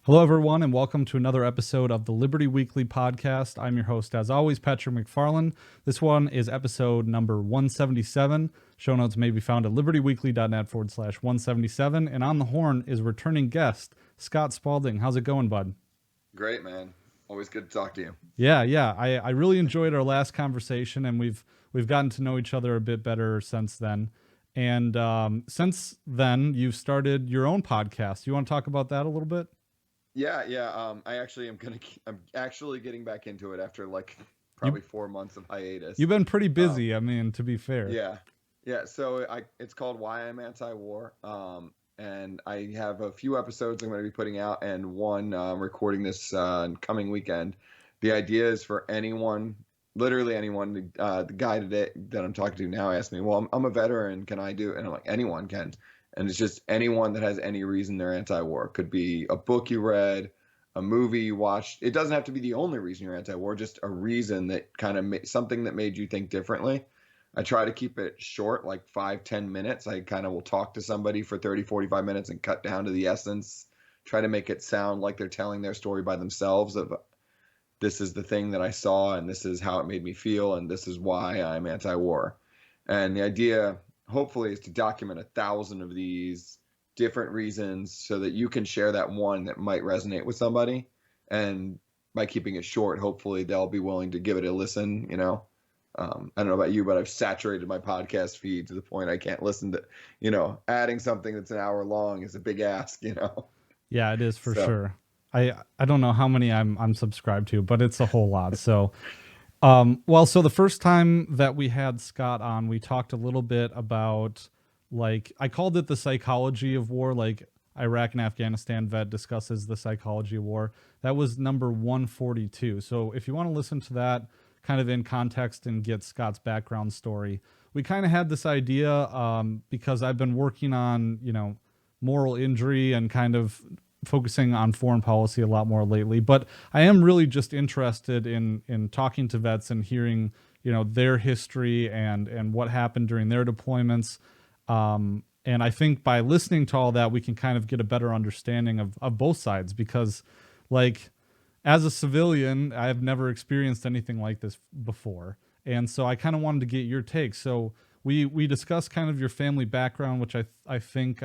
Hello, everyone, and welcome to another episode of the Liberty Weekly podcast. I'm your host, as always, Patrick McFarland. This one is episode number 177. Show notes may be found at libertyweekly.net/177. And on the horn is returning guest, Scott Spaulding. How's it going, bud? Great, man. Always good to talk to you. Yeah. I really enjoyed our last conversation, and we've gotten to know each other a bit better since then. And since then, you've started your own podcast. You want to talk about that a little bit? Yeah. I'm actually getting back into it after probably You 4 months of hiatus. you've been pretty Um, busy. I mean, to be fair. yeah, yeah. It's called Why I'm Anti-War. And I have a few episodes I'm going to be putting out, and one recording this coming weekend. The idea is for anyone, literally anyone. The guy today that I'm talking to now asked me, "Well, I'm a veteran. Can I do it?" And I'm like, "Anyone can." And it's just anyone that has any reason they're anti-war. Could be a book you read, a movie you watched. It doesn't have to be the only reason you're anti-war, just a reason that kind of something that made you think differently. I try to keep it short, like 5, 10 minutes. I kind of will talk to somebody for 30, 45 minutes and cut down to the essence, try to make it sound like they're telling their story by themselves of this is the thing that I saw and this is how it made me feel and this is why I'm anti-war. And the idea, hopefully, is to document 1,000 of these different reasons so that you can share that one that might resonate with somebody. And by keeping it short, hopefully they'll be willing to give it a listen. I don't know about you, but I've saturated my podcast feed to the point I can't listen to, adding something that's an hour long is a big ask. Yeah, it is for So, sure. I don't know how many I'm subscribed to, but it's a whole lot. So, so the first time that we had Scott on, we talked a little bit about, like, I called it the psychology of war. Like, Iraq and Afghanistan vet discusses the psychology of war. That was number 142. So if you want to listen to that kind of in context and get Scott's background story, we kind of had this idea, because I've been working on, moral injury and kind of focusing on foreign policy a lot more lately. But I am really just interested in talking to vets and hearing, their history and what happened during their deployments. And I think by listening to all that, we can kind of get a better understanding of both sides, because, like, as a civilian, I've never experienced anything like this before. And so I kind of wanted to get your take. So we discussed kind of your family background, which I think,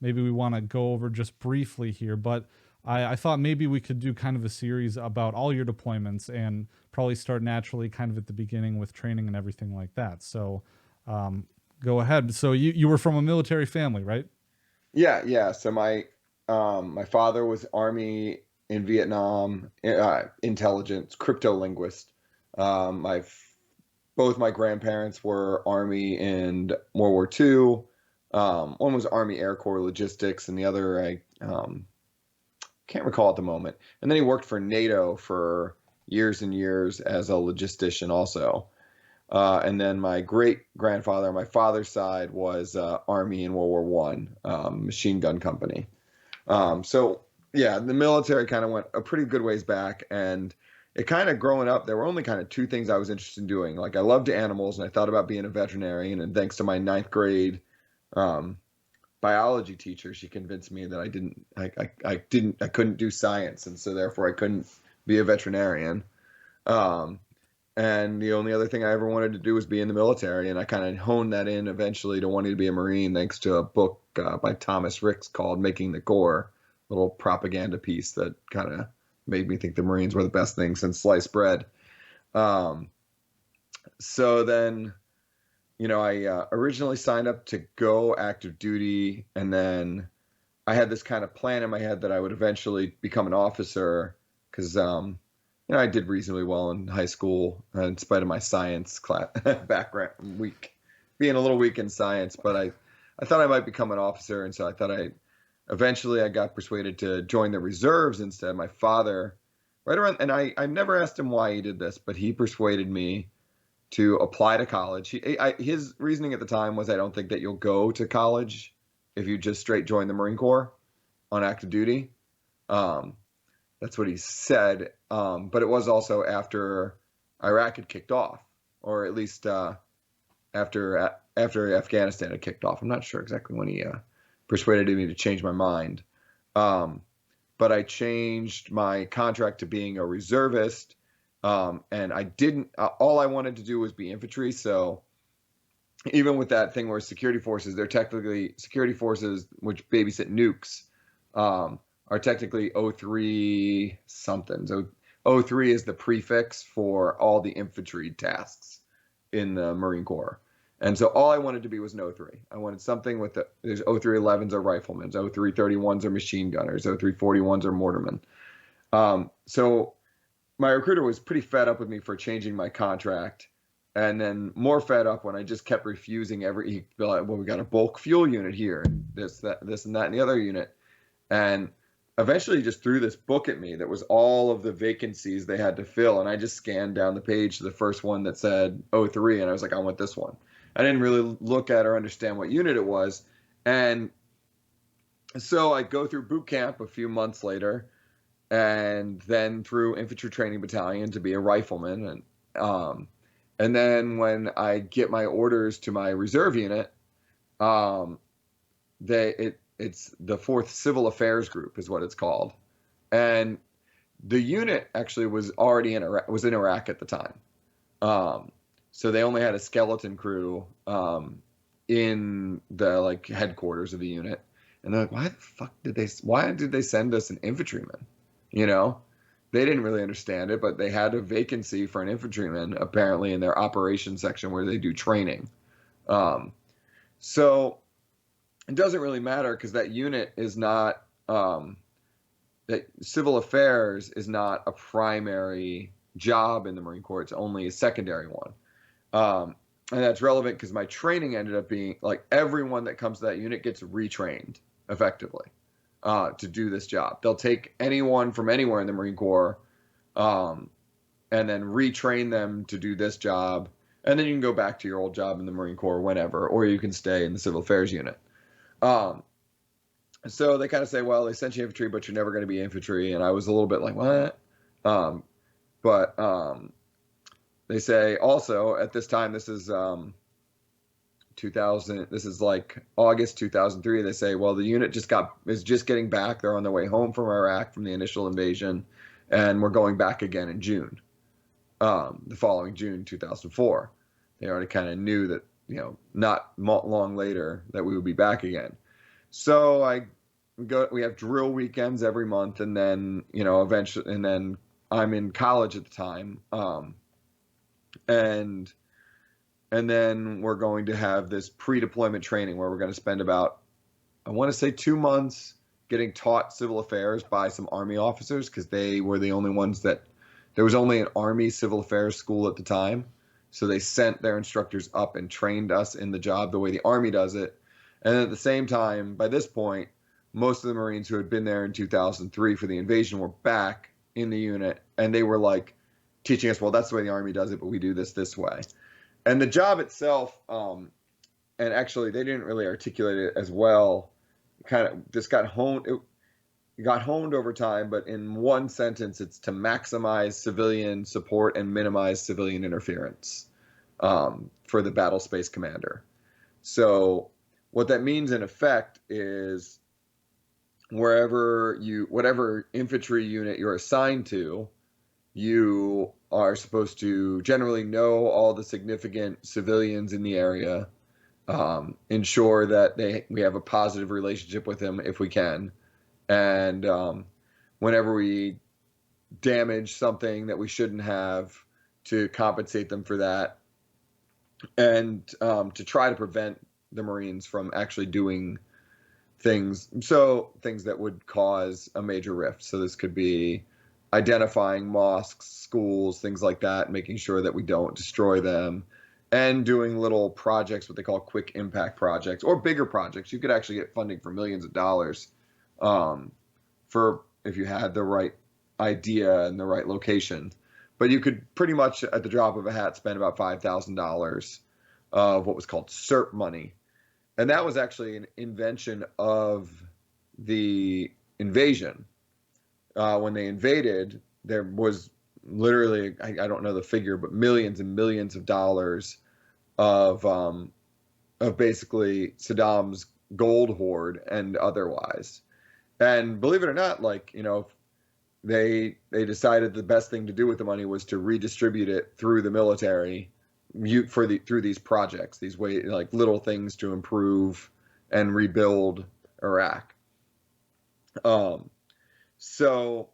maybe we want to go over just briefly here. But I thought maybe we could do kind of a series about all your deployments and probably start naturally kind of at the beginning with training and everything like that. So go ahead. So you were from a military family, right? yeah. So my father was Army in Vietnam, intelligence, crypto linguist. My both my grandparents were Army in World War II. One was Army Air Corps logistics, and the other I can't recall at the moment. And then he worked for NATO for years and years as a logistician also. And then my great grandfather on my father's side was Army in World War One, machine gun company. So yeah, the military kind of went a pretty good ways back, and it kind of growing up, there were only kind of two things I was interested in doing. Like I loved animals, and I thought about being a veterinarian. And thanks to my ninth grade um, biology teacher, she convinced me that I couldn't do science, and so therefore I couldn't be a veterinarian. Um, and the only other thing I ever wanted to do was be in the military, and I kind of honed that in eventually to wanting to be a Marine, thanks to a book by Thomas Ricks called "Making the Corps," little propaganda piece that kind of made me think the Marines were the best thing since sliced bread. Um, so then I originally signed up to go active duty, and then I had this kind of plan in my head that I would eventually become an officer because, I did reasonably well in high school in spite of my science class background, being a little weak in science. But I thought I might become an officer, and so I thought eventually I got persuaded to join the reserves instead. My father, right around, and I never asked him why he did this, but he persuaded me to apply to college. His reasoning at the time was, I don't think that you'll go to college if you just straight join the Marine Corps on active duty. Um, that's what he said. But it was also after Iraq had kicked off, or at least after Afghanistan had kicked off. I'm not sure exactly when he persuaded me to change my mind. Um, but I changed my contract to being a reservist. And I didn't, all I wanted to do was be infantry. So even with that thing where security forces, they're technically security forces, which babysit nukes, are technically O3 something. So O3 is the prefix for all the infantry tasks in the Marine Corps. And so all I wanted to be was an O3. I wanted something with there's O311s are riflemen, O331s are machine gunners, O341s are mortarmen. So my recruiter was pretty fed up with me for changing my contract, and then more fed up when I just kept refusing he'd be like, well, we got a bulk fuel unit here, and this, and that, and the other unit. And eventually he just threw this book at me that was all of the vacancies they had to fill. And I just scanned down the page to the first one that said O3, and I was like, I want this one. I didn't really look at or understand what unit it was. And so I go through boot camp a few months later, and then through infantry training battalion to be a rifleman. And then when I get my orders to my reserve unit, it's the 4th Civil Affairs Group is what it's called. And the unit actually was already in Iraq at the time. So they only had a skeleton crew in the headquarters of the unit. And they're like, why did they send us an infantryman? You know, they didn't really understand it, but they had a vacancy for an infantryman apparently in their operations section where they do training. So it doesn't really matter because that unit is not, that civil affairs is not a primary job in the Marine Corps. It's only a secondary one. And that's relevant because my training ended up being like everyone that comes to that unit gets retrained effectively to do this job. They'll take anyone from anywhere in the Marine Corps and then retrain them to do this job. And then you can go back to your old job in the Marine Corps whenever, or you can stay in the civil affairs unit. So they kind of say, well, they sent you infantry, but you're never going to be infantry. And I was a little bit like, what? But they say also at this time, this is 2000, this is like August 2003. They say, well, the unit is just getting back. They're on their way home from Iraq from the initial invasion. And we're going back again in June, the following June 2004. They already kind of knew that, not long later that we would be back again. So we have drill weekends every month, and then, eventually, and then I'm in college at the time. And then we're going to have this pre-deployment training where we're going to spend about, I want to say 2 months getting taught civil affairs by some Army officers, because they were the only ones there was only an Army civil affairs school at the time. So they sent their instructors up and trained us in the job the way the Army does it. And at the same time, by this point, most of the Marines who had been there in 2003 for the invasion were back in the unit, and they were like teaching us, well, that's the way the Army does it, but we do this way. And the job itself, and actually they didn't really articulate it as well, kind of just got honed. It got honed over time, but in one sentence, it's to maximize civilian support and minimize civilian interference for the battle space commander. So what that means in effect is whatever infantry unit you're assigned to, you are supposed to generally know all the significant civilians in the area, ensure that we have a positive relationship with them if we can. And whenever we damage something that we shouldn't have, to compensate them for that, and to try to prevent the Marines from actually doing things that would cause a major rift. So this could be identifying mosques, schools, things like that, making sure that we don't destroy them, and doing little projects, what they call quick impact projects, or bigger projects. You could actually get funding for millions of dollars for if you had the right idea and the right location. But you could pretty much, at the drop of a hat, spend about $5,000 of what was called SERP money. And that was actually an invention of the invasion. When they invaded, there was literally, I don't know the figure, but millions and millions of dollars of basically Saddam's gold hoard and otherwise. And believe it or not, like, they decided the best thing to do with the money was to redistribute it through the military, through these projects, these way like little things to improve and rebuild Iraq. Um, so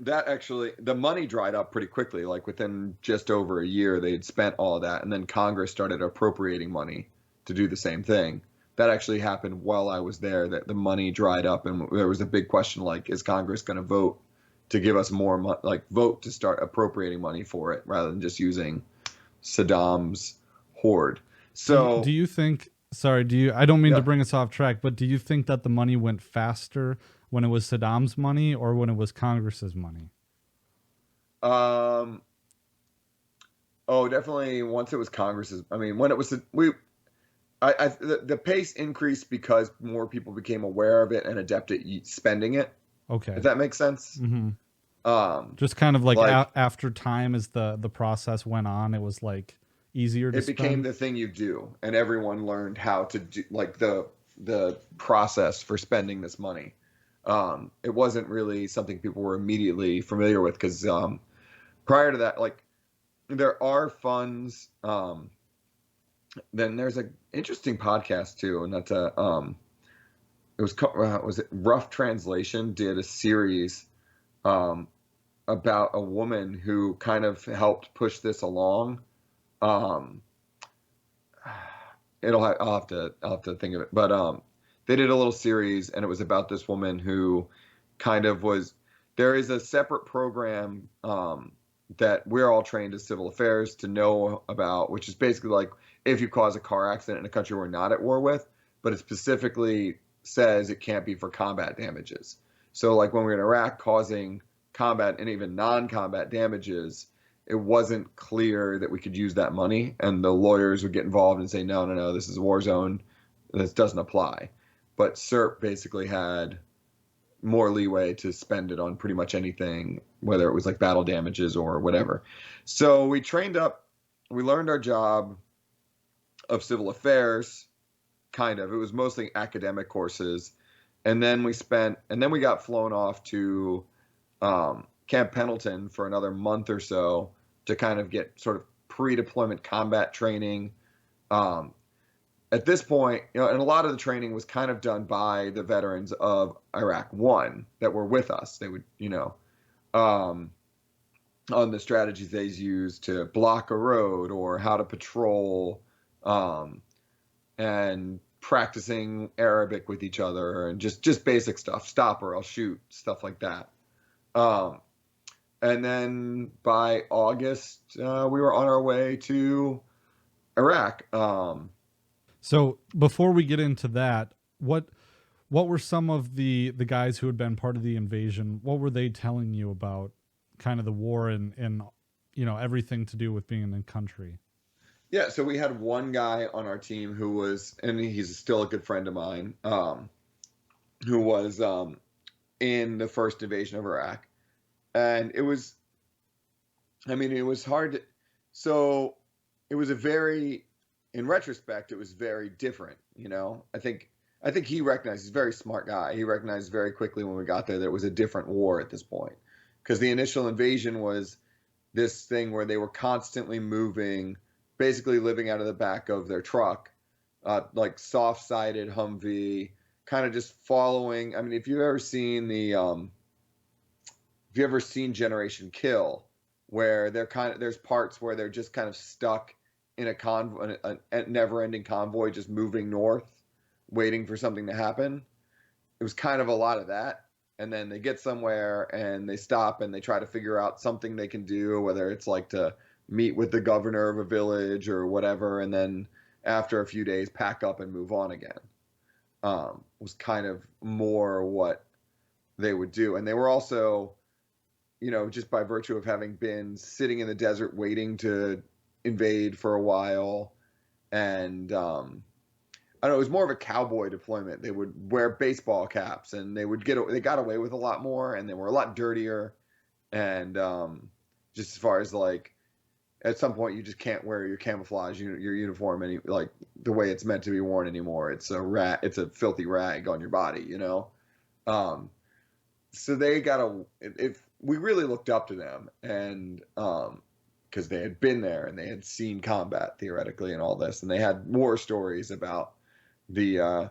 that actually, the money dried up pretty quickly. Like within just over a year, they'd spent all of that, and then Congress started appropriating money to do the same thing. That actually happened while I was there. That the money dried up, and there was a big question like, is Congress going to vote to give us more money, like vote to start appropriating money for it rather than just using Saddam's horde? Do So, you think, sorry, do you, I don't mean to yeah. bring us off track, but do you think that the money went faster when it was Saddam's money or when it was Congress's money? Um, oh, definitely. Once it was Congress's, I mean, when it was the pace increased because more people became aware of it and adept at spending it. If Okay. that makes sense. Hmm. Um, Just kind of like like after time as the process went on, it was like easier to it became spend. the thing you do, and everyone learned how to do like the process for spending this money. It wasn't really something people were immediately familiar with because prior to that, like there are funds. Then there's an interesting podcast too, and that's a it was it Rough Translation did a series um about a woman who kind of helped push this along. Um, I'll have to think of it, but they did a little series, and it was about this woman who kind of was. There is a separate program that we're all trained as civil affairs to know about, which is basically like if you cause a car accident in a country we're not at war with, but it specifically says it can't be for combat damages. So like when we were in Iraq causing combat and even non-combat damages, it wasn't clear that we could use that money, and the lawyers would get involved and say, no, no, no, this is a war zone. This doesn't apply. But CERP basically had more leeway to spend it on pretty much anything, whether it was like battle damages or whatever. So we trained up, we learned our job of civil affairs, kind of. It was mostly academic courses. And then we got flown off to Camp Pendleton for another month or so to kind of get sort of pre-deployment combat training. Um, at this point, and a lot of the training was kind of done by the veterans of Iraq One that were with us. They would, um, on the strategies they used to block a road or how to patrol, um, and practicing Arabic with each other and just basic stuff. Stop or I'll shoot, stuff like that. Um, and then by August, we were on our way to Iraq. So before we get into that, what were some of the guys who had been part of the invasion? What were they telling you about kind of the war and everything to do with being in the country? Yeah, so we had one guy on our team who was, and he's still a good friend of mine, who was in the first invasion of Iraq. And it was, I mean, it was hard to, so it was a very, in retrospect, it was very different, I think he recognized, he's a very smart guy. He recognized very quickly when we got there that it was a different war at this point. Because the initial invasion was this thing where they were constantly moving, basically living out of the back of their truck, like soft-sided Humvee, kind of just following. I mean, if you ever seen Generation Kill, where there's parts where they're just kind of stuck in a convoy, a never-ending convoy, just moving north, waiting for something to happen. It was kind of a lot of that. And then they get somewhere and they stop and they try to figure out something they can do, whether it's like to meet with the governor of a village or whatever, and then after a few days pack up and move on again. Was kind of more what they would do. And they were also, just by virtue of having been sitting in the desert waiting to invade for a while, and I don't know, it was more of a cowboy deployment. They would wear baseball caps and they got away with a lot more, and they were a lot dirtier. And just as far as like, at some point you just can't wear your camouflage, your uniform the way it's meant to be worn anymore. It's a filthy rag on your body. Um, so they got a if we really looked up to them, and because they had been there and they had seen combat theoretically and all this, and they had war stories about the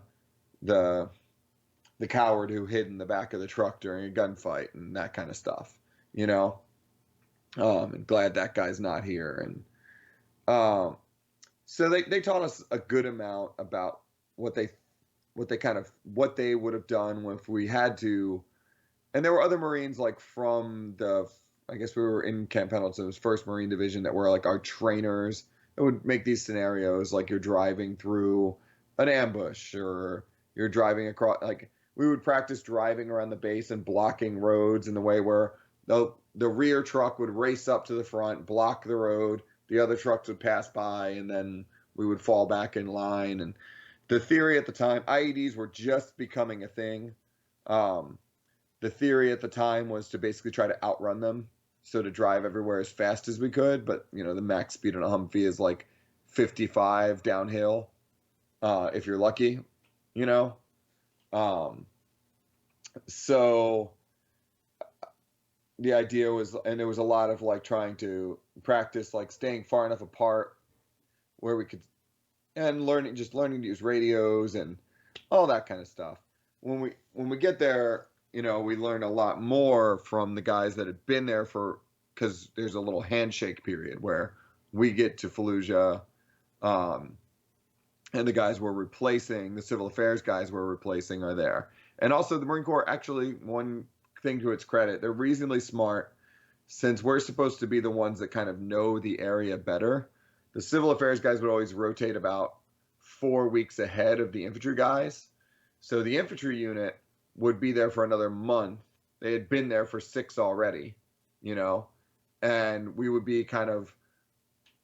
the the coward who hid in the back of the truck during a gunfight and that kind of stuff, you know. And glad that guy's not here. And um, so they taught us a good amount about what they what they would have done if we had to. And there were other Marines like from the, I guess we were in Camp Pendleton's First Marine Division that were like our trainers that would make these scenarios like you're driving through an ambush or you're driving across, like we would practice driving around the base and blocking roads in the way where the rear truck would race up to the front, block the road, the other trucks would pass by, and then we would fall back in line. And the theory at the time, IEDs were just becoming a thing. Um, the theory at the time was to basically try to outrun them, so to drive everywhere as fast as we could. But you know, the max speed on a Humvee is like 55 downhill, if you're lucky, you know. Um, so the idea was, and there was a lot of like trying to practice like staying far enough apart where we could, and learning to use radios and all that kind of stuff. When we get there, you know, we learn a lot more from the guys that had been there for, because there's a little handshake period where we get to Fallujah, um, and the guys we're replacing, the civil affairs guys we're replacing, are there. And also the Marine Corps, actually, one thing to its credit, they're reasonably smart, since we're supposed to be the ones that kind of know the area better. The civil affairs guys would always rotate about 4 weeks ahead of the infantry guys. So the infantry unit would be there for another month. They had been there for 6 already, you know, and we would be kind of,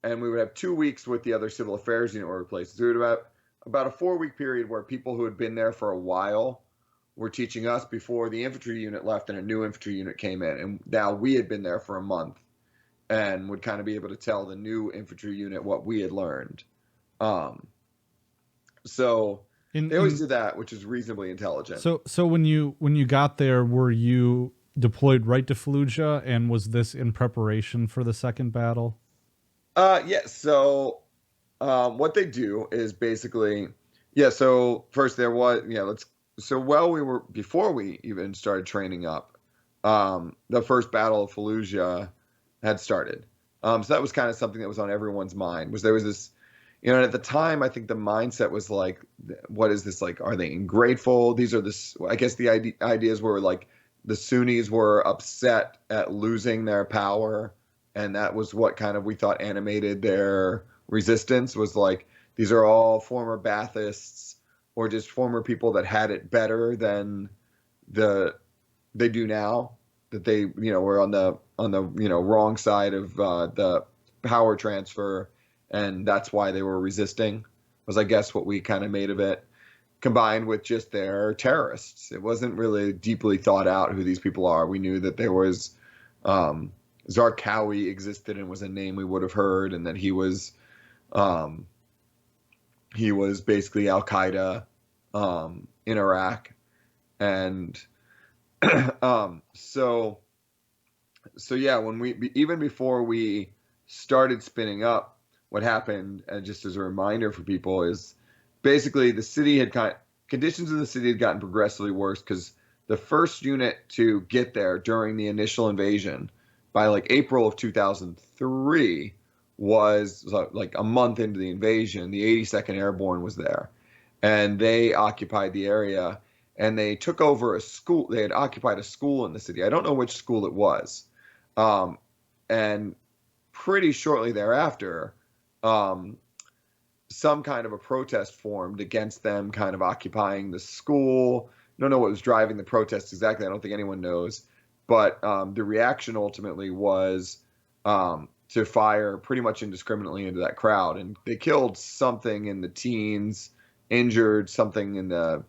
and we would have 2 weeks with the other civil affairs unit we're replacing. So we would have about a 4 week period where people who had been there for a while were teaching us before the infantry unit left and a new infantry unit came in. And now we had been there for a month and would kind of be able to tell the new infantry unit what we had learned. Um, so they always did that, which is reasonably intelligent. So when you got there, were you deployed right to Fallujah, and was this in preparation for the second battle? Yeah. So what they do is basically, yeah. So first there was, yeah. So before we even started training up, the first Battle of Fallujah had started. So that was kind of something that was on everyone's mind. There was this, you know, and at the time, I think the mindset was like, what is this like? Are they ungrateful? These are this. I guess the ideas were like the Sunnis were upset at losing their power, and that was what kind of we thought animated their resistance, was like, these are all former Baathists or just former people that had it better than they do now, that they, you know, were on the you know, wrong side of the power transfer, and that's why they were resisting, was I guess what we kind of made of it, combined with just their terrorists. It wasn't really deeply thought out who these people are. We knew that there was Zarqawi existed and was a name we would have heard, and that he was basically Al Qaeda in Iraq, and so yeah, when even before we started spinning up, what happened, and just as a reminder for people, is basically the city had conditions in the city had gotten progressively worse, because the first unit to get there during the initial invasion, by like April of 2003, was like a month into the invasion. The 82nd Airborne was there, and they occupied the area, and they took over a school. They had occupied a school in the city. I don't know which school it was. And pretty shortly thereafter, some kind of a protest formed against them kind of occupying the school. Don't know what was driving the protest exactly. I don't think anyone knows. But the reaction ultimately was to fire pretty much indiscriminately into that crowd. And they killed something in the teens, injured something in the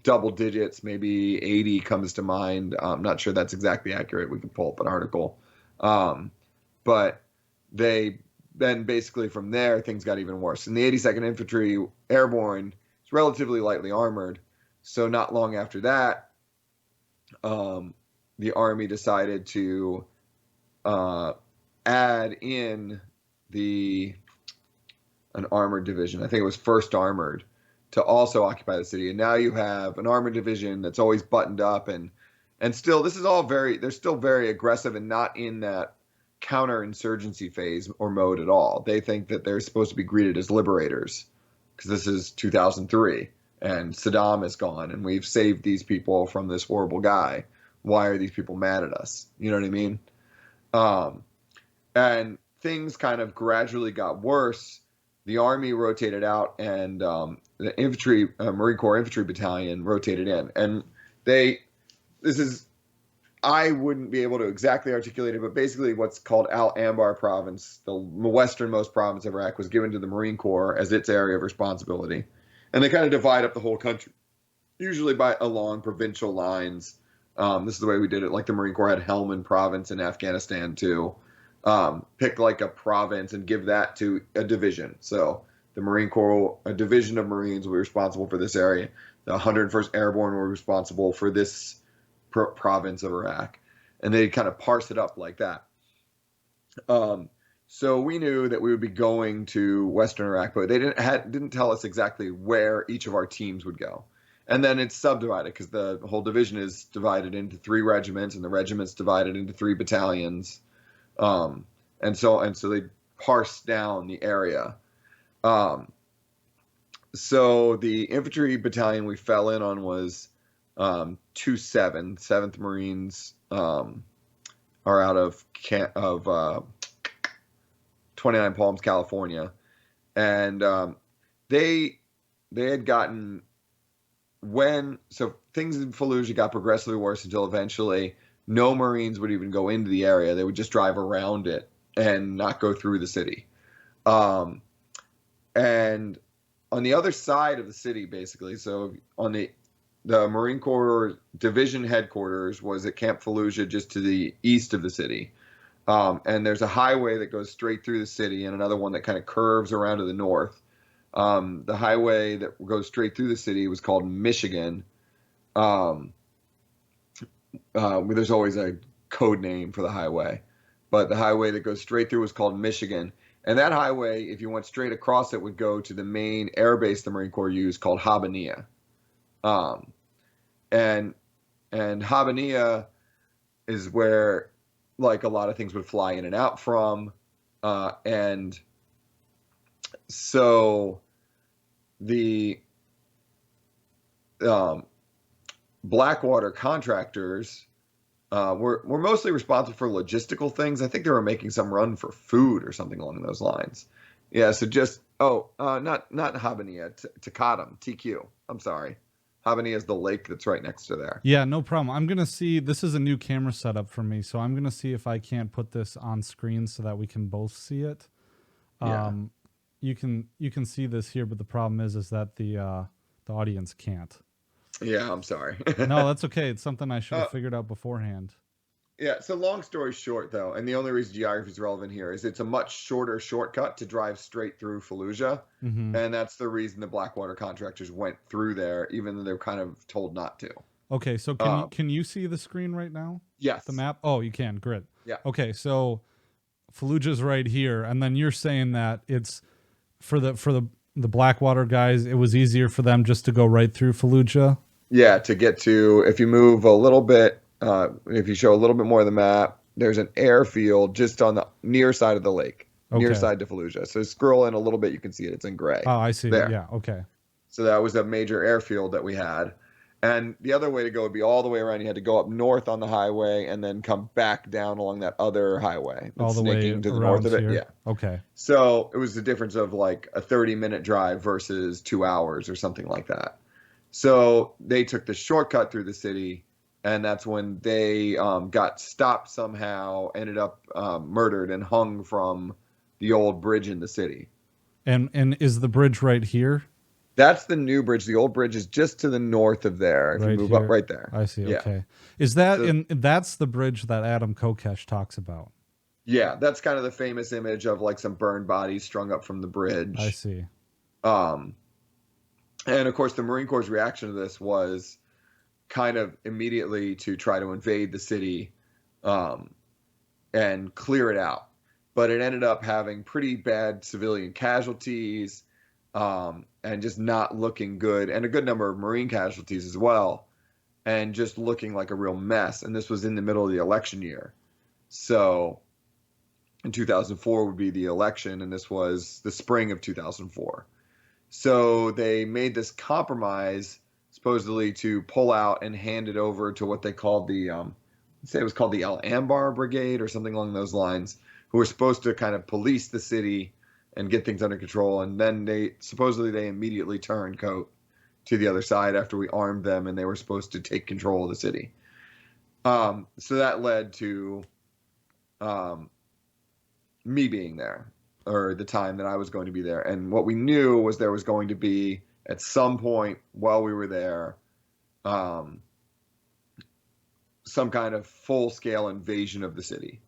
double digits, maybe 80 comes to mind. I'm not sure that's exactly accurate. We can pull up an article. But then basically from there, things got even worse. And the 82nd Infantry Airborne is relatively lightly armored. So not long after that, um, the Army decided to uh, add in the an armored division. I think it was First Armored to also occupy the city. And now you have an armored division that's always buttoned up and still this is all very they're still very aggressive and not in that counterinsurgency phase or mode at all. They think that they're supposed to be greeted as liberators because this is 2003 and Saddam is gone and we've saved these people from this horrible guy. Why are these people mad at us? You know what I mean? Um, and things kind of gradually got worse. The Army rotated out, and the infantry, Marine Corps infantry battalion rotated in, and they. This is, I wouldn't be able to exactly articulate it, but basically, what's called Al Anbar Province, the westernmost province of Iraq, was given to the Marine Corps as its area of responsibility, and they kind of divide up the whole country, usually by along provincial lines. This is the way we did it. Like the Marine Corps had Helmand Province in Afghanistan too. Pick like a province and give that to a division. So the Marine Corps, a division of Marines, will be responsible for this area. The 101st Airborne were responsible for this province of Iraq, and they kind of parse it up like that. So we knew that we would be going to Western Iraq, but they didn't tell us exactly where each of our teams would go. And then it's subdivided because the whole division is divided into 3 regiments, and the regiments divided into 3 battalions. And so they parse down the area. So the infantry battalion we fell in on was 27. 7th Marines are out of 29 Palms, California, and they had gotten so things in Fallujah got progressively worse until eventually no Marines would even go into the area. They would just drive around it and not go through the city. And on the other side of the city, basically, so on the Marine Corps division headquarters was at Camp Fallujah, just to the east of the city. And there's a highway that goes straight through the city and another one that kind of curves around to the north. The highway that goes straight through the city was called Michigan. There's always a code name for the highway, but the highway that goes straight through was called Michigan. And that highway, if you went straight across it, would go to the main air base the Marine Corps used called Habbaniyah. And Habbaniyah is where like a lot of things would fly in and out from. And so the Blackwater contractors were mostly responsible for logistical things. I think they were making some run for food or something along those lines. Yeah, so just not Habbaniyah, Taqadum, TQ. I'm sorry. Habbaniyah is the lake that's right next to there. Yeah, no problem. I'm gonna see. This is a new camera setup for me, so I'm gonna see if I can't put this on screen so that we can both see it. Yeah. You can see this here, but the problem is that the audience can't. Yeah, I'm sorry. No, that's okay. It's something I should have figured out beforehand. Yeah, so long story short, though, and the only reason geography is relevant here is it's a much shorter shortcut to drive straight through Fallujah, Mm-hmm. and that's the reason the Blackwater contractors went through there, even though they're kind of told not to. Okay, so can you see the screen right now? Yes. The map? Oh, you can. Great. Yeah. Okay, so Fallujah's right here, and then you're saying that it's for the Blackwater guys, it was easier for them just to go right through Fallujah. Yeah, to get to, if you move a little bit, if you show a little bit more of the map, there's an airfield just on the near side of the lake, near side to Fallujah. So scroll in a little bit, you can see it. It's in gray. Oh, I see. There. Yeah, okay. So that was a major airfield that we had. And the other way to go would be all the way around. You had to go up north on the highway and then come back down along that other highway. All the way to the north of it. Here. Yeah. Okay. So it was the difference of like a 30-minute drive versus 2 hours or something like that. So they took the shortcut through the city, and that's when they got stopped somehow, ended up murdered and hung from the old bridge in the city. And is the bridge right here? That's the new bridge. The old bridge is just to the north of there. If right you move here. up right there. I see. Yeah. Okay. Is that that's the bridge that Adam Kokesh talks about? Yeah, that's kind of the famous image of like some burned bodies strung up from the bridge. I see. And of course, the Marine Corps' reaction to this was kind of immediately to try to invade the city, um, and clear it out. But it ended up having pretty bad civilian casualties, and just not looking good, and a good number of Marine casualties as well, and just looking like a real mess. And this was in the middle of the election year. So in 2004 would be the election, and this was the spring of 2004. So they made this compromise, supposedly to pull out and hand it over to what they called the, say it was called the Al Anbar Brigade or something along those lines, who were supposed to kind of police the city and get things under control. And then they immediately turned coat to the other side after we armed them, and they were supposed to take control of the city. So that led to um, me being there, or the time that I was going to be there. And what we knew was there was going to be, at some point while we were there, um, some kind of full-scale invasion of the city.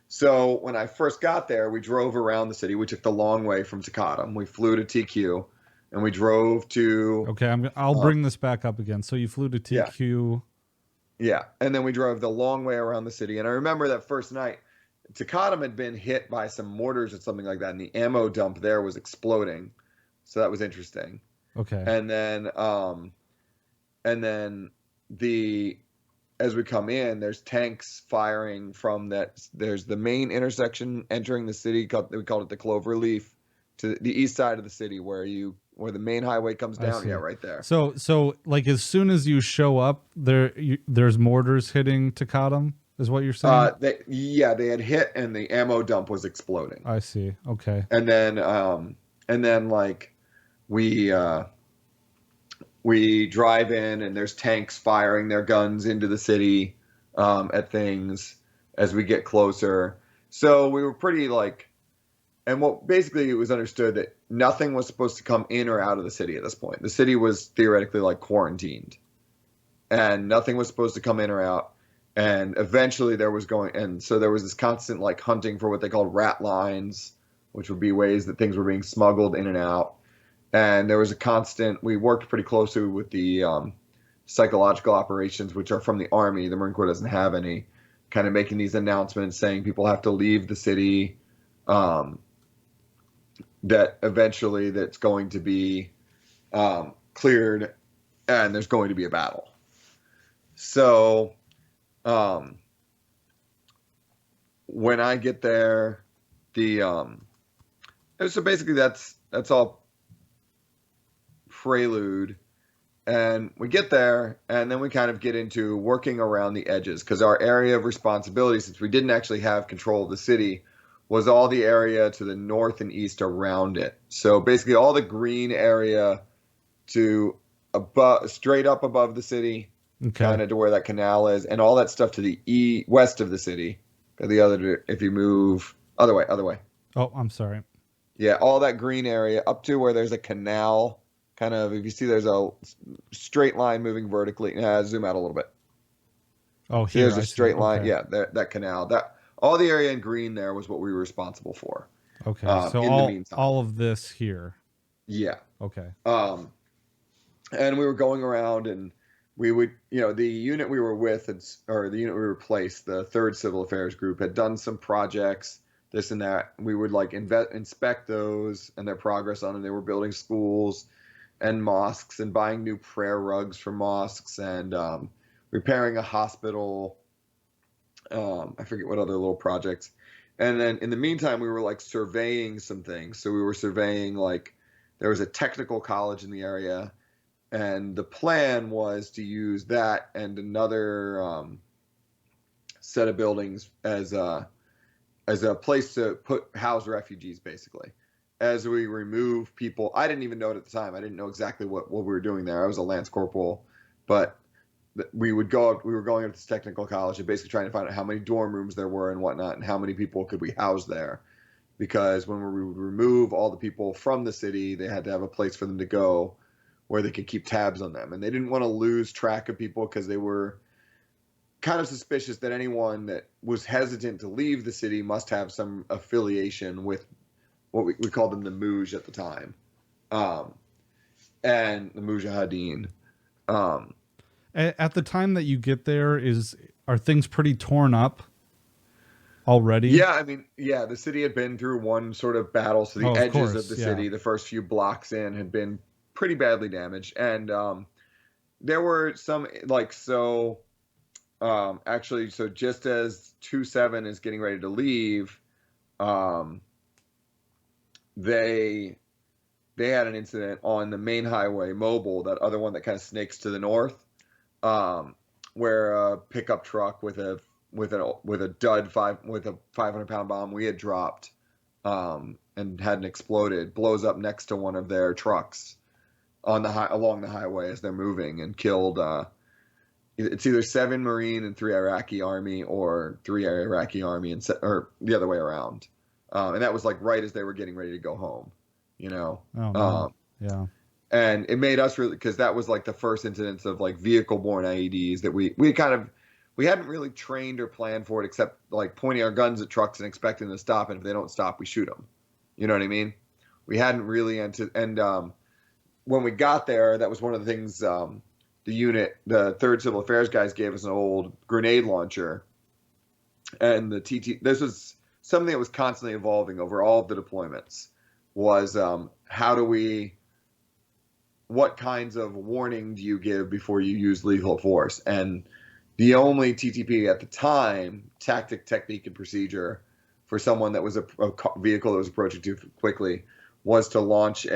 So when I first got there, we drove around the city. We took the long way from Takatam. We flew to TQ, and we drove to... Okay, I'll bring this back up again. So you flew to TQ. Yeah, and then we drove the long way around the city. And I remember that first night, Takatam had been hit by some mortars or something like that, and the ammo dump there was exploding. So that was interesting. Okay. And then as we come in, there's tanks firing from that. There's the main intersection entering the city. We called it the Clover Leaf, to the east side of the city where the main highway comes down. Yeah, right there. So like as soon as you show up, there's mortars hitting Takatam, is what you're saying? They had hit, and the ammo dump was exploding. I see. Okay. And then like we drive in, and there's tanks firing their guns into the city, at things as we get closer. So we were pretty like, and what basically it was understood that nothing was supposed to come in or out of the city at this point. The city was theoretically like quarantined, and nothing was supposed to come in or out. And eventually there was this constant like hunting for what they called rat lines, which would be ways that things were being smuggled in and out. And there was we worked pretty closely with the psychological operations, which are from the Army. The Marine Corps doesn't have any, kind of making these announcements saying people have to leave the city, that eventually that's going to be cleared, and there's going to be a battle. So when I get there, so basically that's all prelude, and we get there, and then we kind of get into working around the edges, because our area of responsibility, since we didn't actually have control of the city, was all the area to the north and east around it. So basically all the green area to straight up above the city, kind of to where that canal is, and all that stuff to the west of the city. If you move other way. Oh, I'm sorry. Yeah, all that green area up to where there's a canal. Kind of, if you see there's a straight line moving vertically. Zoom out a little bit. Oh, here. There's a straight line. Okay. Yeah, that canal. All the area in green there was what we were responsible for. Okay, so the meantime, all of this here. Yeah. Okay. And we were going around, and we would, the unit we were with, or the unit we replaced, the 3rd Civil Affairs Group, had done some projects, this and that. We would like inspect those and their progress on them. They were building schools and mosques, and buying new prayer rugs for mosques, and repairing a hospital. I forget what other little projects. And then in the meantime, we were like surveying some things. So we were surveying, like, there was a technical college in the area, and the plan was to use that and another set of buildings as a place to house refugees, basically. As we remove people, I didn't even know it at the time. I didn't know exactly what we were doing there. I was a lance corporal, but we were going up to this technical college and basically trying to find out how many dorm rooms there were and whatnot, and how many people could we house there. Because when we would remove all the people from the city, they had to have a place for them to go where they could keep tabs on them. And they didn't want to lose track of people, because they were kind of suspicious that anyone that was hesitant to leave the city must have some affiliation with what we called them the Muj at the time, and the Mujahideen. At the time that you get there, are things pretty torn up already? Yeah, I mean, yeah, the city had been through one sort of battle, so Oh, the of edges of the course. Yeah. city, the first few blocks in, had been pretty badly damaged, and there were some like so. Actually, so just as 2-7 is getting ready to leave, um, they they had an incident on the main highway, Mobile, that other one that kind of snakes to the north, um, where a pickup truck with a dud five with a 500-pound bomb we had dropped, and hadn't exploded, blows up next to one of their trucks on along the highway as they're moving, and killed. It's either 7 Marine and 3 Iraqi Army, or 3 Iraqi Army or the other way around. And that was like right as they were getting ready to go home, you know. Oh no. Um, Yeah. and it made us really, because that was like the first incidence of like vehicle-borne IEDs that we hadn't really trained or planned for it, except like pointing our guns at trucks and expecting them to stop, and if they don't stop, we shoot them. You know what I mean? We hadn't really when we got there, that was one of the things. The third civil affairs guys gave us an old grenade launcher, and the TT. This was something that was constantly evolving over all of the deployments. Was what kinds of warning do you give before you use lethal force? And the only TTP at the time, tactic, technique, and procedure, for someone that was a vehicle that was approaching too quickly, was to launch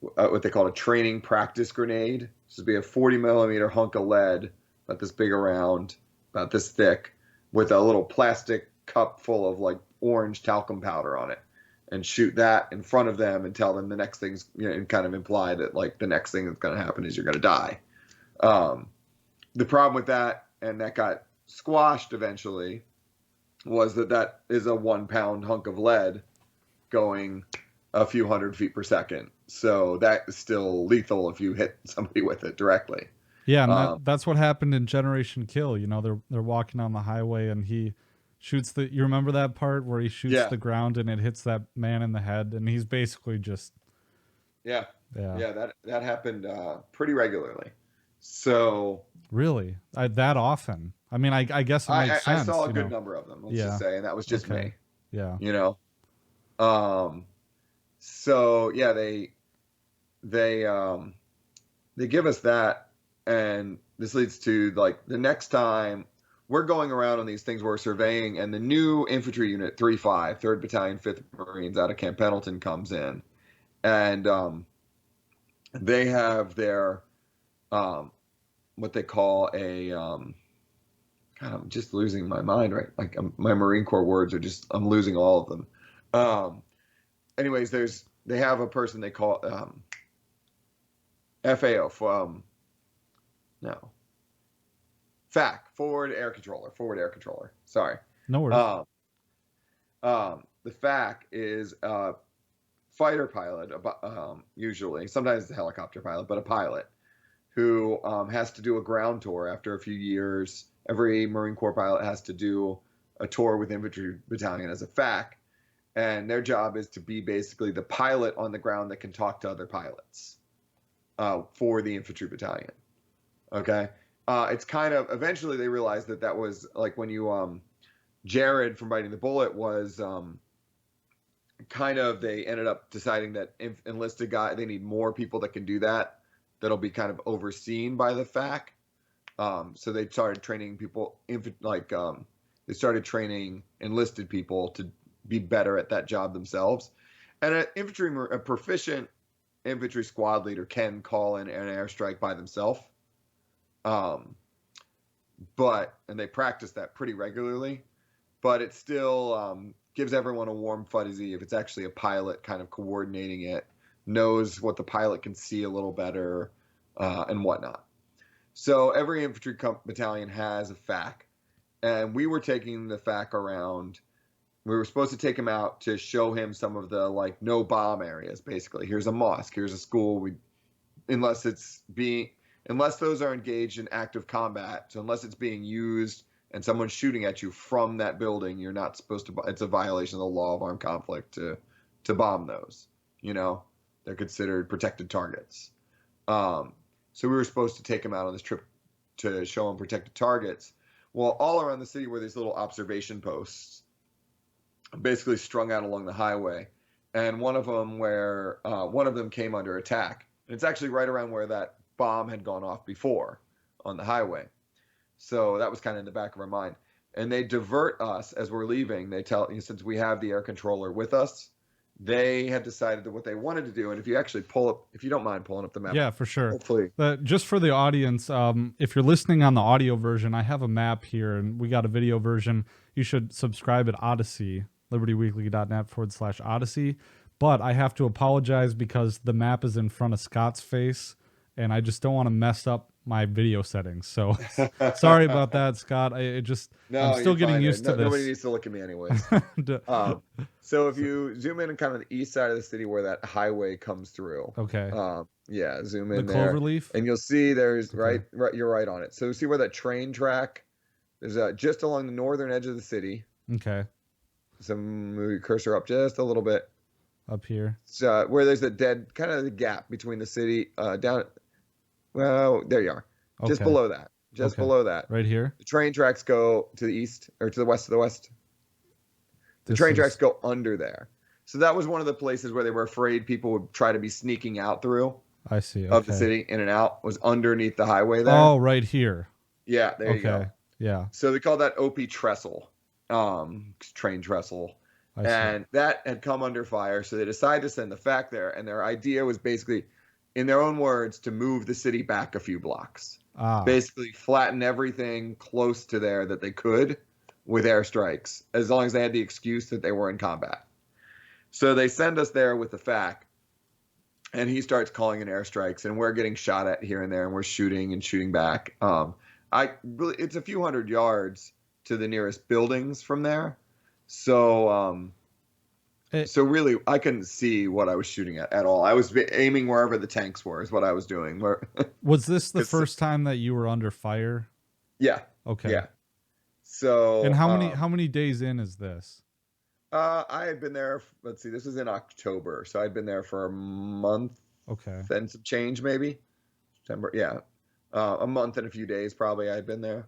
what they called a training practice grenade. This would be a 40 millimeter hunk of lead, about this big around, about this thick, with a little plastic cup full of like orange talcum powder on it, and shoot that in front of them and tell them the next thing's, and kind of imply that like the next thing that's going to happen is you're going to die. The problem with that, and that got squashed eventually, was that is a 1 pound hunk of lead going a few hundred feet per second. So that is still lethal if you hit somebody with it directly. Yeah, and that's what happened in Generation Kill. You know, they're walking on the highway and he shoots the. You remember that part where he shoots Yeah, the ground and it hits that man in the head, and he's basically just yeah, yeah. yeah. That happened pretty regularly. So Really, that often. I mean, I guess it makes I sense. saw a You good know. number of them. Let's just Yeah. say, and that was just Okay. me. Yeah. You know. Um. So yeah, they they give us that, and this leads to like the next time we're going around on these things, we're surveying, and the new infantry unit 3-5, 3rd Battalion, 5th Marines out of Camp Pendleton comes in, and they have their um, what they call a God, I'm just losing my mind, right? Like my Marine Corps words are just, I'm losing all of them. Um, Anyways, they have a person they call FAO, no, FAC, forward air controller. Sorry. No worries. Um, the FAC is a fighter pilot, usually, sometimes it's a helicopter pilot, but a pilot who has to do a ground tour after a few years. Every Marine Corps pilot has to do a tour with infantry battalion as a FAC, and their job is to be basically the pilot on the ground that can talk to other pilots for the infantry battalion. Okay. It's kind of, eventually they realized that was like when you Jared from Biting the Bullet was kind of, they ended up deciding that enlisted they need more people that can do that, that'll be kind of overseen by the FAC. So they started training people, they started training enlisted people to be better at that job themselves. And a proficient infantry squad leader can call in an airstrike by themselves. And they practice that pretty regularly, but it still gives everyone a warm fuzzy if it's actually a pilot kind of coordinating it, knows what the pilot can see a little better, and whatnot. So every infantry battalion has a FAC, and we were taking the FAC around. We were supposed to take him out to show him some of the like no bomb areas. Basically, here's a mosque, here's a school. Unless those are engaged in active combat, so unless it's being used and someone's shooting at you from that building, you're not supposed to. It's a violation of the law of armed conflict to bomb those. You know, they're considered protected targets. So we were supposed to take him out on this trip to show him protected targets. Well, all around the city were these little observation posts, basically strung out along the highway. And one of them came under attack. And it's actually right around where that bomb had gone off before on the highway. So that was kind of in the back of our mind. And they divert us as we're leaving. They tell, since we have the air controller with us, they had decided that what they wanted to do. And if you actually if you don't mind pulling up the map. Yeah, for sure. Hopefully. Just for the audience, if you're listening on the audio version, I have a map here and we got a video version. You should subscribe at Odyssey, libertyweekly.net/Odyssey. But I have to apologize because the map is in front of Scott's face and I just don't want to mess up my video settings. So sorry about that, Scott. I'm still getting used to this. Nobody needs to look at me anyways. So if you zoom in on kind of the east side of the city where that highway comes through. Okay. Yeah, zoom in the there. Cloverleaf? And you'll see there's right, you're right on it. So see where that train track, there's just along the northern edge of the city. Okay. So move your cursor up just a little bit. Up here. So where there's a dead, kind of the gap between the city, down. Well, there you are. Okay. Just below that. Just below that. Right here? The train tracks go to the east, or to the west of the west. The train tracks go under there. So that was one of the places where they were afraid people would try to be sneaking out through. I see. Of the city, in and out, was underneath the highway there. Oh, right here. Yeah, there you go. Yeah. So they call that OP trestle, train trestle. And that had come under fire, so they decided to send the FAC there. And their idea was basically, in their own words, to move the city back a few blocks. Basically flatten everything close to there that they could with airstrikes, as long as they had the excuse that they were in combat. So they send us there with the FAC, and he starts calling in airstrikes, and we're getting shot at here and there, and we're shooting back. It's a few hundred yards to the nearest buildings from there. So really, I couldn't see what I was shooting at all. I was aiming wherever the tanks were, is what I was doing. Was this the first time that you were under fire? Yeah. Okay. Yeah. So. And how many days in is this? I had been there. Let's see. This was in October, so I'd been there for a month. Okay. And some change, maybe. September. Yeah. A month and a few days, probably. I had been there.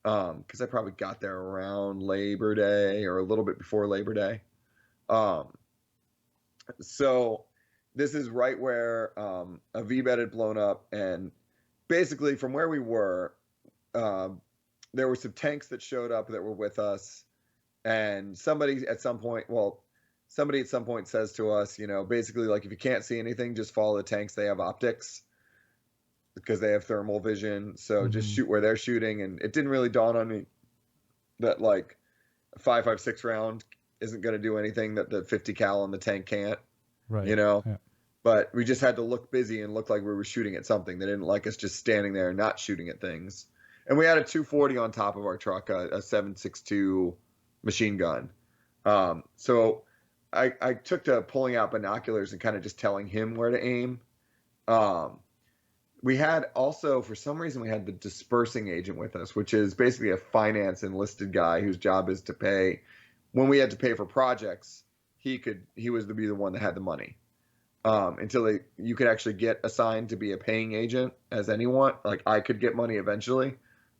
Because I probably got there around Labor Day or a little bit before Labor Day. So this is right where a V-bed had blown up, and basically from where we were, there were some tanks that showed up that were with us, and somebody at some point says to us, basically like, if you can't see anything, just follow the tanks. They have optics, because they have thermal vision. So just shoot where they're shooting. And it didn't really dawn on me that like a 5.56 round isn't going to do anything that the 50 cal on the tank can't, right? Yeah. But we just had to look busy and look like we were shooting at something. They didn't like us just standing there and not shooting at things. And we had a 240 on top of our truck, a 7.62 machine gun. So I took to pulling out binoculars and kind of just telling him where to aim. We had also, for some reason, we had the dispersing agent with us, which is basically a finance enlisted guy whose job is to pay. When we had to pay for projects, he was to be the one that had the money. Until you could actually get assigned to be a paying agent as anyone. Like I could get money eventually,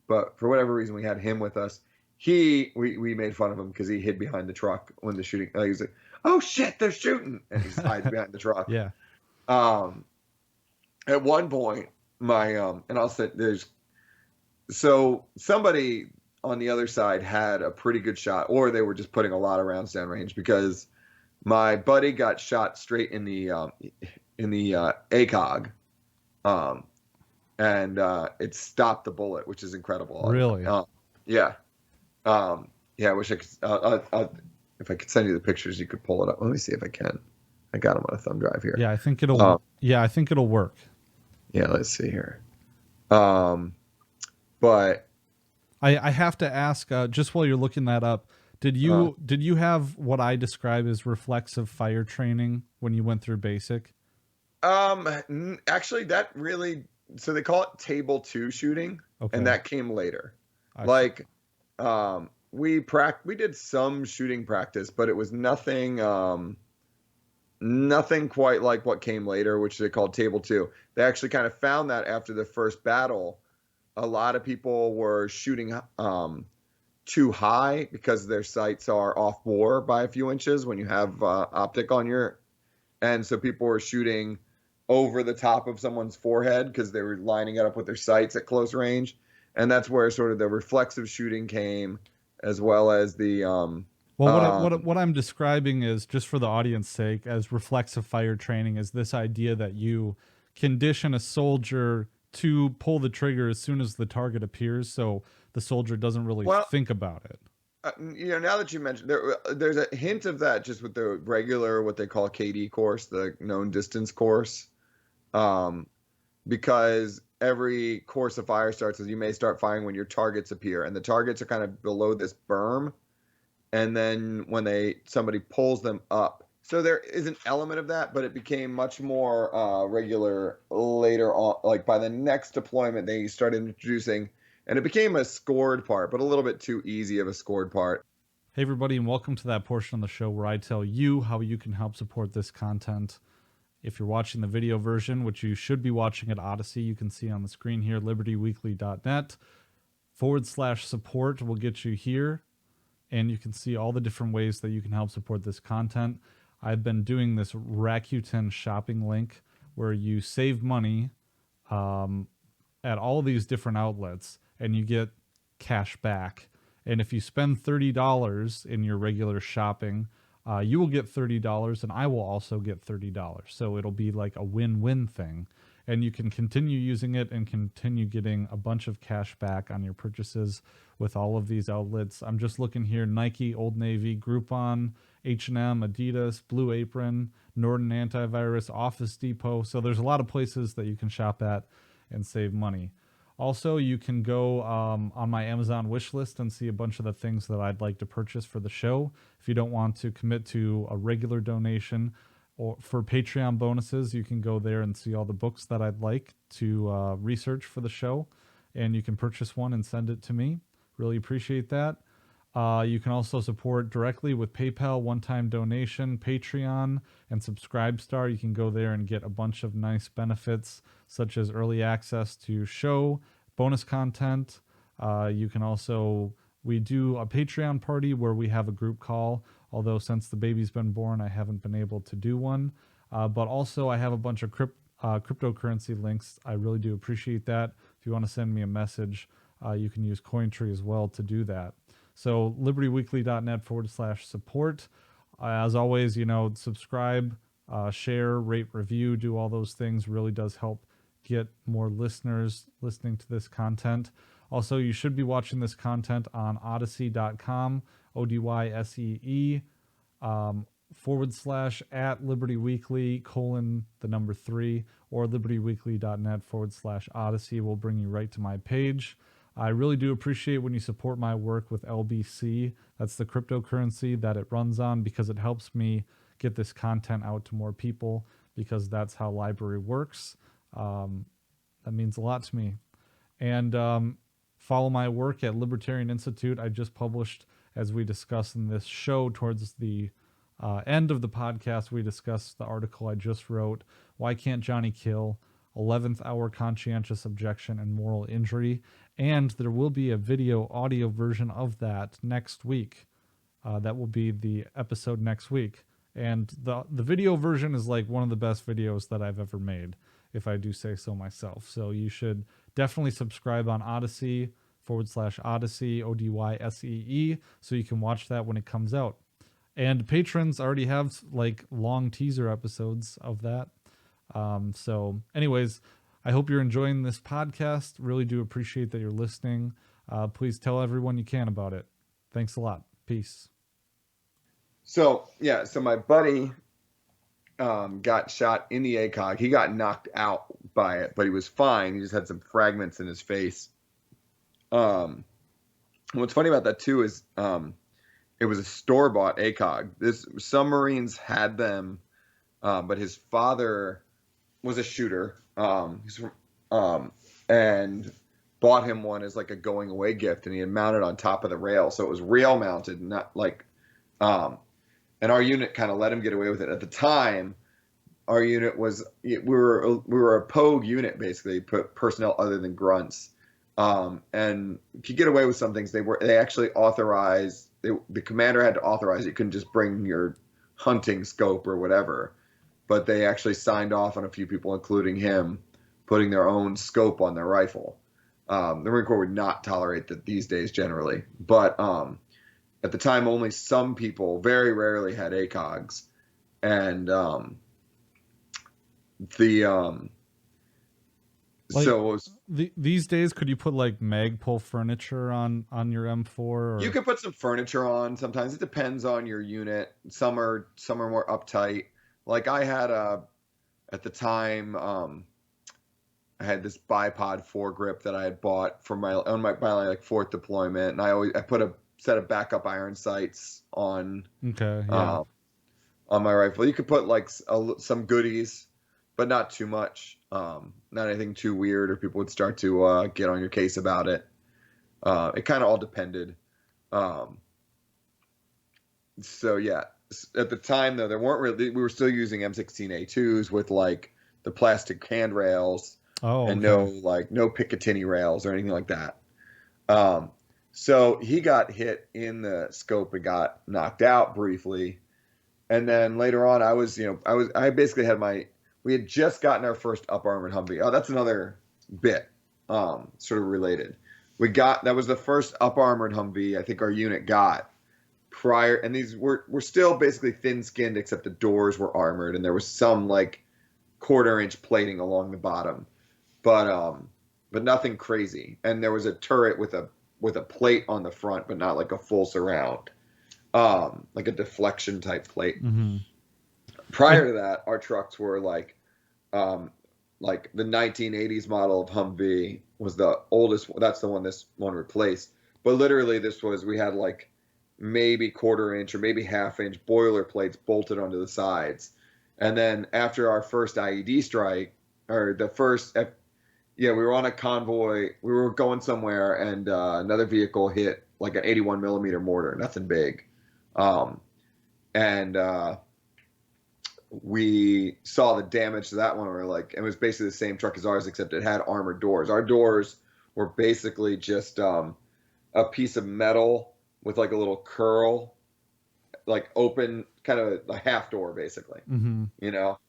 but for whatever reason, we had him with us. We made fun of him because he hid behind the truck when the shooting. He was like, "Oh shit, they're shooting!" and he's hiding behind the truck. Yeah. At one point, so somebody on the other side had a pretty good shot, or they were just putting a lot of rounds downrange, because my buddy got shot straight in the ACOG, and it stopped the bullet, which is incredible. Really? Yeah. Yeah. I wish I could. If I could send you the pictures, you could pull it up. Let me see if I can. I got them on a thumb drive here. Yeah, I think it'll. I think it'll work. Yeah, let's see here. But I have to ask, just while you're looking that up, did you have what I describe as reflexive fire training when you went through basic? Actually, that really. So they call it table 2 shooting, and that came later. We did some shooting practice, but it was nothing. nothing quite like what came later, which they called Table 2. They actually kind of found that after the first battle, a lot of people were shooting too high because their sights are off bore by a few inches when you have optic on your, and so people were shooting over the top of someone's forehead because they were lining it up with their sights at close range, and that's where sort of the reflexive shooting came, as well as the Well, what I'm describing is, just for the audience sake, as reflexive fire training, is this idea that you condition a soldier to pull the trigger as soon as the target appears, so the soldier doesn't really well, think about it. now that you mentioned there's a hint of that just with the regular what they call KD course, the known distance course, um, because every course of fire starts as you may start firing when your targets appear, and the targets are kind of below this berm, and then when somebody pulls them up. So there is an element of that, but it became much more regular later on. Like by the next deployment, they started introducing, and it became a scored part, but a little bit too easy of a scored part. Hey, everybody, and welcome to that portion of the show where I tell you how you can help support this content. If you're watching the video version, which you should be watching at Odyssey, you can see on the screen here, libertyweekly.net/support will get you here. And you can see all the different ways that you can help support this content. I've been doing this Rakuten shopping link where you save money at all these different outlets and you get cash back. And if you spend $30 in your regular shopping, you will get $30 and I will also get $30. So it'll be like a win-win thing. And you can continue using it and continue getting a bunch of cash back on your purchases with all of these outlets. I'm just looking here: Nike, Old Navy, Groupon, H&M, Adidas, Blue Apron, Norton Antivirus, Office Depot. So there's a lot of places that you can shop at and save money. Also, you can go on my Amazon wish list and see a bunch of the things that I'd like to purchase for the show. If you don't want to commit to a regular donation, or for Patreon bonuses, you can go there and see all the books that I'd like to research for the show, and you can purchase one and send it to me. Really appreciate that. You can also support directly with PayPal, one-time donation, Patreon, and Subscribestar. You can go there and get a bunch of nice benefits, such as early access to show, bonus content. You can also, we do a Patreon party where we have a group call, although since the baby's been born, I haven't been able to do one. But also I have a bunch of cryptocurrency links. I really do appreciate that. If you want to send me a message, you can use Cointree as well to do that. So libertyweekly.net/support. As always, subscribe, share, rate, review, do all those things. Really does help get more listeners listening to this content. Also, you should be watching this content on odyssey.com, ODYSEE, /@libertyweekly:3, or libertyweekly.net/Odyssey will bring you right to my page. I really do appreciate when you support my work with LBC. That's the cryptocurrency that it runs on, because it helps me get this content out to more people, because that's how library works. That means a lot to me. And follow my work at Libertarian Institute. I just published, as we discussed in this show, towards the end of the podcast, we discussed the article I just wrote, Why Can't Johnny Kill? 11th Hour Conscientious Objection and Moral Injury. And there will be a audio version of that next week. That will be the episode next week. And the video version is like one of the best videos that I've ever made, if I do say so myself. So you should definitely subscribe on Odyssey /Odyssey, ODYSEE, so you can watch that when it comes out. And patrons already have like long teaser episodes of that. So anyways, I hope you're enjoying this podcast. Really do appreciate that you're listening. Please tell everyone you can about it. Thanks a lot. Peace. So my buddy got shot in the ACOG. He got knocked out by it, but he was fine. He just had some fragments in his face. What's funny about that too is it was a store-bought ACOG. Some Marines had them, but his father was a shooter, and bought him one as like a going away gift, and he had mounted on top of the rail, so it was rail mounted, not like and our unit kind of let him get away with it. At the time, our unit was we were a pogue unit basically, personnel other than grunts, and to get away with some things, they actually authorized the commander had to authorize it. You couldn't just bring your hunting scope or whatever, but they actually signed off on a few people, including him, putting their own scope on their rifle. The Marine Corps would not tolerate that these days generally, but at the time, only some people, very rarely, had ACOGs, and the Like so it was, these days, could you put like Magpul furniture on your M4? you Or can put some furniture on. Sometimes it depends on your unit. Some are more uptight. Like I had at the time, I had this bipod foregrip that I had bought for my like fourth deployment, and I put a set of backup iron sights okay, yeah, on my rifle. You could put like some goodies, but not too much. Not anything too weird, or people would start to get on your case about it. It kind of all depended. Um, so yeah, at the time though, there weren't really. We were still using M16A2s with like the plastic handrails oh, and okay, no Picatinny rails or anything like that. Um, so he got hit in the scope and got knocked out briefly. And then later on, I basically we had just gotten our first up armored Humvee. Oh, that's another bit, sort of related. That was the first up armored Humvee I think our unit got prior, and these were still basically thin skinned, except the doors were armored, and there was some like quarter-inch plating along the bottom, but nothing crazy. And there was a turret with a plate on the front, but not like a full surround, like a deflection type plate. mm-hmm. Prior And to that, our trucks were like the 1980s model of Humvee was the oldest. That's the one this one replaced. But literally, we had like maybe quarter-inch or maybe half-inch boiler plates bolted onto the sides. And then after our first IED strike, or the first, yeah, we were on a convoy. We were going somewhere, and another vehicle hit like an 81 millimeter mortar, nothing big. Um, and we saw the damage to that one. We were like, it was basically the same truck as ours, except it had armored doors. Our doors were basically just a piece of metal with like a little curl, like open, kind of a half door, basically, mm-hmm. you know?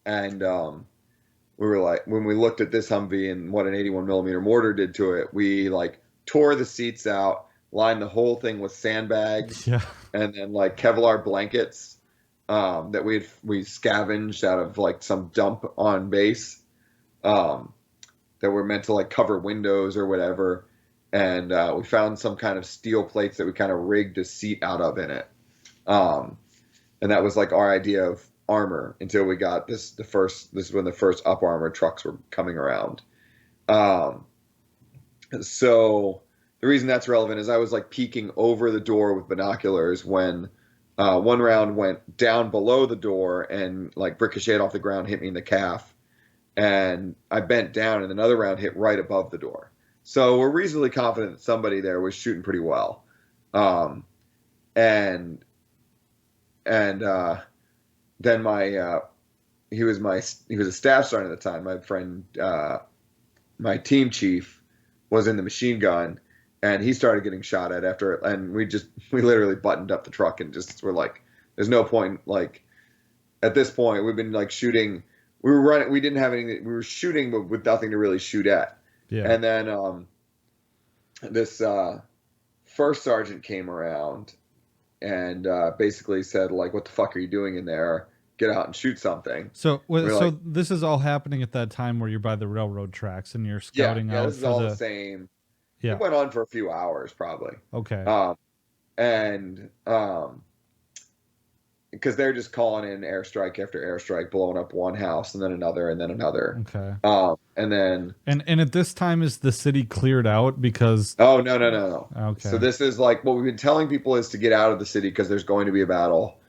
And we were like, when we looked at this Humvee and what an 81 millimeter mortar did to it, we like tore the seats out, lined the whole thing with sandbags, Yeah, and then like Kevlar blankets that we scavenged out of like some dump on base, that were meant to like cover windows or whatever. And we found some kind of steel plates that we kind of rigged a seat out of in it. And that was like our idea of armor until we got this is when the first up armor trucks were coming around. So the reason that's relevant is I was like peeking over the door with binoculars when one round went down below the door and like ricocheted off the ground, hit me in the calf, and I bent down, and another round hit right above the door. So we're reasonably confident that somebody there was shooting pretty well. And then he was a staff sergeant at the time. My friend, my team chief, was in the machine gun, and he started getting shot at after, and we literally buttoned up the truck and just were like, there's no point. Like at this point, we've been like shooting. We were running. We didn't have anything. We were shooting, but with nothing to really shoot at. yeah. And then this first sergeant came around and basically said like, "What the fuck are you doing in there? Get out and shoot something." So, We're like, this is all happening at that time where you're by the railroad tracks and you're scouting yeah, out this is for all the same. It Yeah. went on for a few hours probably. Okay. And because they're just calling in airstrike after airstrike, blowing up one house and then another and then another. Okay. And then And at this time, is the city cleared out because? oh no. So Okay. this is like what we've been telling people is to get out of the city because there's going to be a battle.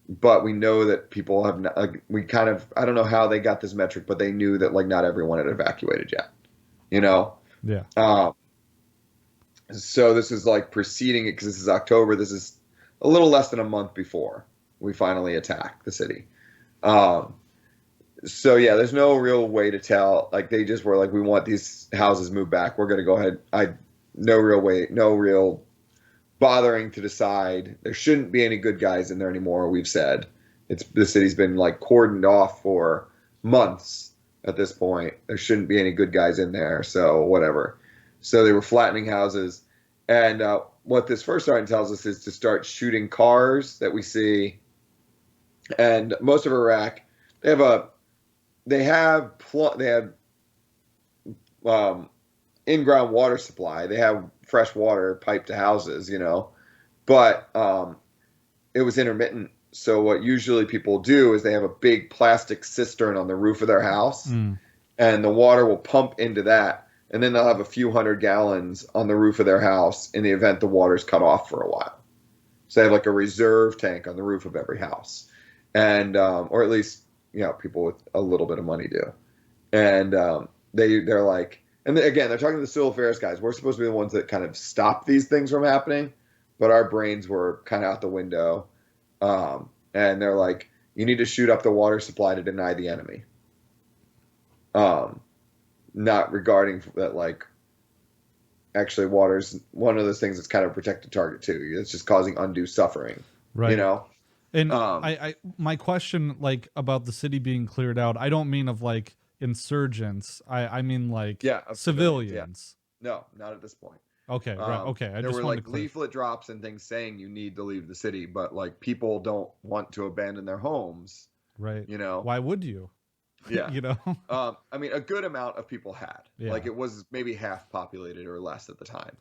But we know that people have not, like, I don't know how they got this metric, but they knew that like not everyone had evacuated yet, you know? Yeah. So this is like preceding it because this is October. This is a little less than a month before we finally attack the city. Um, so yeah, there's no real way to tell. Like they just were like, we want these houses moved back. We're gonna go ahead. No real way, no real bothering to decide. There shouldn't be any good guys in there anymore. We've said the city's been like cordoned off for months at this point. There shouldn't be any good guys in there. So whatever. So they were flattening houses, and what this first sergeant tells us is to start shooting cars that we see. And most of Iraq, they have a they have in-ground water supply. They have fresh water piped to houses, but it was intermittent. So what usually people do is they have a big plastic cistern on the roof of their house, and the water will pump into that, and then they'll have a few hundred gallons on the roof of their house in the event the water's cut off for a while. So they have like a reserve tank on the roof of every house, and or at least people with a little bit of money do, and they're like. And again, they're talking to the civil affairs guys. We're supposed to be the ones that kind of stop these things from happening, but our brains were kind of out the window. And they're like, you need to shoot up the water supply to deny the enemy. Not regarding that, like, actually water's one of those things that's kind of a protected target too. It's just causing undue suffering, right? And my question, like, about the city being cleared out, I don't mean of like insurgents. I mean like civilians. Yeah. No, not at this point. Okay, right. Okay, there were like leaflet drops and things saying you need to leave the city, but like people don't want to abandon their homes, right? Why would you? Yeah. I mean, a good amount of people had. Yeah. Like it was maybe half populated or less at the time.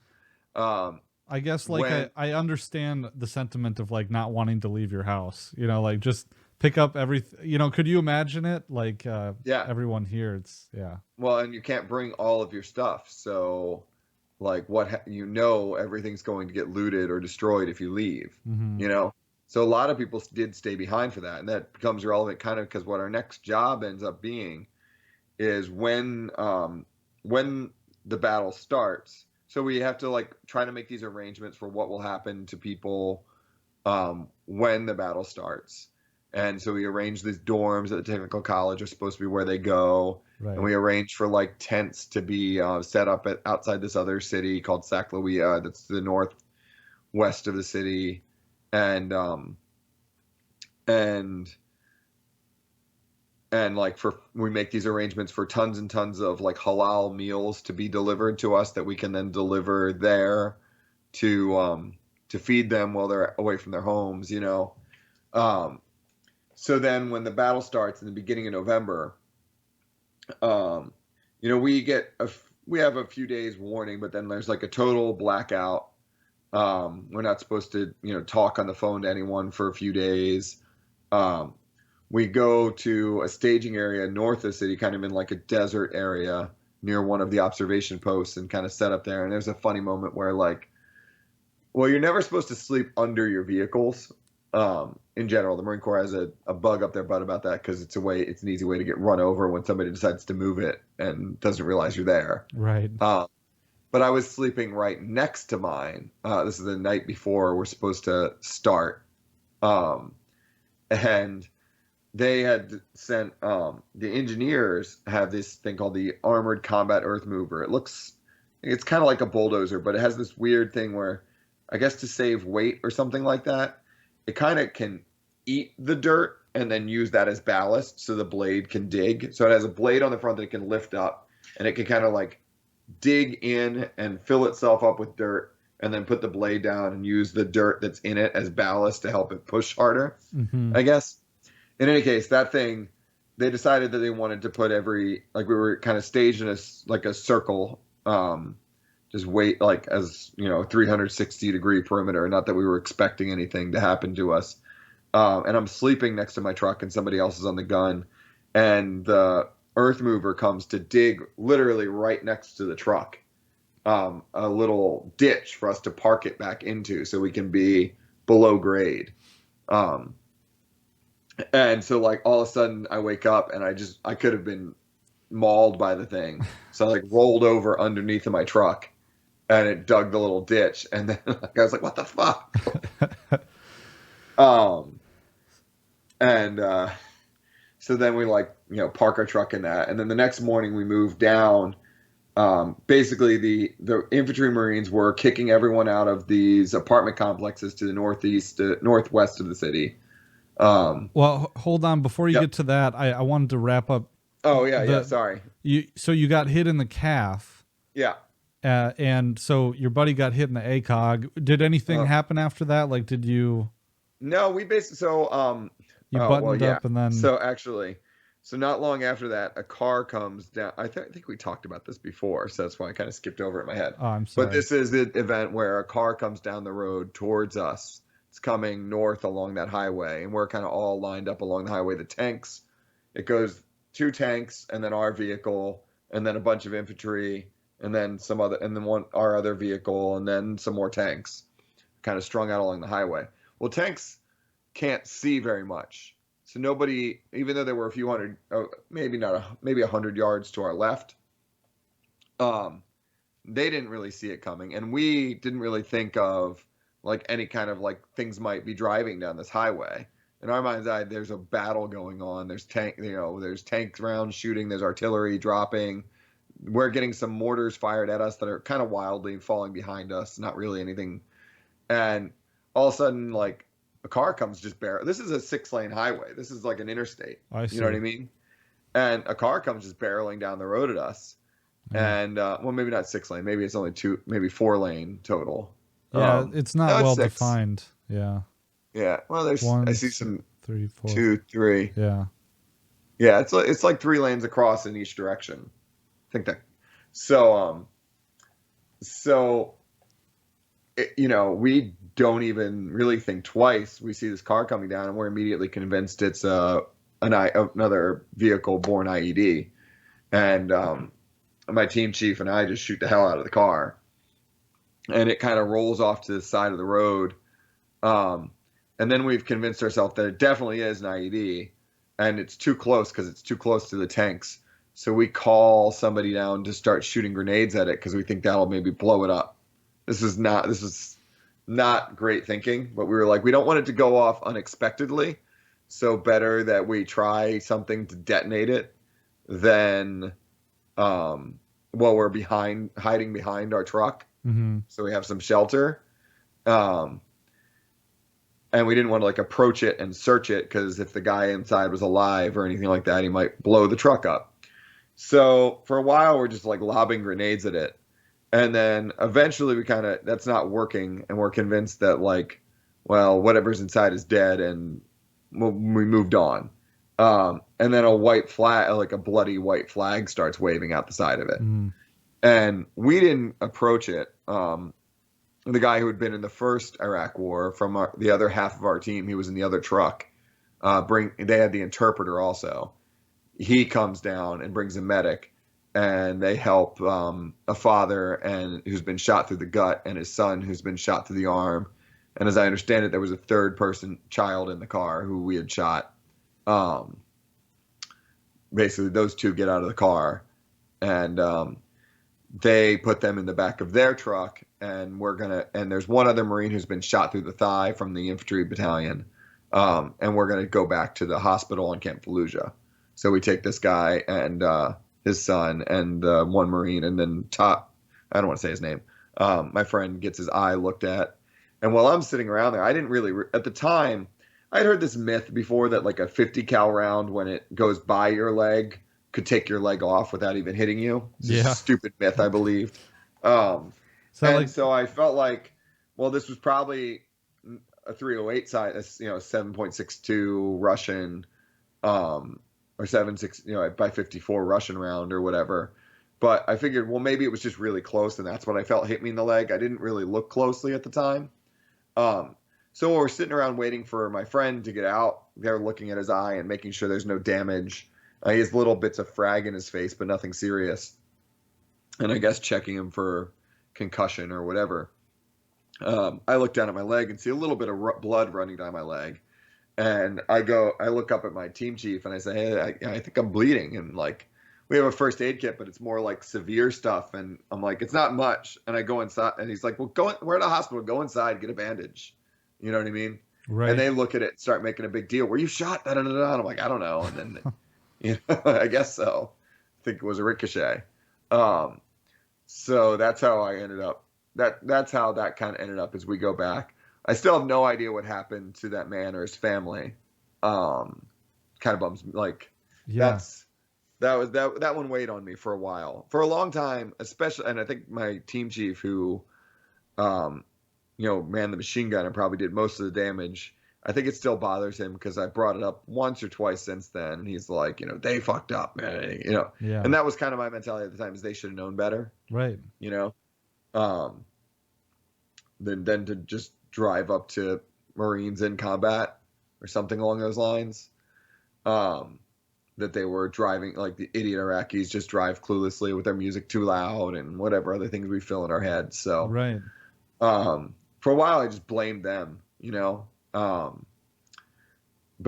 I guess like I understand the sentiment of like not wanting to leave your house. Like just pick up everything. Could you imagine it? Like everyone here, it's Well, and you can't bring all of your stuff, so like everything's going to get looted or destroyed if you leave. So a lot of people did stay behind for that, and that becomes relevant kind of because what our next job ends up being is when the battle starts. So we have to like try to make these arrangements for what will happen to people when the battle starts. And so we arrange these dorms at the technical college are supposed to be where they go. Right. And we arrange for like tents to be set up outside this other city called Fallujah that's to the northwest of the city. And like we make these arrangements for tons and tons of like halal meals to be delivered to us that we can then deliver there to feed them while they're away from their homes, So then when the battle starts in the beginning of November, we have a few days warning, but then there's like a total blackout. We're not supposed to, talk on the phone to anyone for a few days. We go to a staging area north of the city, kind of in like a desert area near one of the observation posts and kind of set up there. And there's a funny moment where like, well, you're never supposed to sleep under your vehicles. In general, the Marine Corps has a bug up their butt about that because it's an easy way to get run over when somebody decides to move it and doesn't realize you're there. Right. But I was sleeping right next to mine. This is the night before we're supposed to start. And they had sent, the engineers have this thing called the Armored Combat Earth Mover. It's kind of like a bulldozer, but it has this weird thing where, I guess to save weight or something like that, it kind of can eat the dirt and then use that as ballast so the blade can dig. So it has a blade on the front that it can lift up, and it can kind of like dig in and fill itself up with dirt and then put the blade down and use the dirt that's in it as ballast to help it push harder, I guess. In any case, that thing, they decided that they wanted to put we were kind of staged in a circle, just wait like as 360-degree perimeter. Not that we were expecting anything to happen to us. And I'm sleeping next to my truck, and somebody else is on the gun, and the earth mover comes to dig literally right next to the truck, a little ditch for us to park it back into so we can be below grade. And so like all of a sudden I wake up and I could have been mauled by the thing. So I like rolled over underneath of my truck, and it dug the little ditch, and then I was like, what the fuck? Um, and so then we like, park our truck in that. And then the next morning we moved down. Basically, the infantry Marines were kicking everyone out of these apartment complexes to the northwest of the city. Um, Well, hold on. Before you yep. get to that, I wanted to wrap up Oh, yeah, yeah. the Sorry. so you got hit in the calf, Yeah. and so your buddy got hit in the ACOG. Did anything Uh, happen after that? Like, did no, we basically, you oh, well, buttoned yeah. up and then So actually, so not long after that, a car comes down. I think we talked about this before, so that's why I kind of skipped over it in my head. oh, I'm But sorry. this is the event where a car comes down the road towards us. It's coming north along that highway, and we're kind of all lined up along the highway. The tanks, it goes two tanks, and then our vehicle, and then a bunch of infantry, and then some other, and then our other vehicle, and then some more tanks, kind of strung out along the highway. Well, tanks can't see very much. So nobody, even though there were a few hundred, maybe not, maybe 100 yards to our left, um, they didn't really see it coming, and we didn't really think of like any kind of like things might be driving down this highway. In our mind's eye, there's a battle going on. There's tanks rounds shooting. There's artillery dropping. We're getting some mortars fired at us that are kind of wildly falling behind us. Not really anything. And all of a sudden, like a car comes just barrel. This is a 6-lane highway. This is like an interstate. I You know what see. I mean? And a car comes just barreling down the road at us. Yeah. And well, maybe not 6-lane. Maybe it's only two, maybe 4-lane total. Yeah, it's not No, it's well 6. defined. Yeah. Yeah. Well, I One, see some three, four. 2, 3. Yeah. Yeah, it's like 3 lanes across in each direction. I think that. So so we don't even really think twice. We see this car coming down, and we're immediately convinced it's another vehicle-borne IED. And my team chief and I just shoot the hell out of the car, and it kind of rolls off to the side of the road. Um, and then we've convinced ourselves that it definitely is an IED, and it's too close because it's too close to the tanks. So we call somebody down to start shooting grenades at it because we think that'll maybe blow it up. This is not great thinking, but we were like, we don't want it to go off unexpectedly, so better that we try something to detonate it than while we're hiding behind our truck, Mm-hmm. so we have some shelter. Um, and we didn't want to like approach it and search it because if the guy inside was alive or anything like that, he might blow the truck up. So for a while, we're just like lobbing grenades at it. And then eventually that's not working. And we're convinced that like, well, whatever's inside is dead. And we moved on. And then a white flag, like a bloody white flag starts waving out the side of it. Mm-hmm. And we didn't approach it. The guy who had been in the first Iraq war from the other half of our team, he was in the other truck. They had the interpreter also. He comes down and brings a medic, and they help a father who's been shot through the gut and his son who's been shot through the arm. And as I understand it, there was a third person child in the car who we had shot. Basically, those two get out of the car, and they put them in the back of their truck, and there's one other Marine who's been shot through the thigh from the infantry battalion, and we're gonna go back to the hospital in Camp Fallujah. So we take this guy and his son and one Marine, and then I don't want to say his name. My friend gets his eye looked at, and while I'm sitting around there, I didn't really at the time. I'd heard this myth before that like a 50 cal round, when it goes by your leg, could take your leg off without even hitting you. It's just a Yeah. stupid myth, I believed. Um, So and like, so I felt like, well, this was probably a 308 size, 7.62 Russian, or 7.6, by 54 Russian round or whatever. But I figured, well, maybe it was just really close, and that's what I felt hit me in the leg. I didn't really look closely at the time. So we're sitting around waiting for my friend to get out. They're looking at his eye and making sure there's no damage. He has little bits of frag in his face, but nothing serious. And I guess checking him for concussion or whatever. I look down at my leg and see a little bit of blood running down my leg. And I look up at my team chief and I say, hey, I think I'm bleeding. And like, we have a first aid kit, but it's more like severe stuff. And I'm like, it's not much. And I go inside and he's like, well, we're at a hospital. Go inside, get a bandage. You know what I mean? And Right. they look at it and start making a big deal. Were you shot? Da, da, da, da. And I'm like, I don't know. And then, I guess so. I think it was a ricochet. Um, so that's how I ended up. That's how that kind of ended up as we go back. I still have no idea what happened to that man or his family. Um, Kind of bums like Yeah. that's that one weighed on me for a while, for a long time, especially. And I think my team chief, who um, manned the machine gun and probably did most of the damage. I think it still bothers him because I brought it up once or twice since then. And he's like, they fucked up, man. Yeah. And that was kind of my mentality at the time, is they should have known better, Right. you know, um, than to just drive up to Marines in combat or something along those lines. Um, that they were driving like the idiot Iraqis just drive cluelessly with their music too loud and whatever other things we fill in our heads. So, Right. for a while I just blamed them. But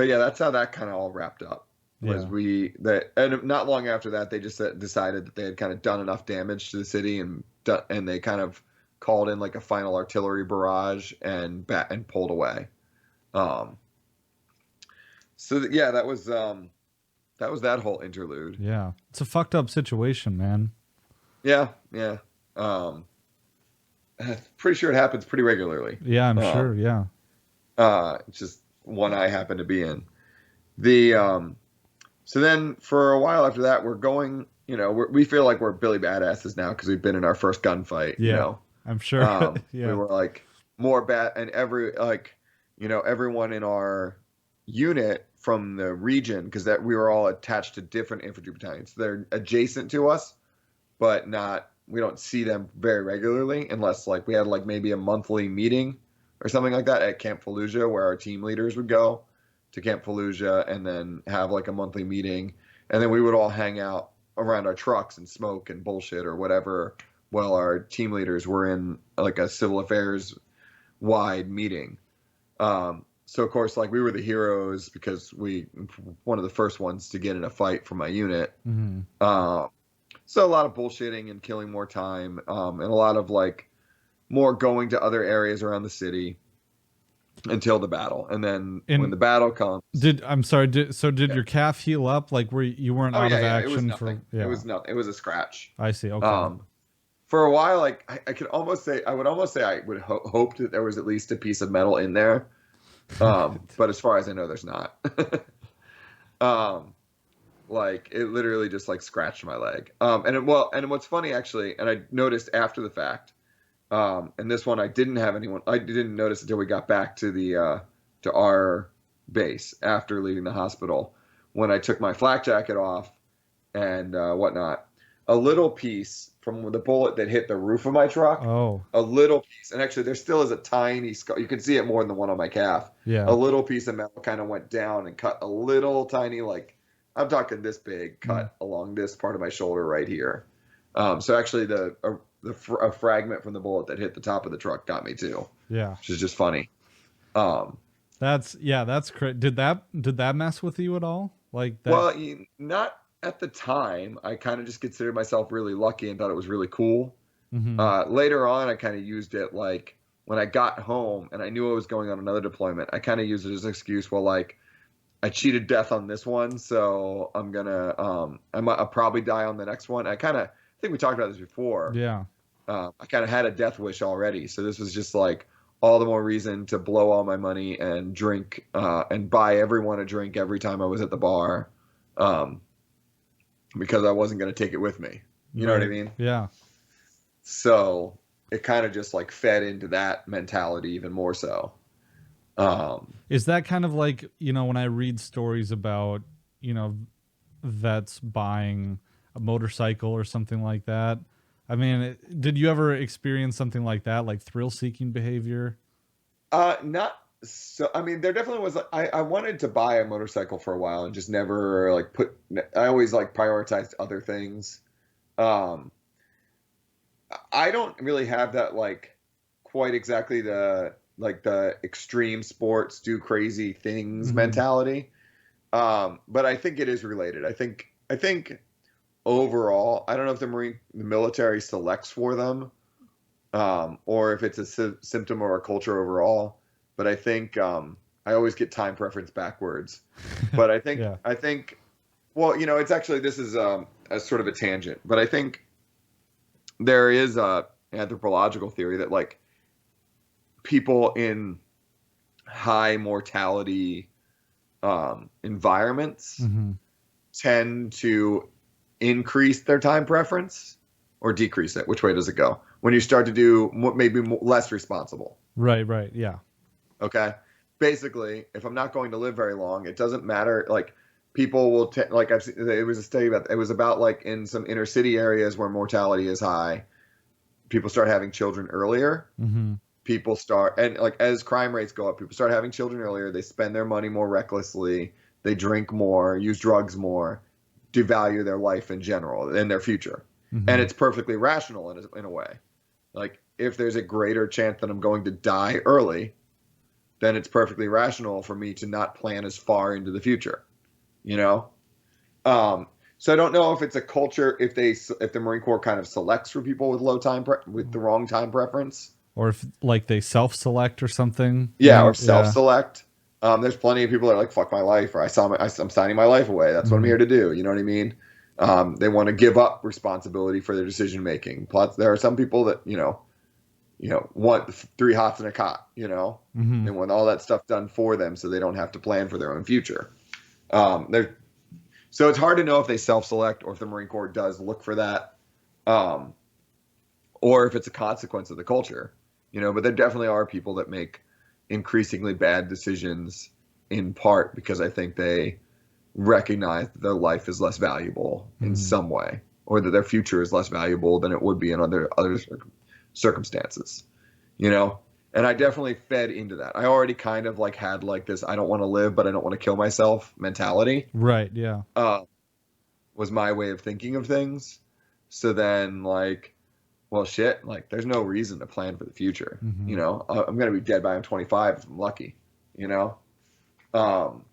yeah, that's how that kind of all wrapped up. Was Yeah. and not long after that, they just decided that they had kind of done enough damage to the city, and they kind of called in like a final artillery barrage and pulled away. Um, yeah, that was that whole interlude. Yeah. It's a fucked up situation, man. Yeah, yeah. Pretty sure it happens pretty regularly. Yeah, I'm Um, sure. Yeah. it's just one I happen to be in. The So then for a while after that, we're going. We feel like we're Billy Badasses now because we've been in our first gunfight. Yeah. I'm sure. We Yeah. were like more bad, and everyone in our unit from the region, because that we were all attached to different infantry battalions. They're adjacent to us, but not. We don't see them very regularly unless like we had like maybe a monthly meeting or something like that at Camp Fallujah, where our team leaders would go to Camp Fallujah and then have like a monthly meeting, and then we would all hang out around our trucks and smoke and bullshit or whatever while our team leaders were in like a civil affairs wide meeting. So of course, like we were the heroes because we one of the first ones to get in a fight for my unit. Hmm. So a lot of bullshitting and killing more time, and a lot of like more going to other areas around the city until the battle. And then when And the battle comes, I'm sorry. Did yeah. your calf heal up? Like, were you weren't Oh out yeah, of yeah, it was action for? nothing. It Yeah. was nothing. It was a scratch. I see. Okay. Um, for a while, like I could almost say, I would almost say I would hope that there was at least a piece of metal in there. But as far as I know, there's not. um, like it literally just like scratched my leg. And what's funny actually, and I noticed after the fact, and this one I didn't notice until we got back to our base after leaving the hospital, when I took my flak jacket off and whatnot. A little piece from the bullet that hit the roof of my truck, Oh. a little piece, and actually there still is a tiny scar. You can see it more than the one on my calf. A Yeah. little piece of metal kind of went down and cut a little tiny, like I'm talking this big Mm. cut along this part of my shoulder right here. So actually a fragment from the bullet that hit the top of the truck got me too, Yeah. which is just funny. Um, That's correct. Did that mess with you at all? Like that? well, not at the time. I kind of just considered myself really lucky and thought it was really cool. Hmm. Later on, I kind of used it like when I got home and I knew I was going on another deployment. I kind of used it as an excuse. Well, like I cheated death on this one, so I'll probably die on the next one. I think we talked about this before. Yeah. I kind of had a death wish already, so this was just like all the more reason to blow all my money and drink and buy everyone a drink every time I was at the bar, um, because I wasn't going to take it with me. You know what I Right. mean? Yeah. So it kind of just like fed into that mentality even more so. Um, Is that kind of like, when I read stories about, vets buying a motorcycle or something like that? I mean, did you ever experience something like that, like thrill-seeking behavior? Not so. I mean, there definitely was. I wanted to buy a motorcycle for a while and just never like I always like prioritized other things. Um, I don't really have that like quite exactly the extreme sports do crazy things Hmm. mentality. But I think it is related. I think overall, I don't know if the military selects for them, or if it's a symptom or a culture overall. But I think I always get time preference backwards. But Yeah. I think, well, it's actually, this is a sort of a tangent, but I think there is a anthropological theory that like people in high mortality environments Hmm. tend to increase their time preference or decrease it. Which way does it go? When you start to do maybe less responsible. Right. Right. Yeah. Okay. Basically, if I'm not going to live very long, it doesn't matter. Like people will like I've seen, it was a study about, it was about like in some inner city areas where mortality is high, people start having children earlier. Hmm. People start, and like as crime rates go up, people start having children earlier. They spend their money more recklessly. They drink more, use drugs more, devalue their life in general and their future. And Hmm. it's perfectly rational in a way. Like if there's a greater chance that I'm going to die early, then it's perfectly rational for me to not plan as far into the future, you know? So I don't know if it's a culture, if the Marine Corps kind of selects for people with with the wrong time preference. Or if like they self-select or something. Yeah, or Yeah. self-select. There's plenty of people that are like, fuck my life, or I'm signing my life away. That's what I'm Hmm. here to do. You know what I mean? They want to give up responsibility for their decision making. Plus, there are some people that, want 3 hots in a cot, Hmm. they want all that stuff done for them so they don't have to plan for their own future. There, so it's hard to know if they self-select or if the Marine Corps does look for that, um, or if it's a consequence of the culture, but there definitely are people that make increasingly bad decisions in part because I think they recognize that their life is less valuable in Hmm. some way, or that their future is less valuable than it would be in other circumstances, you know. And I definitely fed into that. I already kind of like had like this I don't want to live but I don't want to kill myself mentality. Right. Yeah. Uh, was my way of thinking of things. So then like, well, shit, like there's no reason to plan for the future. Hmm. I'm gonna be dead by I'm 25 if I'm lucky. You know. Um,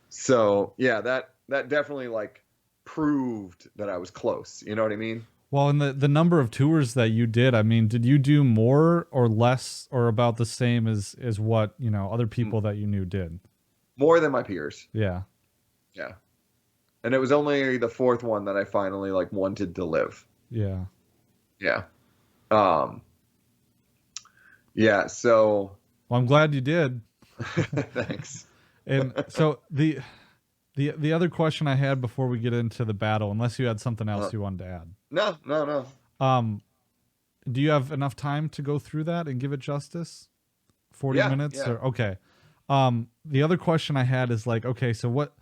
so yeah, that definitely like proved that I was close. You know what I mean? Well, and the number of tours that you did, I mean, did you do more or less or about the same as what, other M- people that you knew did? More than my peers. Yeah. Yeah. And it was only the fourth one that I finally like wanted to live. Yeah. Yeah. Um, yeah. So Well, I'm glad you did. thanks. And so the other question I had before we get into the battle, unless you had something Uh, else you wanted to add. no, no, no. Um, do you have enough time to go through that and give it justice? 40 Yeah, minutes yeah. or okay. The other question I had is like, okay, so what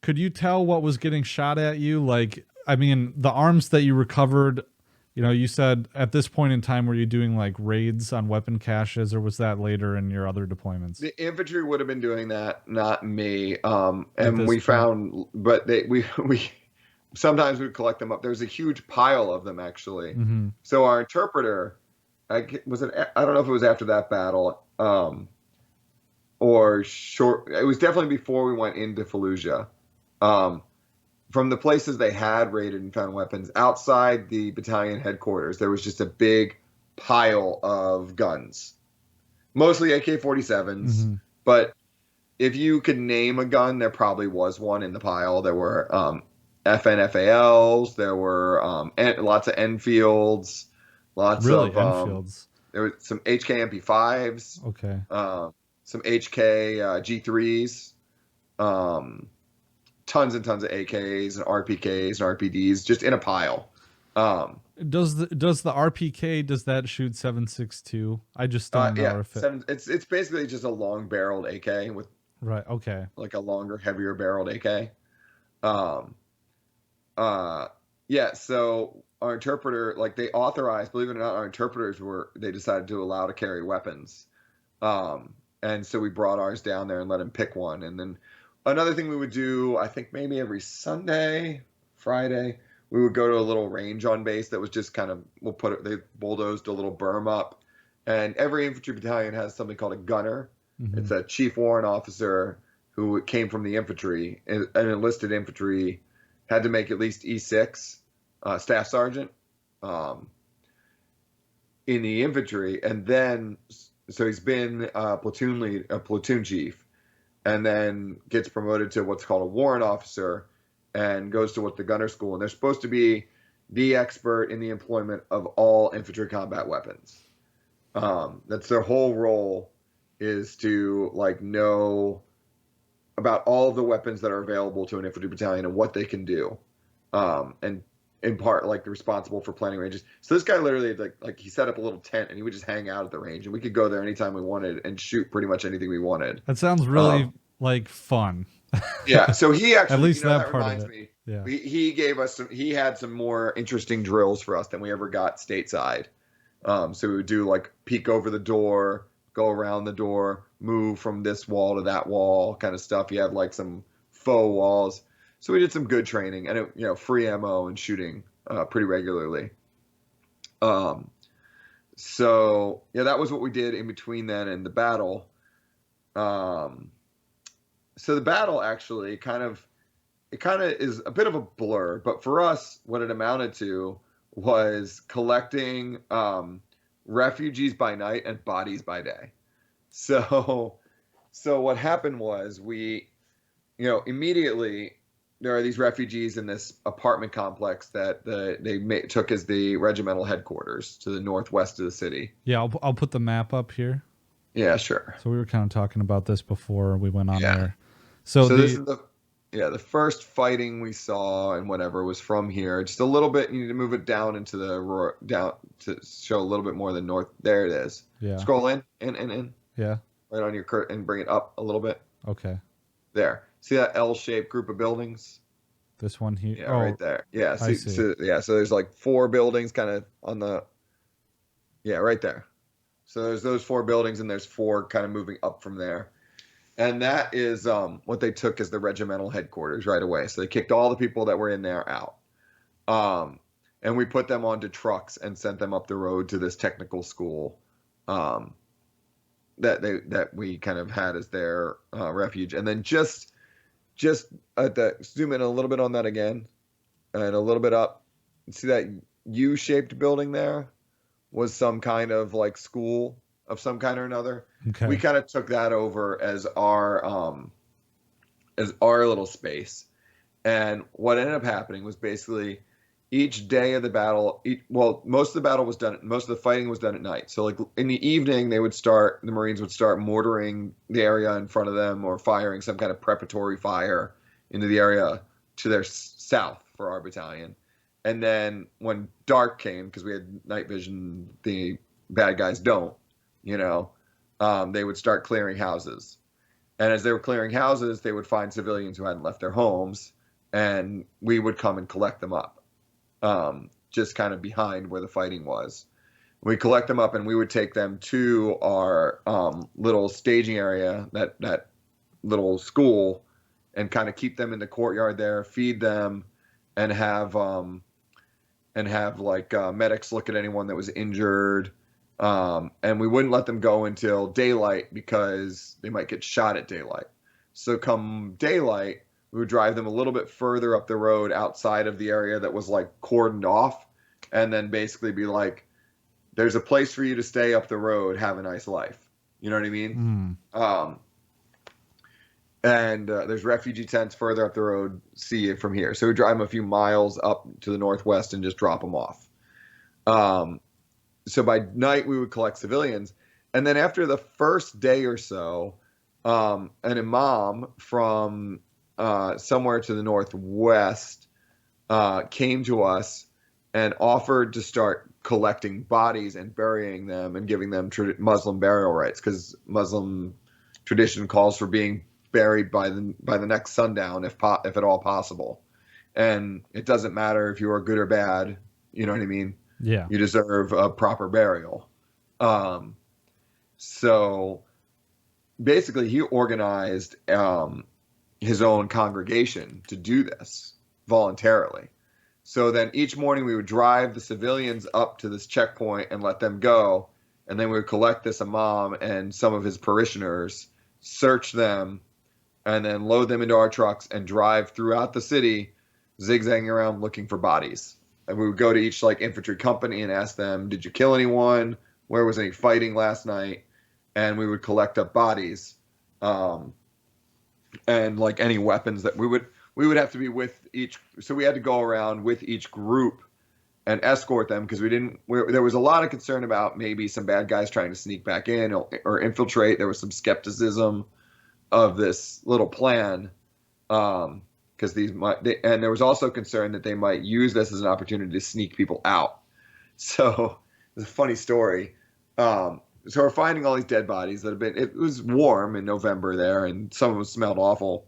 could you tell what was getting shot at you? Like, I mean, the arms that you recovered, you said at this point in time, were you doing like raids on weapon caches or was that later in your other deployments The infantry would have been doing that, not me. at And this we point? found, but we sometimes we'd collect them up. There's a huge pile of them actually. Mm-hmm. So our interpreter, was it? I don't know if it was after that battle, or short. It was definitely before we went into Fallujah. Um, from the places they had raided and found weapons outside the battalion headquarters, there was just a big pile of guns, mostly AK-47s. Mm-hmm. But if you could name a gun, there probably was one in the pile. There were FNFALs, there were lots of Enfields, lots Really, of Enfields. there was some HK MP5s, Okay. some HK G3s, um, tons and tons of AKs and RPKs and RPDs just in a pile. Um, Does the RPK, does that shoot 7.62? I just don't know yeah, if it. seven. It's basically just a long barreled AK with Right. Okay. like a longer, heavier barreled AK. Um, uh, yeah. So our interpreter, like they authorized, believe it or not, our interpreters they decided to allow to carry weapons. And so we brought ours down there and let him pick one. And then another thing we would do, I think maybe every Sunday, Friday, we would go to a little range on base that was just kind of, they bulldozed a little berm up. And every infantry battalion has something called a gunner. Mm-hmm. It's a chief warrant officer who came from the infantry, an enlisted infantry, had to make at least E6, staff sergeant, um, in the infantry. And then so he's been platoon lead, a platoon chief, and then gets promoted to what's called a warrant officer, and goes to what the gunner school, and they're supposed to be the expert in the employment of all infantry combat weapons. That's their whole role, is to like know about all of the weapons that are available to an infantry battalion and what they can do, and in part like responsible for planning ranges. So this guy literally like he set up a little tent and he would just hang out at the range, and we could go there anytime we wanted and shoot pretty much anything we wanted. That sounds really like fun. Yeah. So he At actually, least you know, that that part of reminds it. me. Yeah. He gave us some. He had some more interesting drills for us than we ever got stateside. So we would do like peek over the door, go around the door, move from this wall to that wall, kind of stuff. You have like some faux walls. So we did some good training, and it, you know, free ammo and shooting pretty regularly. So yeah, that was what we did in between then and the battle. So the battle actually kind of is a bit of a blur, but for us, what it amounted to was collecting refugees by night and bodies by day. So what happened was we, you know, immediately there are these refugees in this apartment complex that they took as the regimental headquarters to the northwest of the city. Yeah, I'll put the map up here. Yeah, sure. So we were kind of talking about this before we went on Yeah. there. So this is the first fighting we saw and whatever was from here. Just a little bit. You need to move it down into the down to show a little bit more of the north. There it is. Yeah. Scroll in. Yeah. Right on your curtain and bring it up a little bit. Okay. There. See that L-shaped group of buildings? This one here. Yeah, right there. Yeah. I see. So there's like 4 buildings kind of on the. Yeah, right there. So there's those 4 buildings, and there's 4 kind of moving up from there. And that is what they took as the regimental headquarters right away. So they kicked all the people that were in there out. And we put them onto trucks and sent them up the road to this technical school that we kind of had as their refuge. And then just at the zoom in a little bit on that again, and a little bit up. See that U-shaped building there was some kind of like school of some kind or another. Okay. We kind of took that over as our little space. And what ended up happening was basically each day of the battle, most of the battle was done, most of the fighting was done at night. So like in the evening, the Marines would start mortaring the area in front of them or firing some kind of preparatory fire into the area to their south for our battalion. And then when dark came, because we had night vision, the bad guys don't, you know, they would start clearing houses. And as they were clearing houses, they would find civilians who hadn't left their homes, and we would come and collect them up, just kind of behind where the fighting was. We collect them up, and we would take them to our little staging area, that little school, and kind of keep them in the courtyard there, feed them, and have like medics look at anyone that was injured. And we wouldn't let them go until daylight because they might get shot at daylight. So come daylight, we would drive them a little bit further up the road outside of the area that was like cordoned off, and then basically be like, there's a place for you to stay up the road. Have a nice life. You know what I mean? And there's refugee tents further up the road. See it from here. So we drive them a few miles up to the northwest and just drop them off. So by night we would collect civilians, and then after the first day or so, an imam from somewhere to the northwest came to us and offered to start collecting bodies and burying them and giving them Muslim burial rites, because Muslim tradition calls for being buried by the next sundown, if at all possible. And it doesn't matter if you are good or bad. You know what I mean? Yeah. You deserve a proper burial. So basically he organized his own congregation to do this voluntarily. So then each morning we would drive the civilians up to this checkpoint and let them go. And then we would collect this imam and some of his parishioners, search them, and then load them into our trucks and drive throughout the city, zigzagging around looking for bodies. And we would go to each like infantry company and ask them, did you kill anyone? Where was any fighting last night? and we would collect up bodies, um, and like any weapons that we would have to be with each. So we had to go around with each group and escort them because there was a lot of concern about maybe some bad guys trying to sneak back in or infiltrate. There was some skepticism of this little plan, because and there was also concern that they might use this as an opportunity to sneak people out. So it's a funny story. So we're finding all these dead bodies that have been. It was warm in November there, and some of them smelled awful,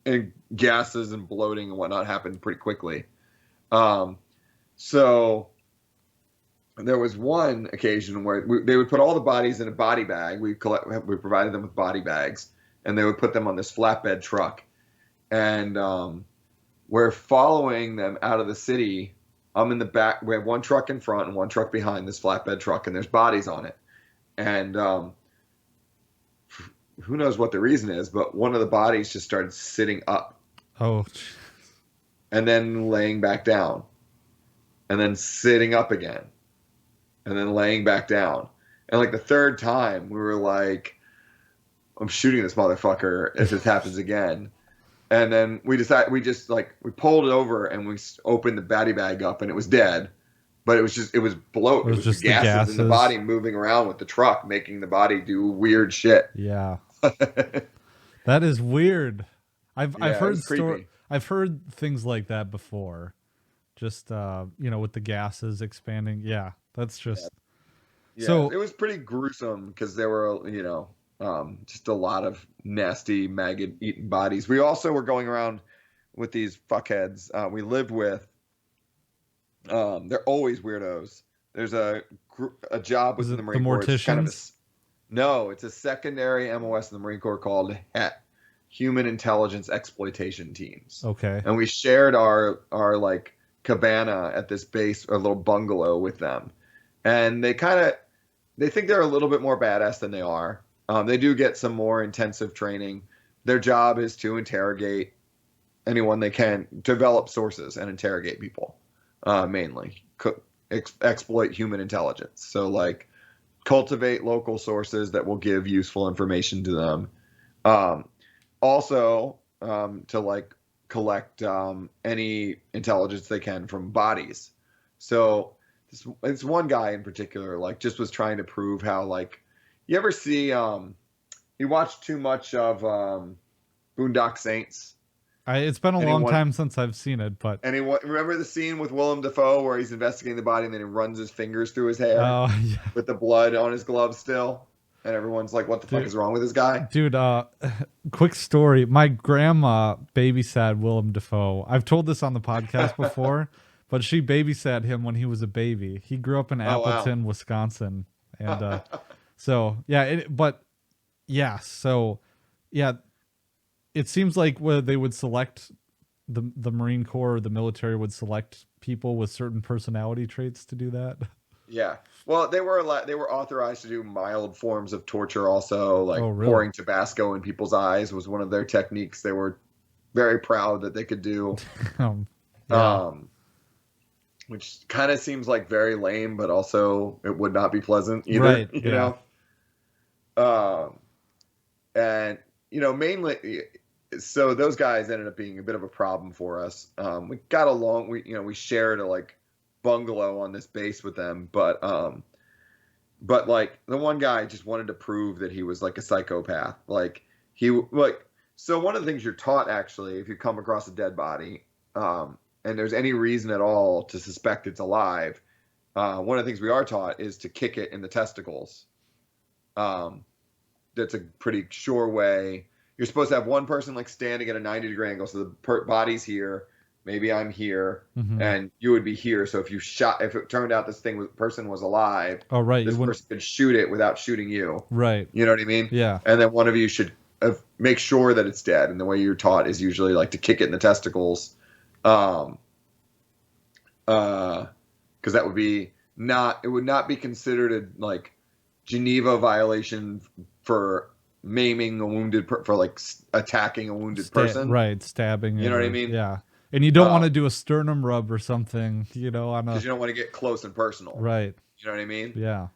and gases and bloating and whatnot happened pretty quickly. So there was one occasion where they would put all the bodies in a body bag. We provided them with body bags, and they would put them on this flatbed truck. And we're following them out of the city. I'm in the back. We have one truck in front and one truck behind this flatbed truck, and there's bodies on it. And who knows what the reason is, but one of the bodies just started sitting up. Oh. And then laying back down. And then sitting up again. And then laying back down. And like the third time, we were like, I'm shooting this motherfucker if this happens again. And then we pulled it over and we opened the body bag up and it was dead. But it was bloat. It was just the gases in the body moving around with the truck, making the body do weird shit. Yeah. That is weird. I've heard things like that before. Just with the gases expanding. Yeah. That's just So it was pretty gruesome because there were, just a lot of nasty maggot-eaten bodies. We also were going around with these fuckheads we lived with. They're always weirdos. There's a job within the Marine Corps. Morticians? No, it's a secondary MOS in the Marine Corps called HET, Human Intelligence Exploitation Teams. Okay. And we shared our like cabana at this base, a little bungalow with them. And they think they're a little bit more badass than they are. They do get some more intensive training. Their job is to interrogate anyone they can, develop sources and interrogate people, mainly. Exploit human intelligence. So like cultivate local sources that will give useful information to them. Also, to like collect any intelligence they can from bodies. So it's one guy in particular, like just was trying to prove how, like, you ever see, you watch too much of Boondock Saints? It's been a long time since I've seen it, but... Remember the scene with Willem Dafoe where he's investigating the body and then he runs his fingers through his hair with the blood on his gloves still? And everyone's like, what the fuck is wrong with this guy? Dude, quick story. My grandma babysat Willem Dafoe. I've told this on the podcast before, but she babysat him when he was a baby. He grew up in Appleton, Wisconsin. And it seems like they would select the Marine Corps or the military would select people with certain personality traits to do that. Yeah. Well, they were authorized to do mild forms of torture also, like pouring Tabasco in people's eyes was one of their techniques. They were very proud that they could do. Which kind of seems like very lame, but also it would not be pleasant either, right, you know? And, mainly, so those guys ended up being a bit of a problem for us. We got along, we shared a like bungalow on this base with them, but like the one guy just wanted to prove that he was like a psychopath. So one of the things you're taught actually, if you come across a dead body, and there's any reason at all to suspect it's alive, one of the things we are taught is to kick it in the testicles. That's a pretty sure way. You're supposed to have one person like standing at a 90-degree angle, so the body's here, maybe I'm here, and you would be here. So if it turned out this person was alive, this person could shoot it without shooting you. Right. You know what I mean? Yeah. And then one of you should make sure that it's dead. And the way you're taught is usually like to kick it in the testicles. Because that would be it would not be considered a like Geneva violation for maiming a wounded for like attacking a wounded person, right? Stabbing, you know what I mean? Yeah. And you don't want to do a sternum rub or something, because you don't want to get close and personal, right? You know what I mean? Yeah.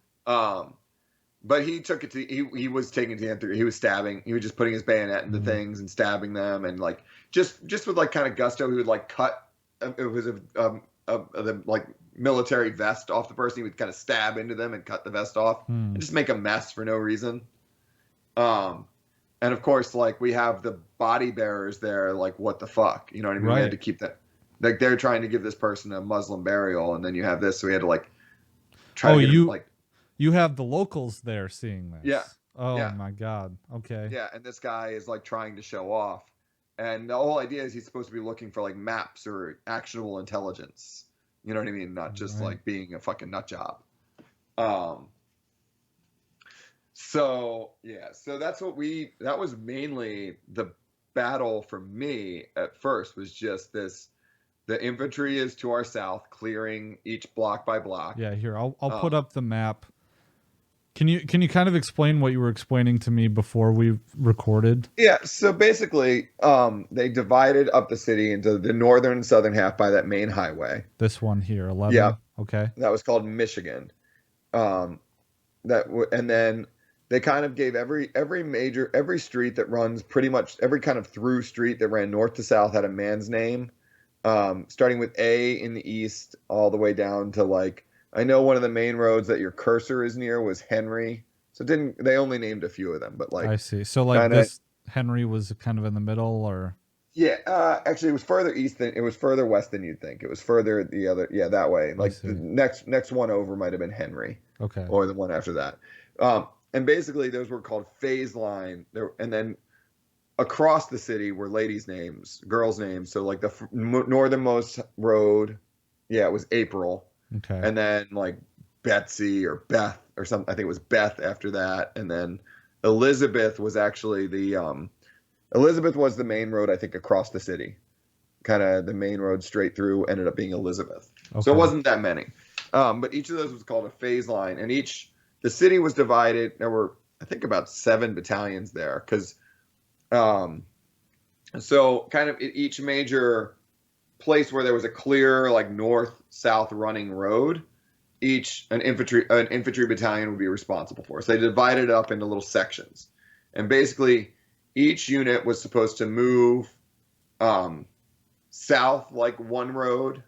but he took it to he was taking it to the nth degree. He was stabbing. He was just putting his bayonet into things and stabbing them, and like just with like kind of gusto, he would like cut. It was the like military vest off the person. He would kind of stab into them and cut the vest off and just make a mess for no reason. And of course, like we have the body bearers there. Like, what the fuck? You know what I mean? Right. We had to keep that. Like they're trying to give this person a Muslim burial, and then you have this, so we had to like try to get him, like. You have the locals there seeing this. Yeah. Oh Yeah. my God. Okay. Yeah, and this guy is like trying to show off. And the whole idea is he's supposed to be looking for like maps or actionable intelligence. You know what I mean? Not just like being a fucking nut job. So yeah, so that was mainly the battle for me at first, was just this. The infantry is to our south, clearing each block by block. Yeah, here I'll put up the map. Can you kind of explain what you were explaining to me before we recorded? Yeah, so basically, they divided up the city into the northern and southern half by that main highway. This one here, 11. Yeah. Okay. That was called Michigan. And then they kind of gave every street that runs, pretty much every kind of through street that ran north to south had a man's name, starting with A in the east all the way down to like. I know one of the main roads that your cursor is near was Henry. So they only named a few of them, but like. I see. So like this Henry was kind of in the middle, or. Yeah, actually it was further west than you'd think. It was further the other, that way. Like the next one over might have been Henry. Okay. Or the one after that. And basically those were called phase line. And then across the city were ladies' names, girls' names. So like the northernmost road, it was April. Okay. And then like Betsy or Beth or something. I think it was Beth after that. And then Elizabeth was actually Elizabeth was the main road, I think, across the city. Kind of the main road straight through ended up being Elizabeth. Okay. So it wasn't that many. But each of those was called a phase line. And the city was divided. There were, I think, about 7 battalions there. Because, so kind of each major place where there was a clear like north-south running road, an infantry battalion would be responsible for. So they divided it up into little sections, and basically each unit was supposed to move south like one road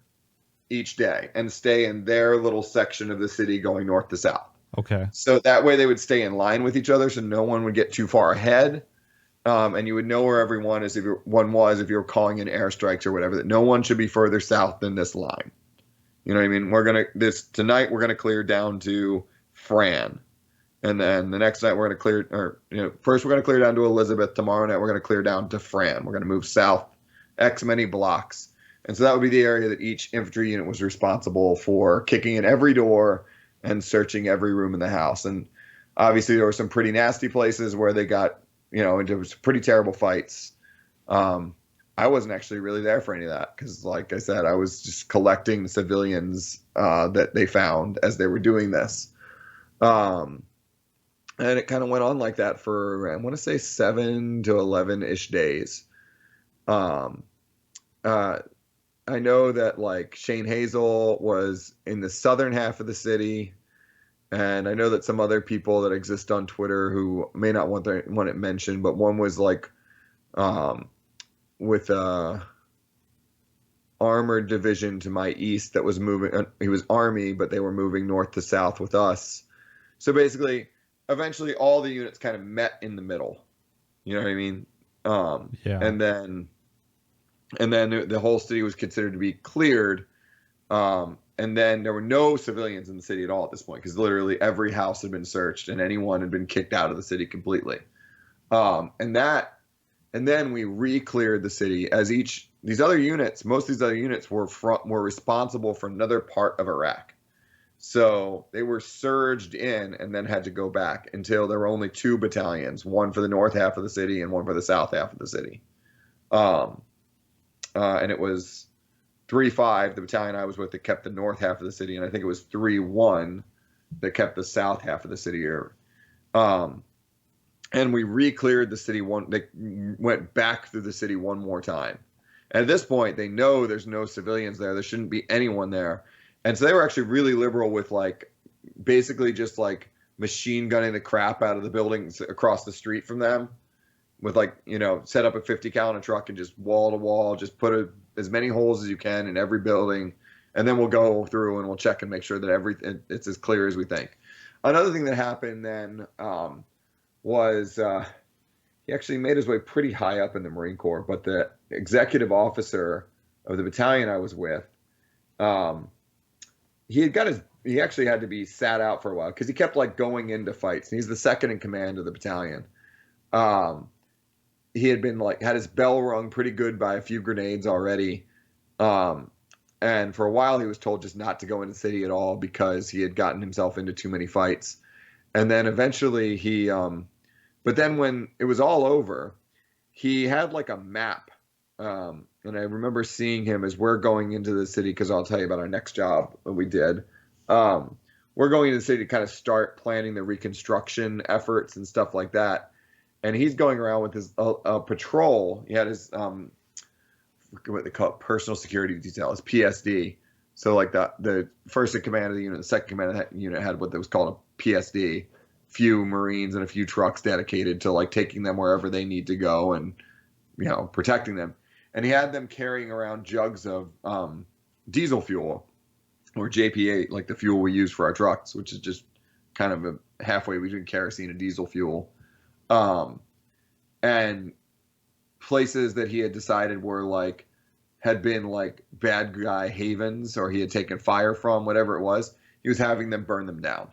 each day and stay in their little section of the city going north to south. Okay. So that way they would stay in line with each other, so no one would get too far ahead. And you would know where everyone is if you were calling in airstrikes or whatever, that no one should be further south than this line. You know what I mean? Tonight we're gonna clear down to Fran, and then the next night we're gonna clear, first we're gonna clear down to Elizabeth. Tomorrow night we're gonna clear down to Fran. We're gonna move south X many blocks, and so that would be the area that each infantry unit was responsible for kicking in every door and searching every room in the house. And obviously there were some pretty nasty places where they got. It was pretty terrible fights. I wasn't actually really there for any of that because, like I said, I was just collecting civilians that they found as they were doing this. And it kind of went on like that for, I want to say 7 to 11-ish days. I know that like Shane Hazel was in the southern half of the city. And I know that some other people that exist on Twitter who may not want it mentioned, but one was like with armored division to my east that was moving. He was Army, but they were moving north to south with us. So basically, eventually all the units kind of met in the middle. You know what I mean? Yeah. And then the whole city was considered to be cleared. And then there were no civilians in the city at all at this point because literally every house had been searched and anyone had been kicked out of the city completely. And then we re-cleared the city as most of these other units were responsible for another part of Iraq. So they were surged in and then had to go back until there were only 2 battalions, one for the north half of the city and one for the south half of the city. And it was 3-5, the battalion I was with, that kept the north half of the city, and I think it was 3-1 that kept the south half of the city. And we re-cleared the city they went back through the city one more time. And at this point, they know there's no civilians there. There shouldn't be anyone there. And so they were actually really liberal with like basically just like machine gunning the crap out of the buildings across the street from them with like, set up a 50 caliber truck and just wall to wall, just put as many holes as you can in every building. And then we'll go through and we'll check and make sure that everything it's as clear as we think. Another thing that happened then was he actually made his way pretty high up in the Marine Corps, but the executive officer of the battalion I was with, he actually had to be sat out for a while because he kept like going into fights. And he's the second in command of the battalion. He had been had his bell rung pretty good by a few grenades already. And for a while he was told just not to go into the city at all because he had gotten himself into too many fights. And then eventually but then when it was all over, he had like a map. And I remember seeing him as we're going into the city, because I'll tell you about our next job that we did. We're going into the city to kind of start planning the reconstruction efforts and stuff like that. And he's going around with his patrol. He had his, what they call it, personal security detail, his PSD. So like the first in command of the unit, the second command of that unit had what was called a PSD. Few Marines and a few trucks dedicated to like taking them wherever they need to go and, protecting them. And he had them carrying around jugs of diesel fuel, or JP8, like the fuel we use for our trucks, which is just kind of a halfway between kerosene and diesel fuel. And places that he had decided were had been bad guy havens, or he had taken fire from, whatever it was, he was having them burn them down.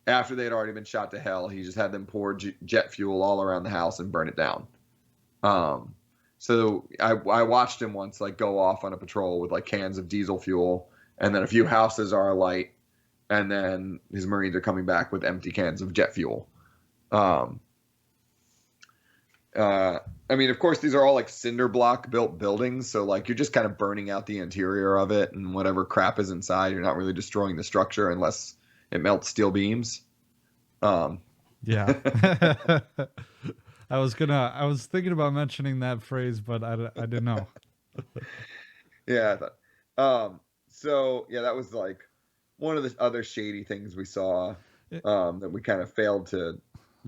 After they had already been shot to hell, he just had them pour jet fuel all around the house and burn it down. So I watched him once go off on a patrol with cans of diesel fuel, and then a few houses are alight, and then his Marines are coming back with empty cans of jet fuel. I mean, of course, these are all cinder block built buildings, so you're just kind of burning out the interior of it, and whatever crap is inside, you're not really destroying the structure unless it melts steel beams. Yeah. I was thinking about mentioning that phrase, but I didn't know. Yeah. So yeah, that was one of the other shady things we saw, that we kind of failed to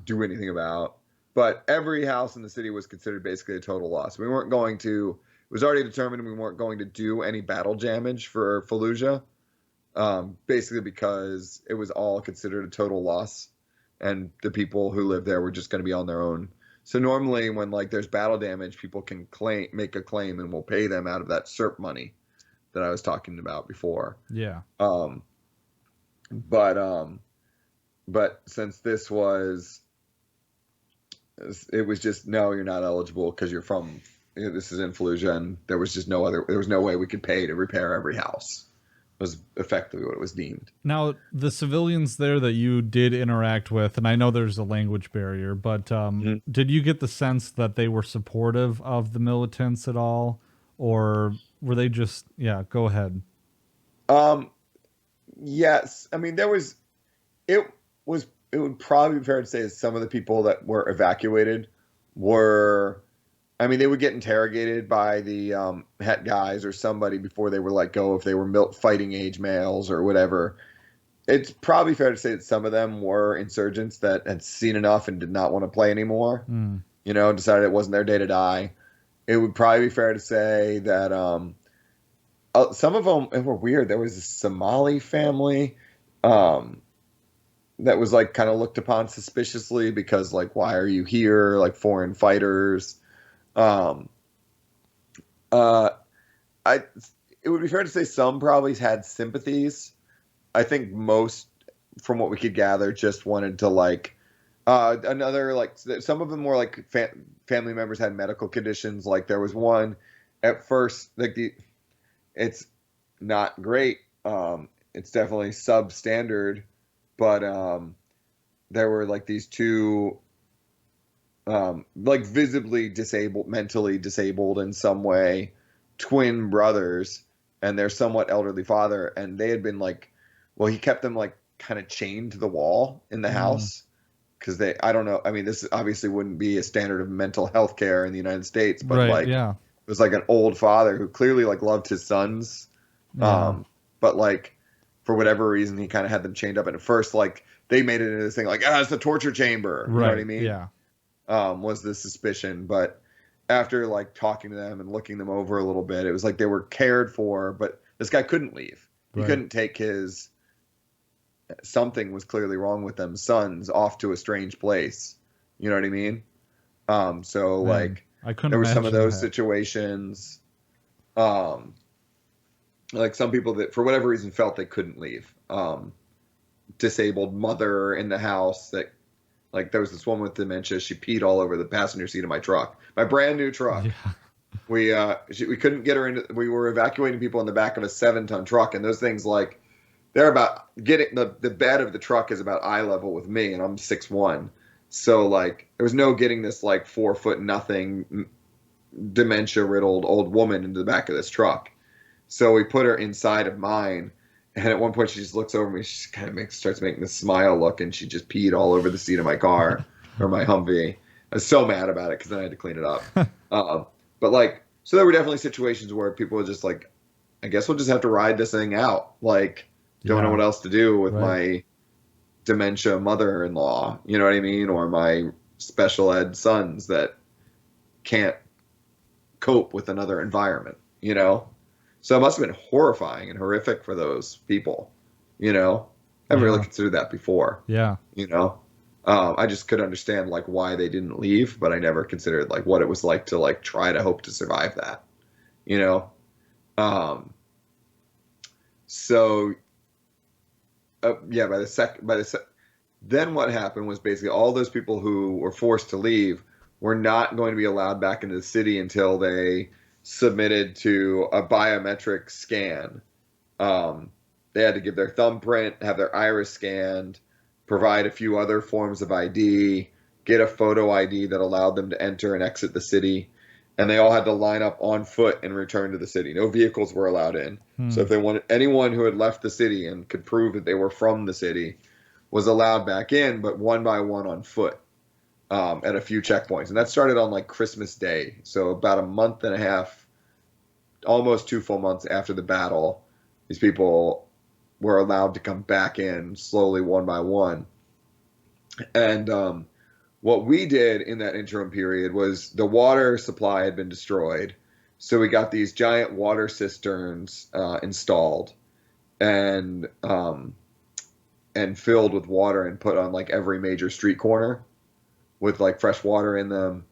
do anything about. But every house in the city was considered basically a total loss. We weren't going to, it was already determined we weren't going to do any battle damage for Fallujah. Basically because it was all considered a total loss, and the people who live there were just going to be on their own. So normally when there's battle damage, people can make a claim, and we'll pay them out of that SERP money that I was talking about before. Yeah. But since this was just, no, you're not eligible because you're from, this is in Fallujah, and there was no way we could pay to repair every house. Was effectively what it was deemed. Now, the civilians there that you did interact with, and I know there's a language barrier, but did you get the sense that they were supportive of the militants at all, or were they just, go ahead? Yes. I mean, it would probably be fair to say that some of the people that were evacuated were, I mean, they would get interrogated by the het guys or somebody before they were let go, if they were fighting age males or whatever. It's probably fair to say that some of them were insurgents that had seen enough and did not want to play anymore. Decided it wasn't their day to die. It would probably be fair to say that some of them were weird. There was a Somali family that was kind of looked upon suspiciously because why are you here? Foreign fighters. It would be fair to say some probably had sympathies. I think most, from what we could gather, just wanted to some of them were family members had medical conditions. There was one at first, it's not great. It's definitely substandard, but there were these two visibly disabled, mentally disabled in some way, twin brothers, and their somewhat elderly father, and they had been he kept them kind of chained to the wall in the house because I don't know, I mean, this obviously wouldn't be a standard of mental health care in the United States, but right, it was an old father who clearly loved his sons, but for whatever reason he kind of had them chained up, and at first they they made it into this thing like, it's a torture chamber. You know what I Right. mean? Yeah. Was the suspicion. But after like talking to them and looking them over a little bit, it was like they were cared for, but this guy couldn't leave. He Right. couldn't take his, something was clearly wrong with them, sons off to a strange place. You know what I mean? So Man, like I couldn't there were some of imagine those that. situations. Um, like some people that for whatever reason felt they couldn't leave. Disabled mother in the house that, like, there was this woman with dementia. She peed all over the passenger seat of my truck, my brand new truck. Yeah. We couldn't get her into. We were evacuating people in the back of a 7-ton truck, and those things like they're about getting the bed of the truck is about eye level with me, and I'm 6'1". So like there was no getting this like 4 foot nothing dementia riddled old woman into the back of this truck. So we put her inside of mine. And at one point, she just looks over me. She kind of starts making this smile look, and she just peed all over the seat of my car or my Humvee. I was so mad about it because then I had to clean it up. But like, so there were definitely situations where people were just like, I guess we'll just have to ride this thing out. Like, don't know Yeah. what else to do with Right. my dementia mother-in-law. You know what I mean? Or my special ed sons that can't cope with another environment, you know? So it must have been horrifying and horrific for those people, you know? I haven't really Yeah. considered that before, Yeah. you know? I just could understand like why they didn't leave, but I never considered like what it was like to like try to hope to survive that, you know? Um, so yeah, then what happened was basically all those people who were forced to leave were not going to be allowed back into the city until they submitted to a biometric scan. They had to give their thumbprint, have their iris scanned, provide a few other forms of ID, get a photo ID that allowed them to enter and exit the city. And they all had to line up on foot and return to the city. No vehicles were allowed in. So Hmm. if they wanted anyone who had left the city and could prove that they were from the city was allowed back in, but one by one on foot at a few checkpoints. And that started on like Christmas Day. So about a month and a half, almost 2 full months after the battle, these people were allowed to come back in slowly one by one. And what we did in that interim period was the water supply had been destroyed. So we got these giant water cisterns installed and filled with water and put on like every major street corner with like fresh water in them.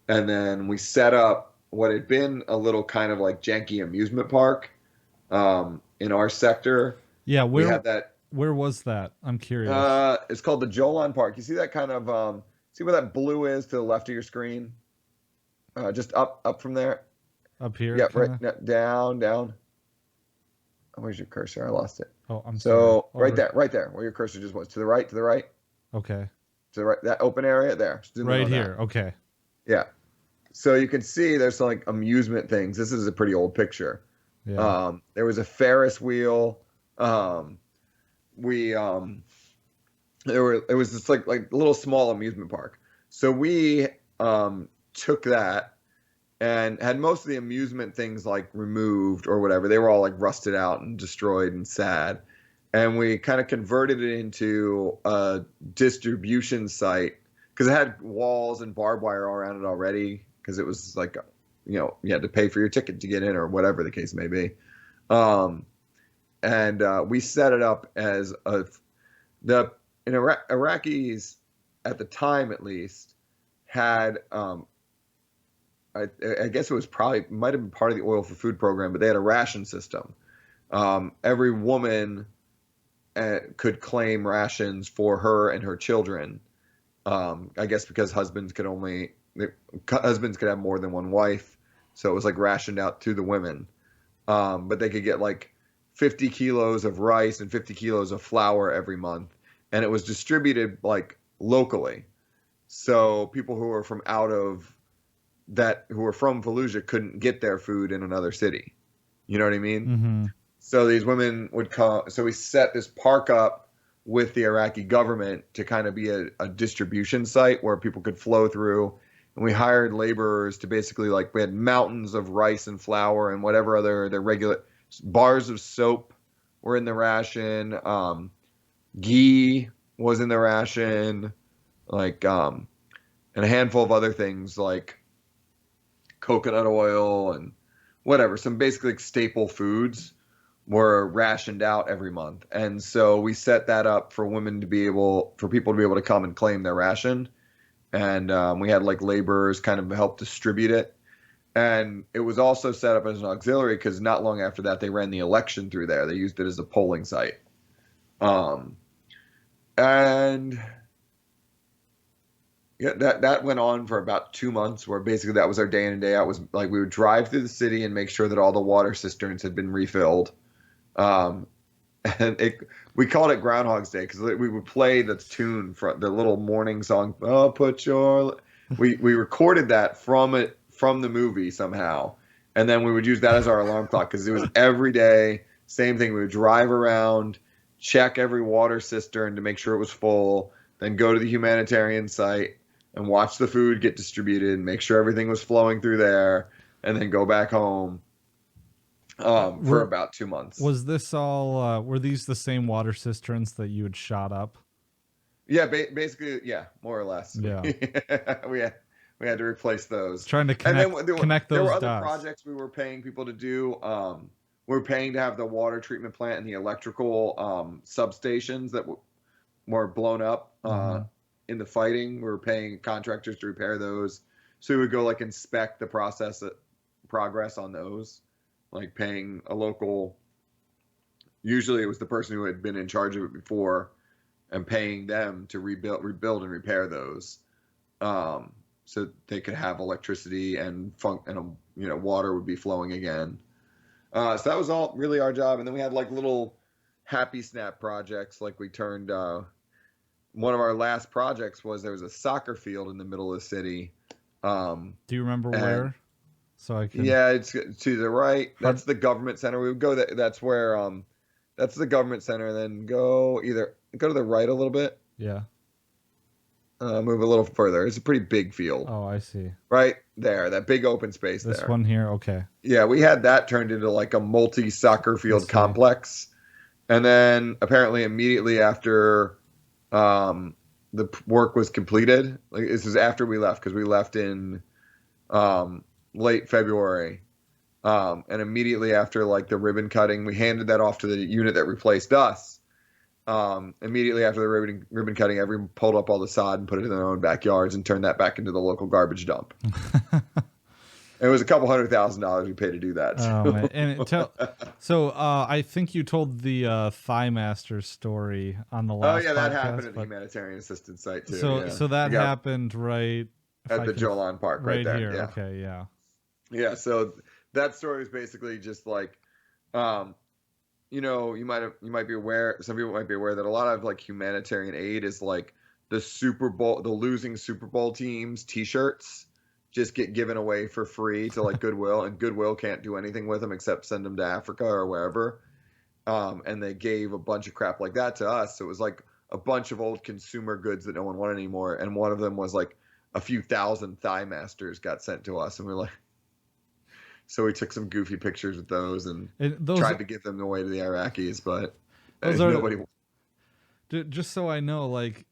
And then we set up what had been a little kind of like janky amusement park in our sector. Yeah. We Where had that. where was that? I'm curious. It's called the Jolan Park. You see that kind of see where that blue is to the left of your screen? Just up from there. Up here, Yeah, kind right of. down, down. Oh, where's your cursor? I lost it. Oh, I'm sorry. So Over. right there, where your cursor just was. To the right, to the right, Okay. to the right. That open area there. Zoom in Right on that. here. Okay. Yeah. So you can see there's some like amusement things. This is a pretty old picture. Yeah. There was a Ferris wheel. We it was just like a little small amusement park. So we took that and had most of the amusement things like removed or whatever. They were all like rusted out and destroyed and sad. And we kind of converted it into a distribution site because it had walls and barbed wire all around it already because it was like, you had to pay for your ticket to get in or whatever the case may be. And we set it up as Iraqis at the time at least had I guess it was probably might have been part of the oil for food program, but they had a ration system. Every woman could claim rations for her and her children. I guess because husbands could have more than one wife, so it was like rationed out to the women. But they could get like 50 kilos of rice and 50 kilos of flour every month, and it was distributed like locally. So people who were from Fallujah couldn't get their food in another city. You know what I mean? Mm-hmm. So these women would come. So we set this park up with the Iraqi government to kind of be a distribution site where people could flow through. And we hired laborers to basically we had mountains of rice and flour and whatever other their regular bars of soap were in the ration, ghee. was in the ration, like and a handful of other things like coconut oil and whatever, some basically like staple foods were rationed out every month. And so we set that up for for people to be able to come and claim their ration. And we had like laborers kind of help distribute it. And it was also set up as an auxiliary because not long after that, they ran the election through there. They used it as a polling site. Um, and yeah, that went on for about 2 months, where basically that was our day in and day out. Was like we would drive through the city and make sure that all the water cisterns had been refilled. Um, and we called it Groundhog's Day because we would play the tune from the little morning song. Oh, put your we recorded that from the movie somehow, and then we would use that as our alarm clock because it was every day same thing. We would drive around, check every water cistern to make sure it was full, then go to the humanitarian site and watch the food get distributed and make sure everything was flowing through there, and then go back home for about 2 months. Was this all? Were these the same water cisterns that you had shot up? Yeah, basically, yeah, more or less. Yeah, we had to replace those. Trying to connect those there were other dots. projects we were paying people to do. We were paying to have the water treatment plant and the electrical substations that were blown up in the fighting. We were paying contractors to repair those. So we would go like inspect the progress on those, like paying a local. Usually, it was the person who had been in charge of it before, and paying them to rebuild and repair those, so they could have electricity and water would be flowing again. So that was all really our job, and then we had like little happy snap projects. Like we turned one of our last projects was there was a soccer field in the middle of the city. Do you remember where? So I can. Yeah, it's to the right. That's the government center. We would go there. That's where that's the government center. And then go to the right a little bit. Yeah. Move a little further. It's a pretty big field. Oh, I see. Right there, that big open space there. This one here, okay. Yeah, we had that turned into like a multi-soccer field complex. And then apparently immediately after the work was completed, like this is after we left, because we left in late February. And immediately after like the ribbon cutting, we handed that off to the unit that replaced us. Immediately after the ribbon cutting, everyone pulled up all the sod and put it in their own backyards and turned that back into the local garbage dump. It was a couple $100,000 we paid to do that. Oh, man. And so I think you told the Thigh Master story on the last. Oh yeah, that podcast, happened at the humanitarian assistance site too. So that happened right at the Jolan Park, right there. Here. Yeah. Okay, yeah. Yeah. So that story is basically just like, you might be aware. Some people might be aware that a lot of like humanitarian aid is like the losing Super Bowl teams T-shirts just get given away for free to like Goodwill, and Goodwill can't do anything with them except send them to Africa or wherever. And they gave a bunch of crap like that to us. So it was like a bunch of old consumer goods that no one wanted anymore. And one of them was like a few thousand Thigh Masters got sent to us, and we're like. So we took some goofy pictures with those and tried to give them away to the Iraqis, but nobody. Just so I know, like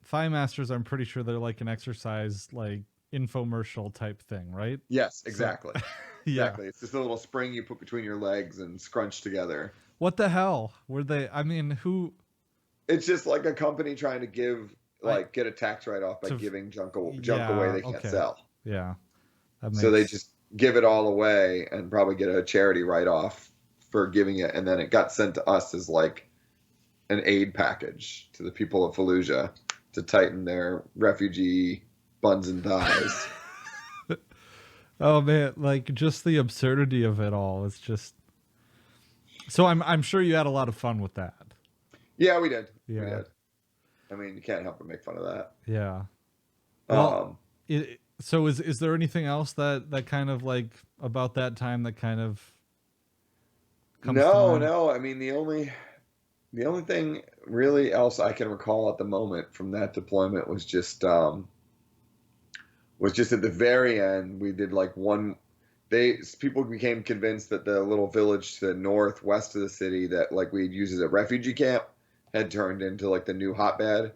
Thigh Masters, I'm pretty sure they're like an exercise, like infomercial type thing, right? Yes, exactly. Yeah. Exactly. It's just a little spring you put between your legs and scrunch together. What the hell were they? I mean, who? It's just like a company trying to get a tax write-off by giving junk away they can't sell. Yeah. So they just give it all away and probably get a charity write-off for giving it, and then it got sent to us as like an aid package to the people of Fallujah to tighten their refugee buns and thighs. Oh man, like just the absurdity of it all. It's just. So I'm sure you had a lot of fun with that. Yeah, we did. Yeah. We did. I mean, you can't help but make fun of that. Yeah. Well, so is there anything else that kind of like about that time that kind of comes to mind? No. I mean, the only thing really else I can recall at the moment from that deployment was just at the very end we did like people became convinced that the little village to the northwest of the city that like we'd use as a refugee camp, had turned into like the new hotbed.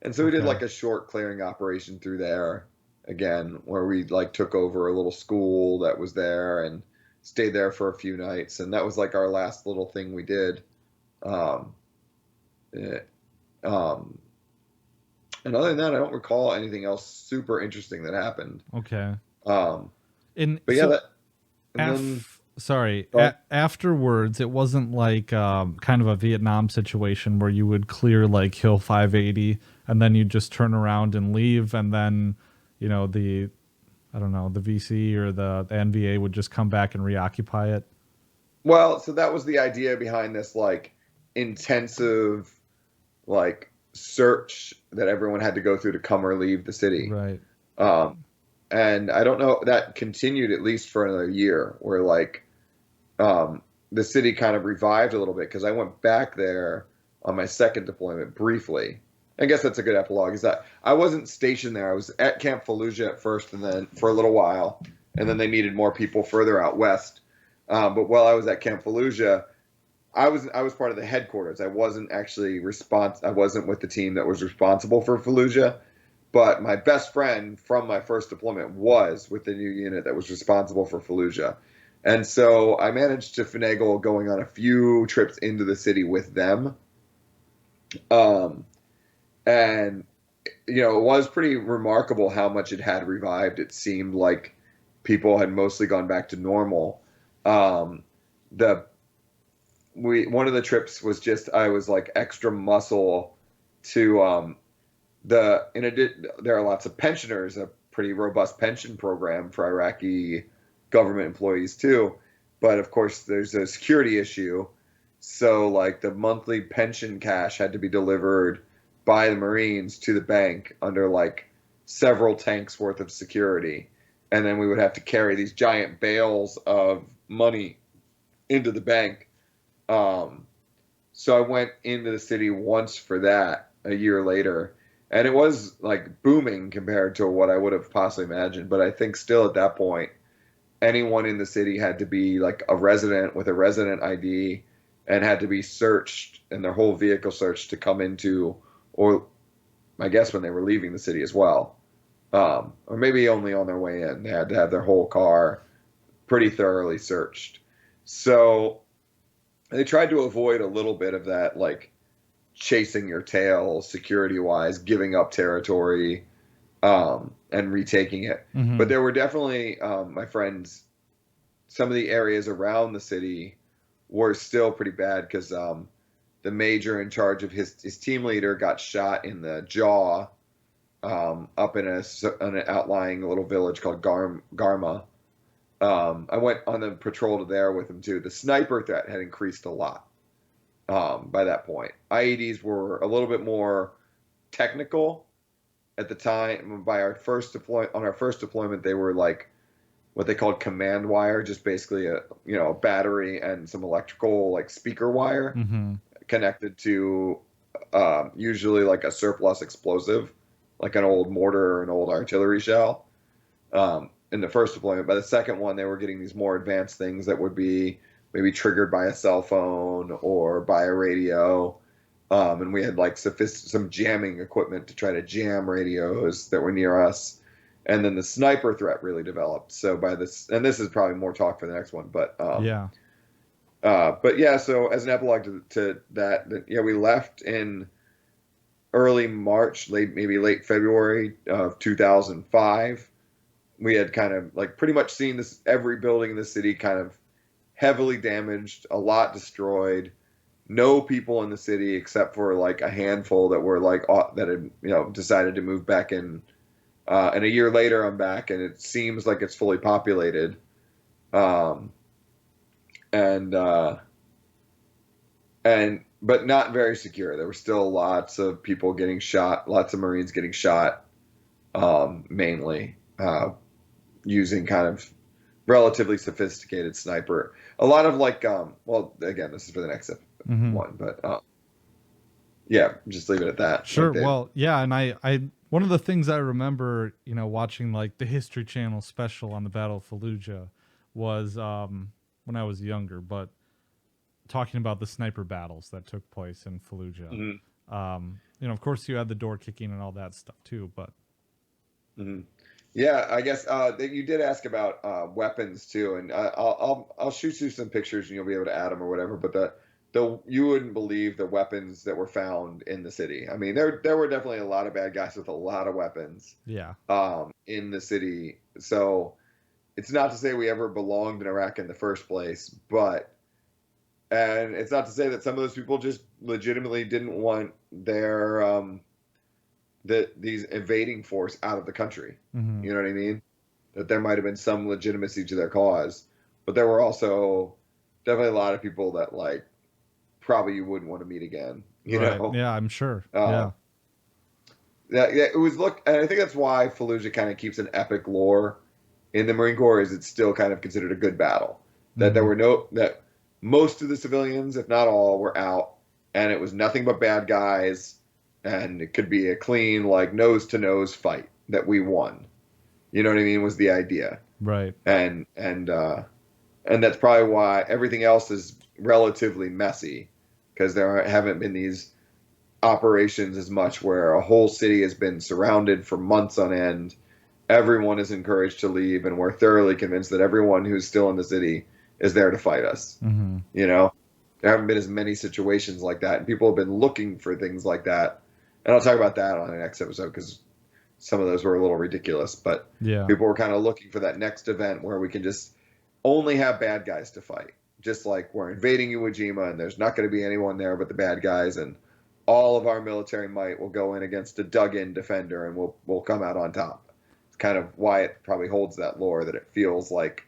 And so we did Okay. like a short clearing operation through there again, where we like took over a little school that was there and stayed there for a few nights. And that was like our last little thing we did. Um, eh, um, and other than that, I don't recall anything else super interesting that happened. Okay. Um, And but yeah, so that, and then, afterwards, it wasn't like kind of a Vietnam situation where you would clear like Hill 580 and then you just turn around and leave, and then the I don't know, the VC or the NVA would just come back and reoccupy it. well, so that was the idea behind this like intensive like search that everyone had to go through to come or leave the city. Right. Um, and I don't know, that continued at least for another year, where like um, the city kind of revived a little bit because I went back there on my second deployment briefly. I guess that's a good epilogue. Is that I wasn't stationed there. I was at Camp Fallujah at first, and then for a little while, and then they needed more people further out west. But while I was at Camp Fallujah, I was part of the headquarters. I wasn't actually I wasn't with the team that was responsible for Fallujah, but my best friend from my first deployment was with the new unit that was responsible for Fallujah. And so I managed to finagle going on a few trips into the city with them. Um, and, it was pretty remarkable how much it had revived. It seemed like people had mostly gone back to normal. Um, the one of the trips was just I was like extra muscle to there are lots of pensioners, a pretty robust pension program for Iraqi government employees too. But of course, there's a security issue. So, like, the monthly pension cash had to be delivered by the Marines to the bank under like several tanks worth of security. And then we would have to carry these giant bales of money into the bank. Um, so I went into the city once for that a year later, and it was like booming compared to what I would have possibly imagined. But I think still at that point, anyone in the city had to be like a resident with a resident ID and had to be searched and their whole vehicle searched to come into, or I guess when they were leaving the city as well. Or maybe only on their way in. They had to have their whole car pretty thoroughly searched. So they tried to avoid a little bit of that, like chasing your tail security wise, giving up territory, and retaking it. But Mm-hmm. there were definitely, my friends, some of the areas around the city were still pretty bad because the major in charge of his team leader got shot in the jaw, up in an outlying little village called Garma. I went on the patrol to there with him too. The sniper threat had increased a lot by that point. IEDs were a little bit more technical at the time. By our first deployment, they were like what they called command wire, just basically a battery and some electrical like speaker wire Mm-hmm. connected to usually like a surplus explosive, like an old mortar or an old artillery shell. In the first deployment. By the second one, they were getting these more advanced things that would be maybe triggered by a cell phone or by a radio. And we had like some jamming equipment to try to jam radios that were near us. And then the sniper threat really developed. So by this, and this is probably more talk for the next one, Yeah. but yeah. So as an epilogue to that, yeah, we left in early March, maybe late February of 2005. We had kind of like pretty much seen this every building in the city kind of heavily damaged, a lot destroyed, no people in the city except for like a handful that were like that had decided to move back in. And a year later, I'm back, and it seems like it's fully populated, um, and but not very secure. There were still lots of people getting shot, lots of Marines getting shot, mainly. Using kind of relatively sophisticated sniper. A lot of like, well, again, this is for the next Mm-hmm. one, but yeah, just leave it at that. Sure. Like they, Well, yeah, and one of the things I remember, watching like the History Channel special on the Battle of Fallujah was when I was younger, but talking about the sniper battles that took place in Fallujah. Hmm. Of course, you had the door kicking and all that stuff too, but Hmm. Yeah, I guess that you did ask about weapons too, and I'll shoot you some pictures and you'll be able to add them or whatever. But the you wouldn't believe the weapons that were found in the city. I mean, there were definitely a lot of bad guys with a lot of weapons yeah, in the city. So it's not to say we ever belonged in Iraq in the first place, and it's not to say that some of those people just legitimately didn't want these invading force out of the country. hmm You know what I mean? That there might have been some legitimacy to their cause, but there were also definitely a lot of people that like probably you wouldn't want to meet again. You right, know, yeah, I'm sure, uh, yeah, yeah, it was look, and I think that's why Fallujah kind of keeps an epic lore in the Marine Corps. Is it's still kind of considered a good battle. That there hmm were no that most of the civilians, if not all, were out, and it was nothing but bad guys, and it could be a clean like nose to nose fight that we won. You know what I mean? Was the idea, right, and and that's probably why everything else is relatively messy because haven't been these operations as much where a whole city has been surrounded for months on end. Everyone is encouraged to leave, and we're thoroughly convinced that everyone who's still in the city is there to fight us. hmm You know, there haven't been as many situations like that, and people have been looking for things like that. And I'll talk about that on the next episode because some of those were a little ridiculous, but yeah, people were kind of looking for that next event where we can just only have bad guys to fight. Just like we're invading Iwo Jima and there's not going to be anyone there but the bad guys, and all of our military might will go in against a dug-in defender and we'll come out on top. It's kind of why it probably holds that lore that it feels like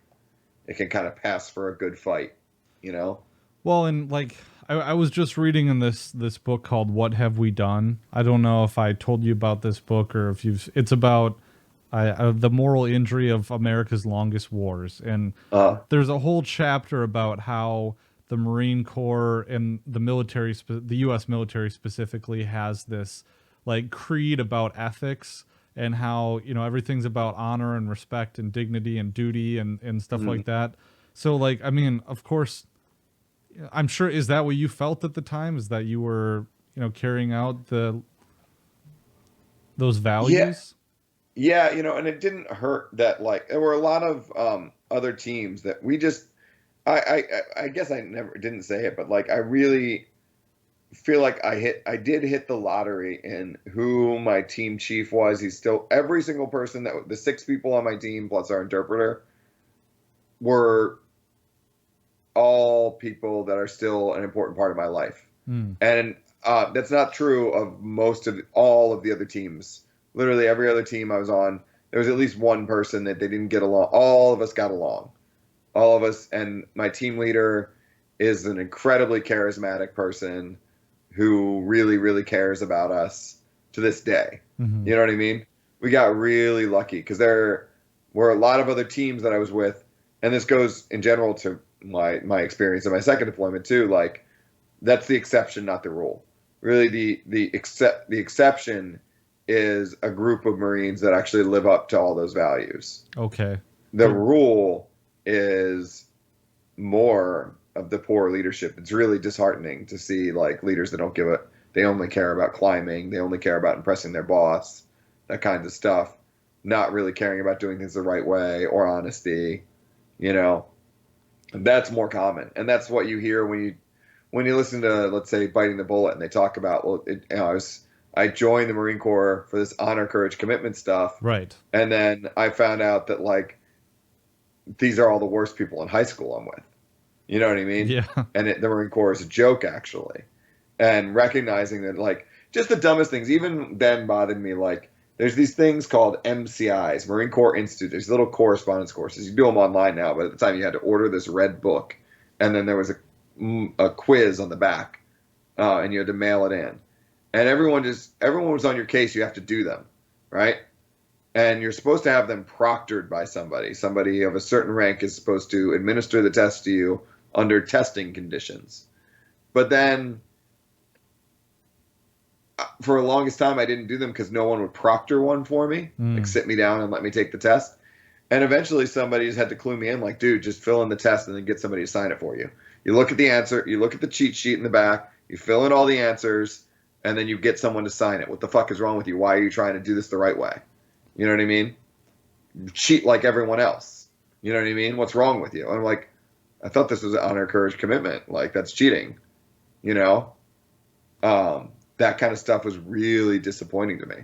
it can kind of pass for a good fight, you know? Well, and like I was just reading in this book called "What Have We Done." I don't know if I told you about this book or if you've. It's about the moral injury of America's longest wars, and Uh, there's a whole chapter about how the Marine Corps and the military, the U.S. military specifically, has this like creed about ethics and how everything's about honor and respect and dignity and duty and stuff mhm. like that. So like I mean, of course I'm sure, is that what you felt at the time? Is that you were, carrying out those Yeah, values? yeah, and it didn't hurt that like there were a lot of other teams that we just I guess I never didn't say it, but like I really feel like I did hit the lottery in who my team chief was. He's still every single person that the six people on my team plus our interpreter were all people that are still an important part of my life. Mm, And that's not true of most of all of the other teams. Literally every other team I was on, there was at least one person that they didn't get along. All of us got along. All of us, and my team leader is an incredibly charismatic person who really, really cares about us to this day. hmm You know what I mean? We got really lucky because there were a lot of other teams that I was with, and this goes in general to my experience in my second deployment too. Like that's the exception, not the rule. Really, the exception is a group of Marines that actually live up to all those values. Okay. The So, rule is more of the poor leadership. It's really disheartening to see like leaders that don't give a they only care about climbing, they only care about impressing their boss, that kind of stuff, not really caring about doing things the right way or honesty, you know. And that's more common. And that's what you hear when you listen to let's say Biting the Bullet and they talk about I joined the Marine Corps for this honor, courage, commitment stuff, right. and then I found out that like these are all the worst people in high school I'm with. You know what I mean? Yeah. And the Marine Corps is a joke, actually. And recognizing that, like, just the dumbest things, even then bothered me. Like, there's these things called MCIs, Marine Corps Institute. There's little correspondence courses. You do them online now, but at the time you had to order this red book. And then there was a quiz on the back, and you had to mail it in. And everyone was on your case. You have to do them, right? And you're supposed to have them proctored by somebody. Somebody of a certain rank is supposed to administer the test to you under testing conditions. But then for the longest time, I didn't do them because no one would proctor one for me, like Mm, sit me down and let me take the test. And eventually somebody just had to clue me in, like, dude, just fill in the test and then get somebody to sign it for you. You look at the answer, you look at the cheat sheet in the back, you fill in all the answers, and then you get someone to sign it. What the fuck is wrong with you? Why are you trying to do this the right way? You know what I mean? Cheat like everyone else. You know what I mean? What's wrong with you? And I'm like, I thought this was an honor, courage, commitment. Like, that's cheating. You know? That kind of stuff was really disappointing to me.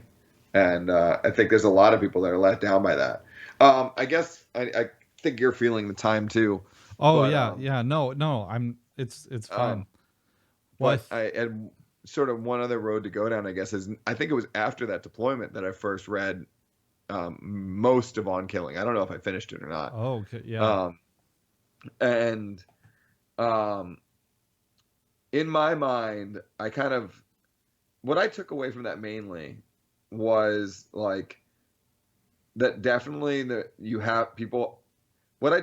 And I think there's a lot of people that are let down by that. I guess I think you're feeling the time too. Oh But yeah, yeah. No, no. It's fine. um, Well, but I had sort of one other road to go down, I guess, is I think it was after that deployment that I first read most of On Killing. I don't know if I finished it or not. oh, okay, yeah. Um, and um, in my mind, I kind of what I took away from that mainly was like that definitely that you have people. What I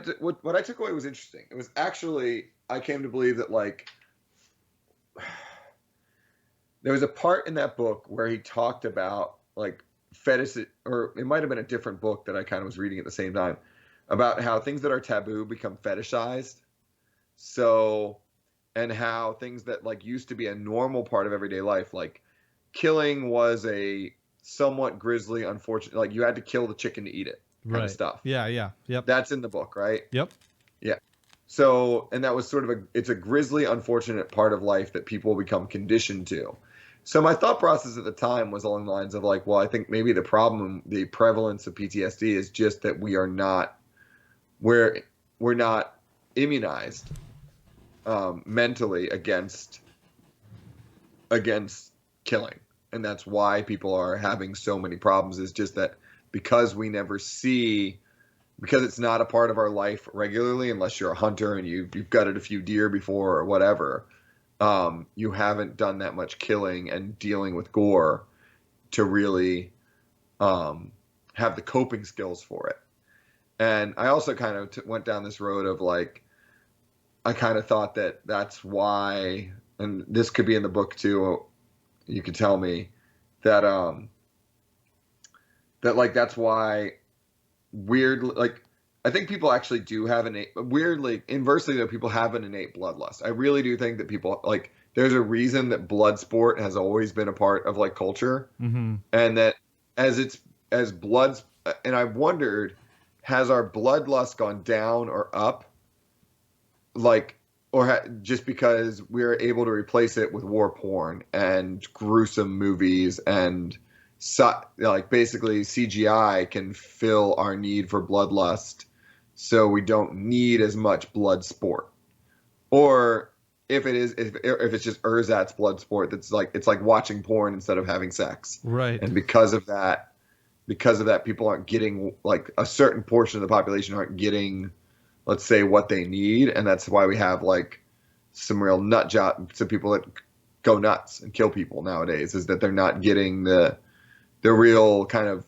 took away was interesting. It was actually I came to believe that like there was a part in that book where he talked about like fetish, or it might have been a different book that I kind of was reading at the same time about how things that are taboo become fetishized. So, and how things that like used to be a normal part of everyday life, like killing was a somewhat grisly, unfortunate, like you had to kill the chicken to eat it kind of Right. stuff. Yeah, yeah. Yep. That's in the book, right? Yep. Yeah. So, and that was sort of it's a grisly, unfortunate part of life that people become conditioned to. So my thought process at the time was along the lines of like, well, I think maybe the problem, the prevalence of PTSD is just that we're not immunized mentally against killing, and that's why people are having so many problems. Is just that because we never see because it's not a part of our life regularly, unless you're a hunter and you've gutted a few deer before or whatever. You haven't done that much killing and dealing with gore to really have the coping skills for it. And I also kind of went down this road of like, I kind of thought that that's why, and this could be in the book too. You could tell me that that like that's why weird like I think people actually do have weirdly inversely though people have an innate bloodlust. I really do think that people like there's a reason that blood sport has always been a part of like culture, Mm-hmm. and that as bloods and I've wondered, has our bloodlust gone down or up, like just because we're able to replace it with war porn and gruesome movies and like basically CGI can fill our need for bloodlust, so we don't need as much blood sport. Or if it's just ersatz blood sport, that's like it's like watching porn instead of having sex. Right. And because of that, people aren't getting like a certain portion of the population aren't getting, let's say, what they need, and that's why we have like some real nut job, some people that go nuts and kill people nowadays, is that they're not getting the real kind of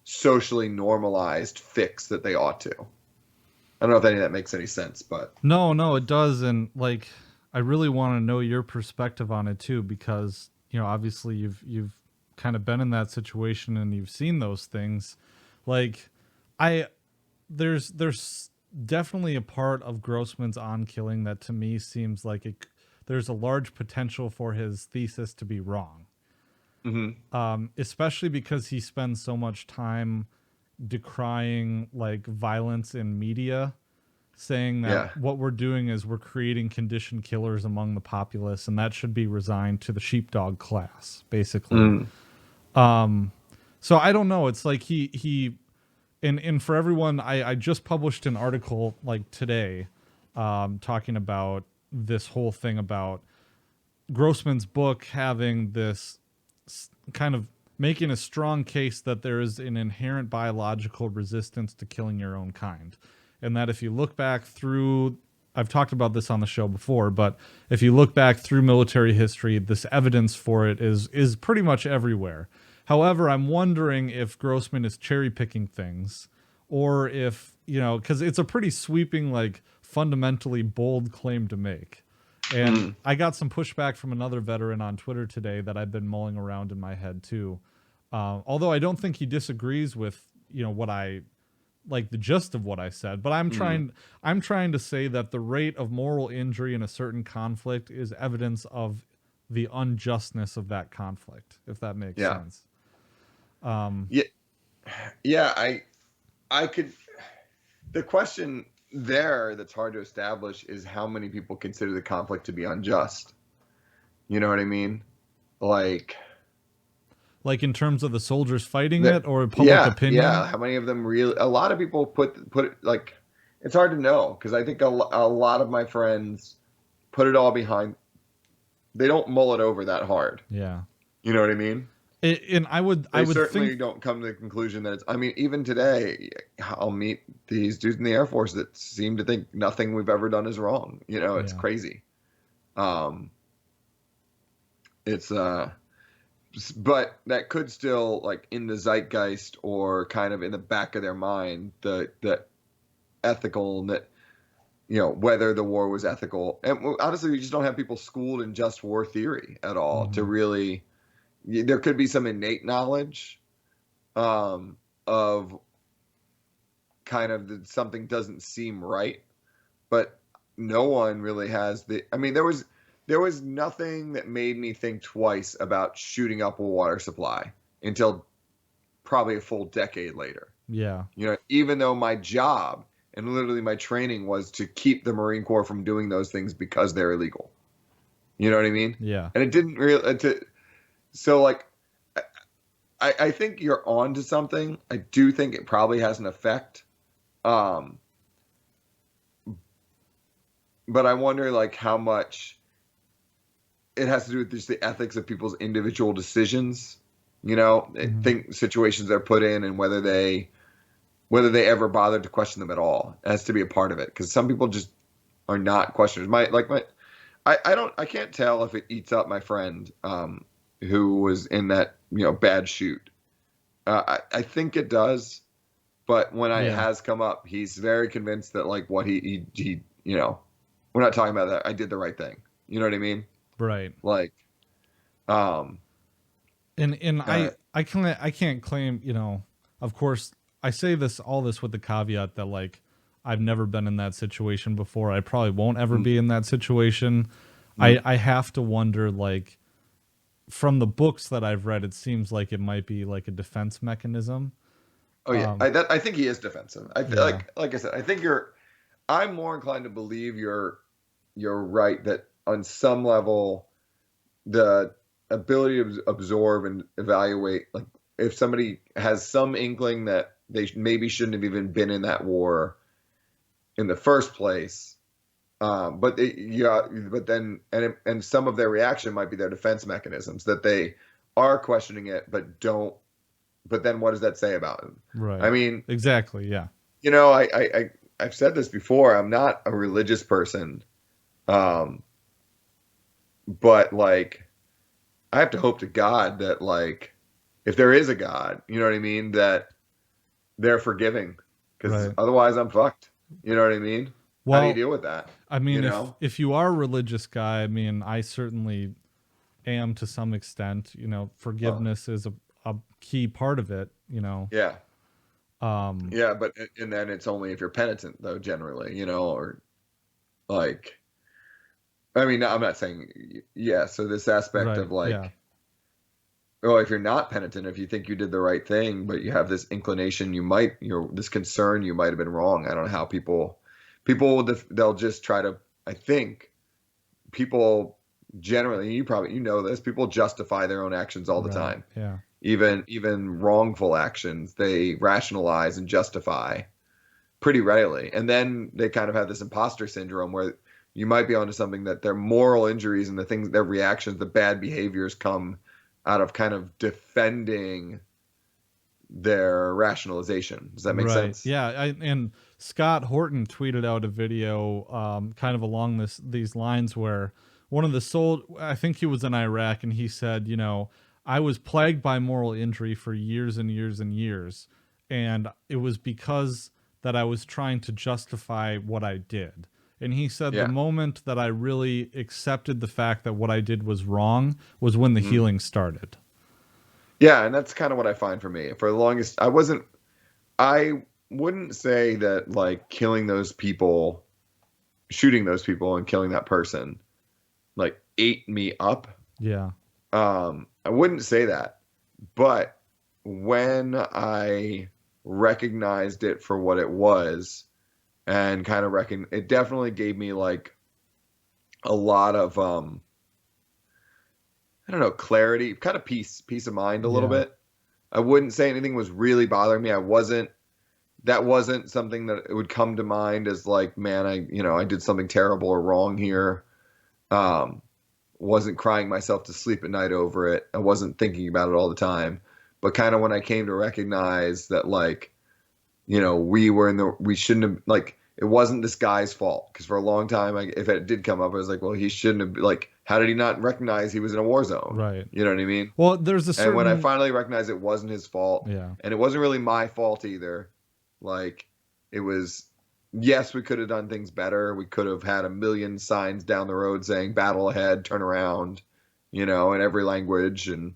socially normalized fix that they ought to. I don't know if any of that makes any sense, but No, it does, and like I really want to know your perspective on it too, because obviously you've kind of been in that situation and you've seen those things. Like, there's definitely a part of Grossman's On Killing that to me seems like there's a large potential for his thesis to be wrong. Especially because he spends so much time decrying like violence in media, saying that what we're doing is we're creating conditioned killers among the populace, and that should be resigned to the sheepdog class, basically. So I don't know. It's like he and for everyone, I just published an article like today, talking about this whole thing about Grossman's book having this kind of making a strong case that there is an inherent biological resistance to killing your own kind. And that if you look back through, I've talked about this on the show before, but if you look back through military history, this evidence for it is pretty much everywhere. However, I'm wondering if Grossman is cherry picking things, or if, because it's a pretty sweeping, like fundamentally bold claim to make. And I got some pushback from another veteran on Twitter today that I've been mulling around in my head too. Although I don't think he disagrees with, what I like the gist of what I said, but I'm trying to say that the rate of moral injury in a certain conflict is evidence of the unjustness of that conflict, if that makes Yeah. sense. Yeah. Yeah. I could, the question there that's hard to establish is how many people consider the conflict to be unjust. You know what I mean? Like, Like in terms of the soldiers fighting that, it or public yeah, opinion. yeah. How many of them really? A lot of people put it like, it's hard to know because I think a lot of my friends put it all behind. They don't mull it over that hard. Yeah. You know what I mean? And I They would think, certainly don't come to the conclusion that it's. I mean, even today, I'll meet these dudes in the Air Force that seem to think nothing we've ever done is wrong. You know, it's yeah. crazy. Um, it's but that could still like in the zeitgeist or kind of in the back of their mind the ethical that whether the war was ethical. And honestly, we just don't have people schooled in just war theory at all to Mhm. really. There could be some innate knowledge of kind of that something doesn't seem right, but no one really has the. I mean, there was nothing that made me think twice about shooting up a water supply until probably a full decade later. Yeah. Even though my job and literally my training was to keep the Marine Corps from doing those things because they're illegal. You know what I mean? Yeah. And it didn't really. So like, I think you're on to something. I do think it probably has an effect. Um, but I wonder like how much it has to do with just the ethics of people's individual decisions. Mhm. Think situations they're put in and whether they ever bothered to question them at all. It has to be a part of it because some people just are not questioners. I can't tell if it eats up my friend who was in that bad shoot. I think it does, but when it Yeah. has come up, he's very convinced that like what he we're not talking about that. I did the right thing. You know what I mean? Right. Like, um, And uh, I can't claim, of course I say all this with the caveat that like I've never been in that situation before. I probably won't ever mm, be in that situation. mm. I have to wonder, like, from the books that I've read, it seems like it might be like a defense mechanism. Oh yeah, Um I think he is defensive. I feel yeah. like I said, I think you're. I'm more inclined to believe you're right that on some level the ability to absorb and evaluate, like if somebody has some inkling that they maybe shouldn't have even been in that war in the first place, but then and some of their reaction might be their defense mechanisms that they are questioning it but don't. But then what does that say about them? I Right. mean, Exactly. Yeah. I've said this before. I'm not a religious person, um, but like I have to hope to God that like if there is a God, you know what I mean, that they're forgiving, because Right. otherwise I'm fucked. You know what I mean? How do you Well, deal with that? I You mean, know? if you are a religious guy, I mean, I certainly am to some extent. Well, Forgiveness is a key part of it. yeah, Um, yeah, but and then it's only if you're penitent though, generally, or like I mean, I'm not saying yeah. So this aspect right. of Yeah. like, well, if you're not penitent, if you think you did the right thing, but you have this inclination, this concern, you might have been wrong. I don't know how they'll just try to. I think people generally, you know this, people justify their own actions all the Right. time. Yeah. Even wrongful actions, they rationalize and justify pretty readily, and then they kind of have this imposter syndrome where you might be onto something that their moral injuries and the things, their reactions, the bad behaviors come out of kind of defending their rationalization. Does that make Right. sense? Yeah. And Scott Horton tweeted out a video, kind of along these lines, where one of the I think he was in Iraq, and he said, I was plagued by moral injury for years and years and years, and it was because that I was trying to justify what I did. And he said the Yeah. moment that I really accepted the fact that what I did was wrong was when the Mhm. healing started. Yeah, and that's kind of what I find for me. For the longest, I wouldn't say that like killing those people, shooting those people and killing that person like ate me up. Yeah. I wouldn't say that. But when I recognized it for what it was and kind of it definitely gave me like a lot of I don't know, clarity, kind of peace of mind a little Yeah. bit. I wouldn't say anything was really bothering me. That wasn't something that it would come to mind as like, man, I did something terrible or wrong here. Um, wasn't crying myself to sleep at night over it. I wasn't thinking about it all the time. But kind of when I came to recognize that, like, we shouldn't have, like, it wasn't this guy's fault. Because for a long time, if it did come up, I was like, well, he shouldn't have, like, how did he not recognize he was in a war zone? Right. You know what I mean? Well, there's a And when I certain, finally recognized it wasn't his fault, yeah. and it wasn't really my fault either, like, it was, yes, we could have done things better. We could have had a million signs down the road saying battle ahead, turn around, in every language. And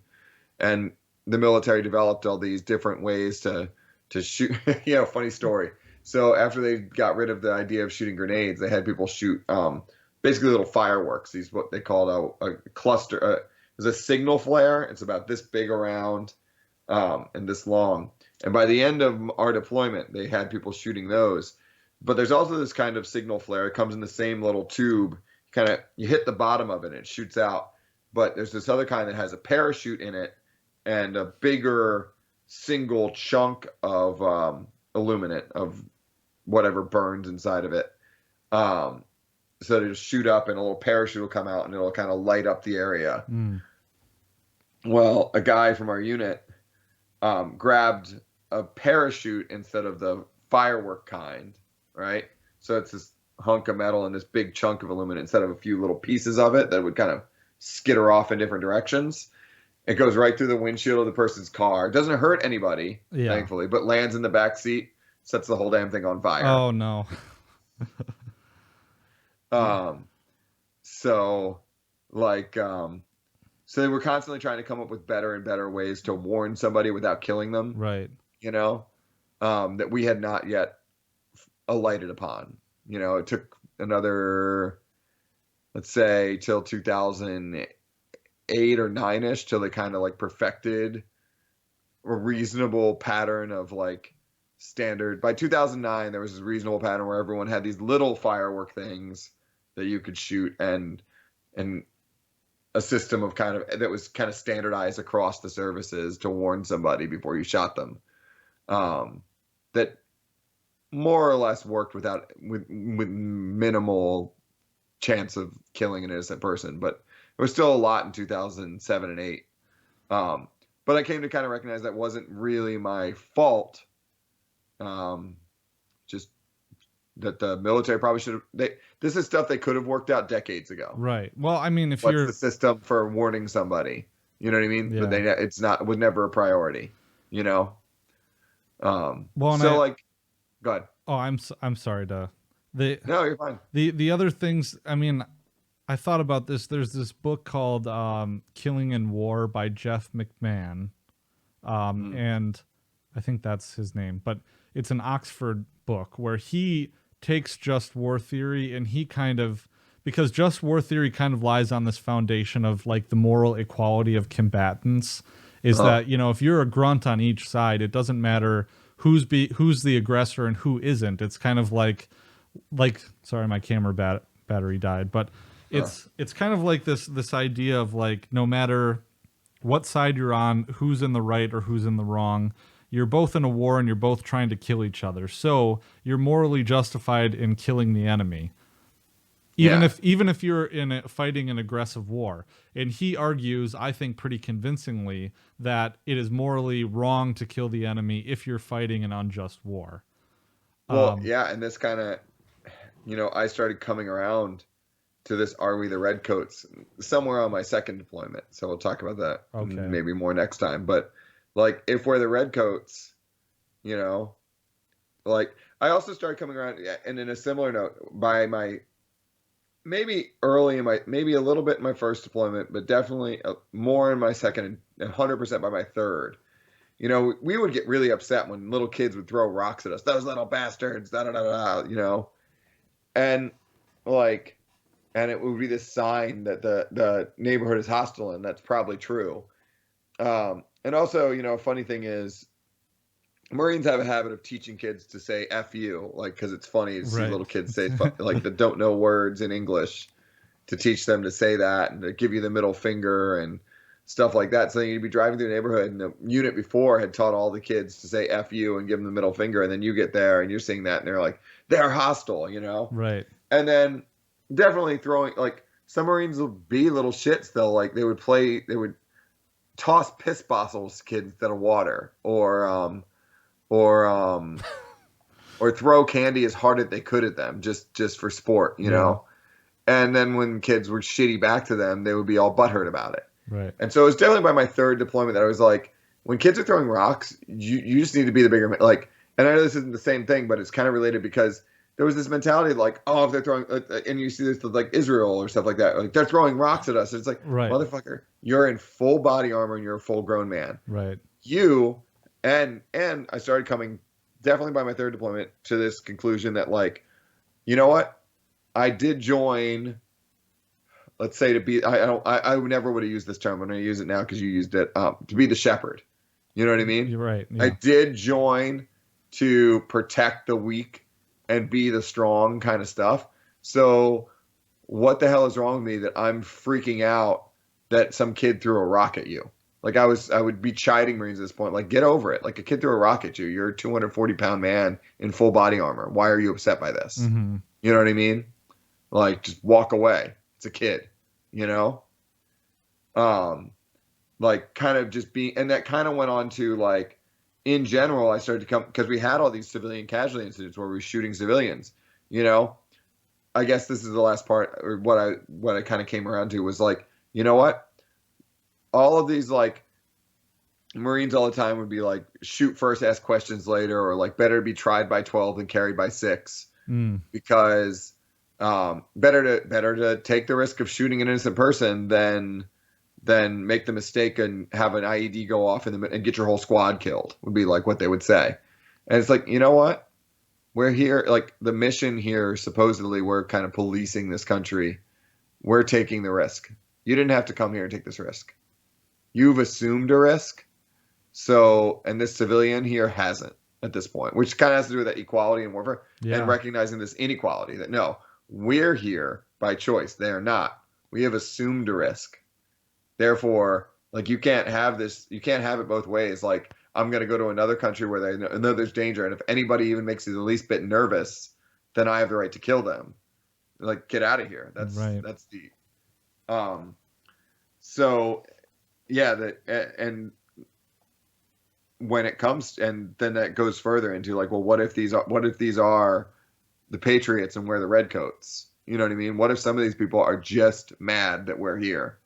the military developed all these different ways to shoot. Funny story. So after they got rid of the idea of shooting grenades, they had people shoot basically little fireworks. These what they called a cluster. It was a signal flare. It's about this big around and this long. And by the end of our deployment, they had people shooting those. But there's also this kind of signal flare. It comes in the same little tube. You hit the bottom of it and it shoots out. But there's this other kind that has a parachute in it and a bigger single chunk of illuminant of whatever burns inside of it. So to shoot up and a little parachute will come out and it'll kind of light up the area. Mm. Well, a guy from our unit grabbed a parachute instead of the firework kind, right? So it's this hunk of metal and this big chunk of aluminum instead of a few little pieces of it that would kind of skitter off in different directions. It goes right through the windshield of the person's car. It doesn't hurt anybody, thankfully, but lands in the back seat, sets the whole damn thing on fire. Oh no. So like so they were constantly trying to come up with better and better ways to warn somebody without killing them. Right. That we had not yet alighted upon. It took another, let's say, till 2008 or 9-ish till they kind of like perfected a reasonable pattern of like standard. By 2009, there was this reasonable pattern where everyone had these little firework things that you could shoot and a system of that was kind of standardized across the services to warn somebody before you shot them. That more or less worked with minimal chance of killing an innocent person, but it was still a lot in 2007 and 8. But I came to kind of recognize that wasn't really my fault. Just that the military probably should have. This is stuff they could have worked out decades ago. Right. Well, I mean, if what's you're the system for warning somebody, you know what I mean? Yeah. But it was never a priority, Well, so go ahead. Oh, I'm sorry to. No, you're fine. The other things, I mean, I thought about this. There's this book called Killing in War by Jeff McMahon. And I think that's his name, but it's an Oxford book where he takes just war theory and because just war theory kind of lies on this foundation of like the moral equality of combatants is that, if you're a grunt on each side, it doesn't matter who's the aggressor and who isn't. It's kind of like, sorry, my camera battery died, but it's kind of like this idea of like, no matter what side you're on, who's in the right or who's in the wrong, you're both in a war and you're both trying to kill each other. So you're morally justified in killing the enemy. Even if you're fighting an aggressive war. And he argues, I think pretty convincingly, that it is morally wrong to kill the enemy if you're fighting an unjust war. Well, and this kind of, I started coming around to this "Are we the Redcoats" somewhere on my second deployment. So we'll talk about that maybe more next time. But like, if we're the Redcoats, like I also started coming around, and in a similar note, by my maybe early maybe a little bit in my first deployment, but definitely more in my second and 100% by my third, you know, we would get really upset when little kids would throw rocks at us. Those little bastards, da da da da, you know, and like, and it would be this sign that the neighborhood is hostile, and that's probably true. And also, you know, a funny thing is, Marines have a habit of teaching kids to say "f you," like because it's funny to see Right. little kids say like that don't know words in English, to teach them to say that and to give you the middle finger and stuff like that. So you'd be driving through the neighborhood, and the unit before had taught all the kids to say "f you" and give them the middle finger, and then you get there and you're seeing that, and they're like, they're hostile, you know. Right. And then definitely throwing, like, some Marines will be little shits. They would toss piss bottles to kids instead of water, or or throw candy as hard as they could at them, just for sport, you Yeah. know. And then when kids were shitty back to them, they would be all butthurt about it. Right. And so it was definitely by my third deployment that I was like, when kids are throwing rocks, you just need to be the bigger, like. And I know this isn't the same thing, but it's kind of related, because there was this mentality like, oh, if they're throwing, and you see this with like Israel or stuff like that, like they're throwing rocks at us. It's like, Right. motherfucker, you're in full body armor and you're a full grown man. Right. You and I started coming, definitely by my third deployment, to this conclusion that, like, you know what, I did join. Let's say to be, I never would have used this term. I'm going to use it now because you used it. To be the shepherd. You know what I mean? You're right. Yeah. I did join to protect the weak and be the strong kind of stuff. So what the hell is wrong with me that I'm freaking out that some kid threw a rock at you? Like, I would be chiding Marines at this point. Like, get over it. Like, a kid threw a rock at you. You're a 240-pound man in full body armor. Why are you upset by this? Mm-hmm. You know what I mean? Like, just walk away. It's a kid, you know? Like, kind of just being, and that kind of went on to, like, in general, I started to come, because we had all these civilian casualty incidents where we were shooting civilians, you know? I guess this is the last part, or what I kind of came around to was like, you know what? All of these, like, Marines all the time would be like, shoot first, ask questions later, or like, better be tried by 12 than carried by 6, because better to take the risk of shooting an innocent person than make the mistake and have an IED go off and get your whole squad killed, would be like what they would say. And it's like, you know what? We're here, like, the mission here, supposedly we're kind of policing this country. We're taking the risk. You didn't have to come here and take this risk. You've assumed a risk. So, and this civilian here hasn't at this point, which kind of has to do with that equality in warfare, and recognizing this inequality, that no, we're here by choice. They are not. We have assumed a risk. Therefore, like, you can't have this, you can't have it both ways. Like, I'm going to go to another country where they know there's danger, and if anybody even makes you the least bit nervous, then I have the right to kill them. Like, get out of here. That's right. That's deep. So yeah, and when it comes, and then that goes further into like, well, what if these are the patriots and we're the redcoats? You know what I mean? What if some of these people are just mad that we're here?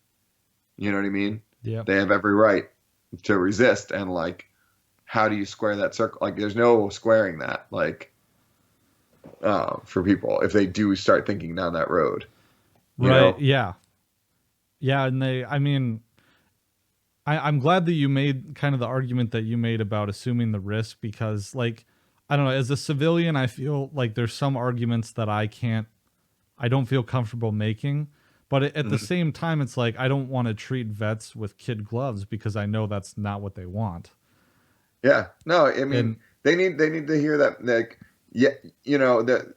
You know what I mean? Yeah. They have every right to resist, and like, how do you square that circle? Like, there's no squaring that, like, for people if they do start thinking down that road. Right. Know? Yeah. Yeah. And I mean, I'm glad that you made kind of the argument that you made about assuming the risk, because, like, I don't know, as a civilian, I feel like there's some arguments that I don't feel comfortable making. But at the same time, it's like, I don't want to treat vets with kid gloves, because I know that's not what they want. Yeah, no, I mean, they need to hear that, like, yeah, you know, that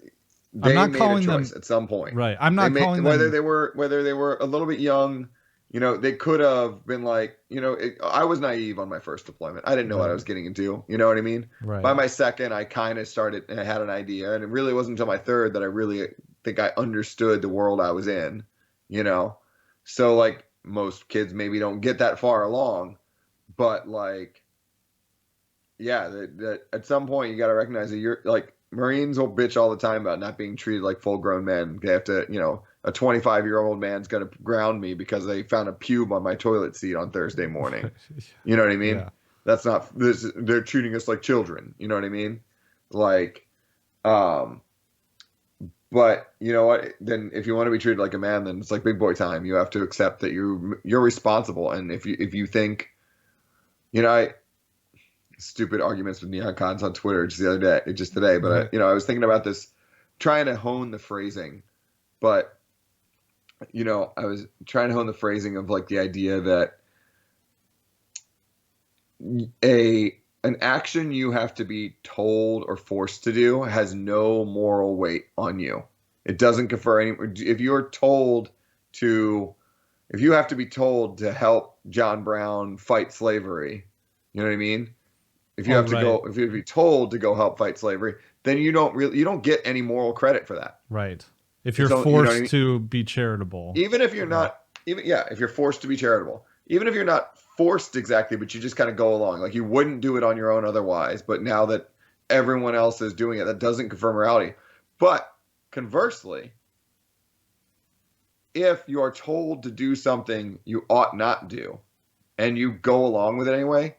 they made a choice at some point, right? I'm not calling them, whether they were a little bit young, you know, they could have been like, you know, I was naive on my first deployment. I didn't know what I was getting into. You know what I mean? Right. By my second, I kind of started and I had an idea, and it really wasn't until my third that I really think I understood the world I was in. You know, so like, most kids maybe don't get that far along, but like, yeah, that at some point you got to recognize that you're like, Marines will bitch all the time about not being treated like full grown men. They have to, you know, a 25-year-old man's going to ground me because they found a pube on my toilet seat on Thursday morning. You know what I mean? Yeah. That's not this. They're treating us like children. You know what I mean? Like, but you know what? Then if you want to be treated like a man, then it's like big boy time. You have to accept that you're responsible. And if you think, you know, stupid arguments with neon cons on Twitter just the other day, just today. But Right. I was thinking about this, trying to hone the phrasing. But I was trying to hone the phrasing of like the idea that a an action you have to be told or forced to do has no moral weight on you. It doesn't confer any. If you're told to, if you have to be told to help John Brown fight slavery, you know what I mean? If you Oh, have to right. go, if you have to be told to go help fight slavery, then you don't get any moral credit for that. Right. If you're It's all, you know what I forced mean? to be charitable. Even if you're Yeah. not, even yeah, if you're forced to be charitable, even if you're not forced exactly, but you just kind of go along, like you wouldn't do it on your own otherwise, but now that everyone else is doing it, that doesn't confirm morality. But conversely, if you are told to do something you ought not do, and you go along with it anyway,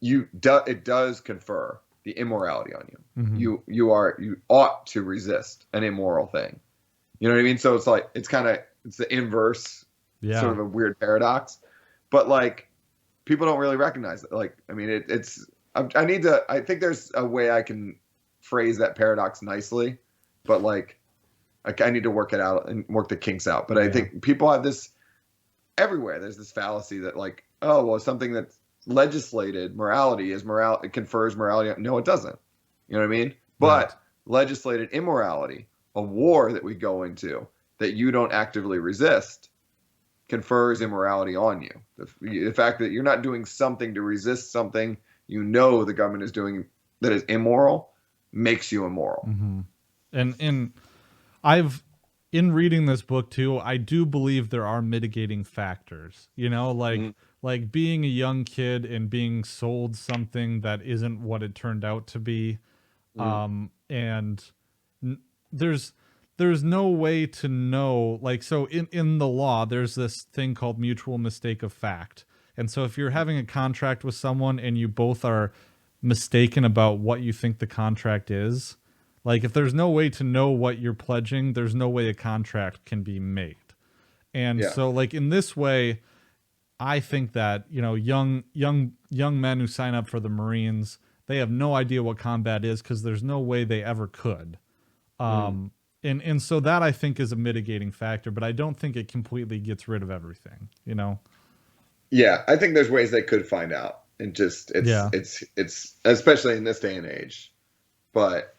it does confer the immorality on you. Hmm. You ought to resist an immoral thing. You know what I mean? So it's the inverse, sort Yeah. of a weird paradox. But like people don't really recognize it. Like I mean, I think there's a way I can phrase that paradox nicely, but like I need to work it out and work the kinks out. But I Yeah. think people have this everywhere. There's this fallacy that like, oh well, something that's legislated morality is moral. It confers morality. No, it doesn't. You know what I mean? Right. But legislated immorality, a war that we go into that you don't actively resist, confers immorality on you. The fact that you're not doing something to resist something the government is doing that is immoral makes you immoral. Hmm. And I've in reading this book too, I do believe there are mitigating factors. Mm-hmm. Like being a young kid and being sold something that isn't what it turned out to be. And n- there's there's no way to know, like, so in the law there's this thing called mutual mistake of fact. And so if you're having a contract with someone and you both are mistaken about what you think the contract is, like if there's no way to know what you're pledging, there's no way a contract can be made. And Yeah. so like in this way, I think that, young men who sign up for the Marines, they have no idea what combat is because there's no way they ever could. Mm. And so that I think is a mitigating factor, but I don't think it completely gets rid of everything. Yeah, I think there's ways they could find out. And just Yeah. it's especially in this day and age. But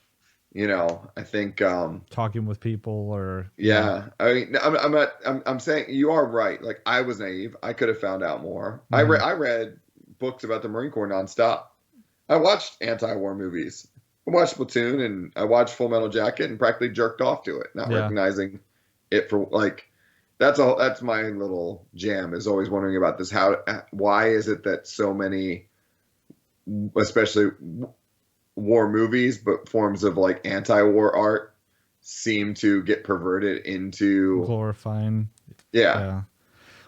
I think Talking with people or yeah. yeah, I mean, I'm not, I'm saying you are right. Like I was naive. I could have found out more. Hmm. I read books about the Marine Corps nonstop. I watched anti-war movies. I watched Platoon and I watched Full Metal Jacket and practically jerked off to it, not Yeah. recognizing it for like that's my little jam is always wondering about this. Why is it that so many, especially war movies, but forms of like anti-war art seem to get perverted into Glorifying. yeah. Yeah.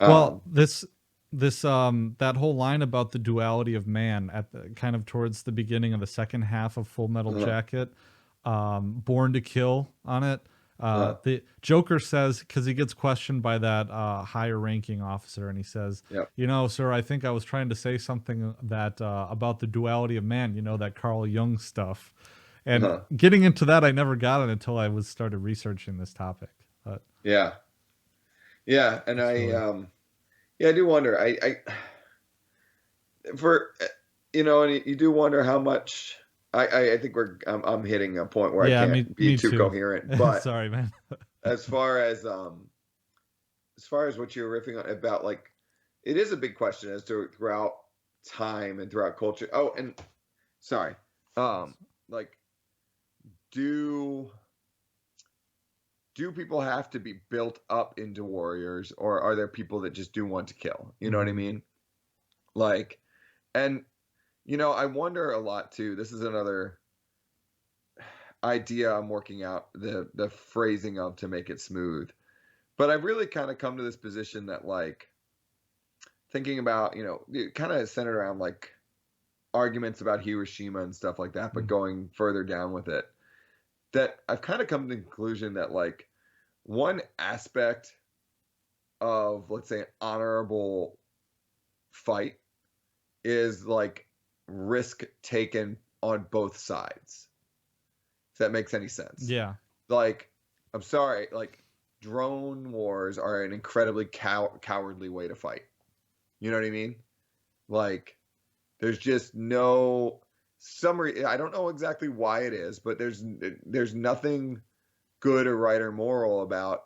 Well, Um, this that whole line about the duality of man at the kind of towards the beginning of the second half of Full Metal uh, Jacket, Born to Kill on it. uh, The Joker says, because he gets questioned by that higher ranking officer, and he says, yep. sir, I think I was trying to say something that about the duality of man, that Carl Jung stuff. And Uh, getting into that, I never got it until I was started researching this topic. But yeah. Yeah. And it's really, I do wonder, for, and you do wonder how much, I think I'm hitting a point where I yeah, me can't be me too too. coherent, but Sorry, man. as far as, what you're riffing on about, like, it is a big question as to throughout time and throughout culture. Oh, and sorry. Like, do people have to be built up into warriors, or are there people that just do want to kill? You know what I Hmm. mean? Like, and I wonder a lot too. This is another idea I'm working out the phrasing of to make it smooth. But I've really kind of come to this position that like thinking about, kind of centered around like arguments about Hiroshima and stuff like that, but going further down with it, that I've kind of come to the conclusion that like one aspect of, let's say, an honorable fight is like risk taken on both sides. If that makes any sense. Yeah. Like, I'm sorry, like drone wars are an incredibly cowardly way to fight. You know what I mean? Like, there's just no summary. I don't know exactly why it is, but there's nothing good or right or moral about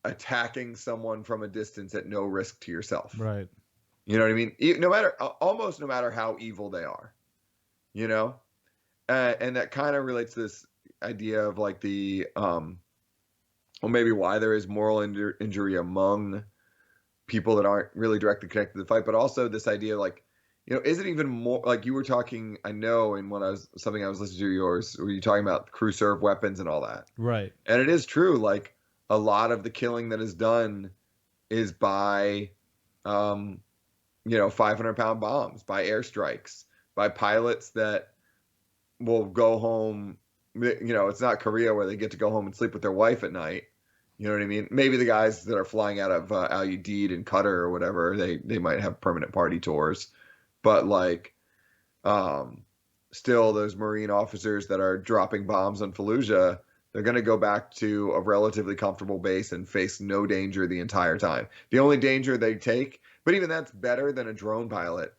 attacking someone from a distance at no risk to yourself. Right. You know what I mean? No matter, almost no matter how evil they are, you know? And that kind of relates to this idea of like well, maybe why there is moral injury among people that aren't really directly connected to the fight, but also this idea like, is it even more like you were talking, I know, in when I was listening to yours, were you talking about crew serve weapons and all that? Right. And it is true, like a lot of the killing that is done is by, 500-pound bombs, by airstrikes, by pilots that will go home. It's not Korea where they get to go home and sleep with their wife at night. You know what I mean? Maybe the guys that are flying out of Al Udeid and Qatar or whatever, they might have permanent party tours, but like, still those Marine officers that are dropping bombs on Fallujah, they're going to go back to a relatively comfortable base and face no danger the entire time. The only danger they take, but even that's better than a drone pilot,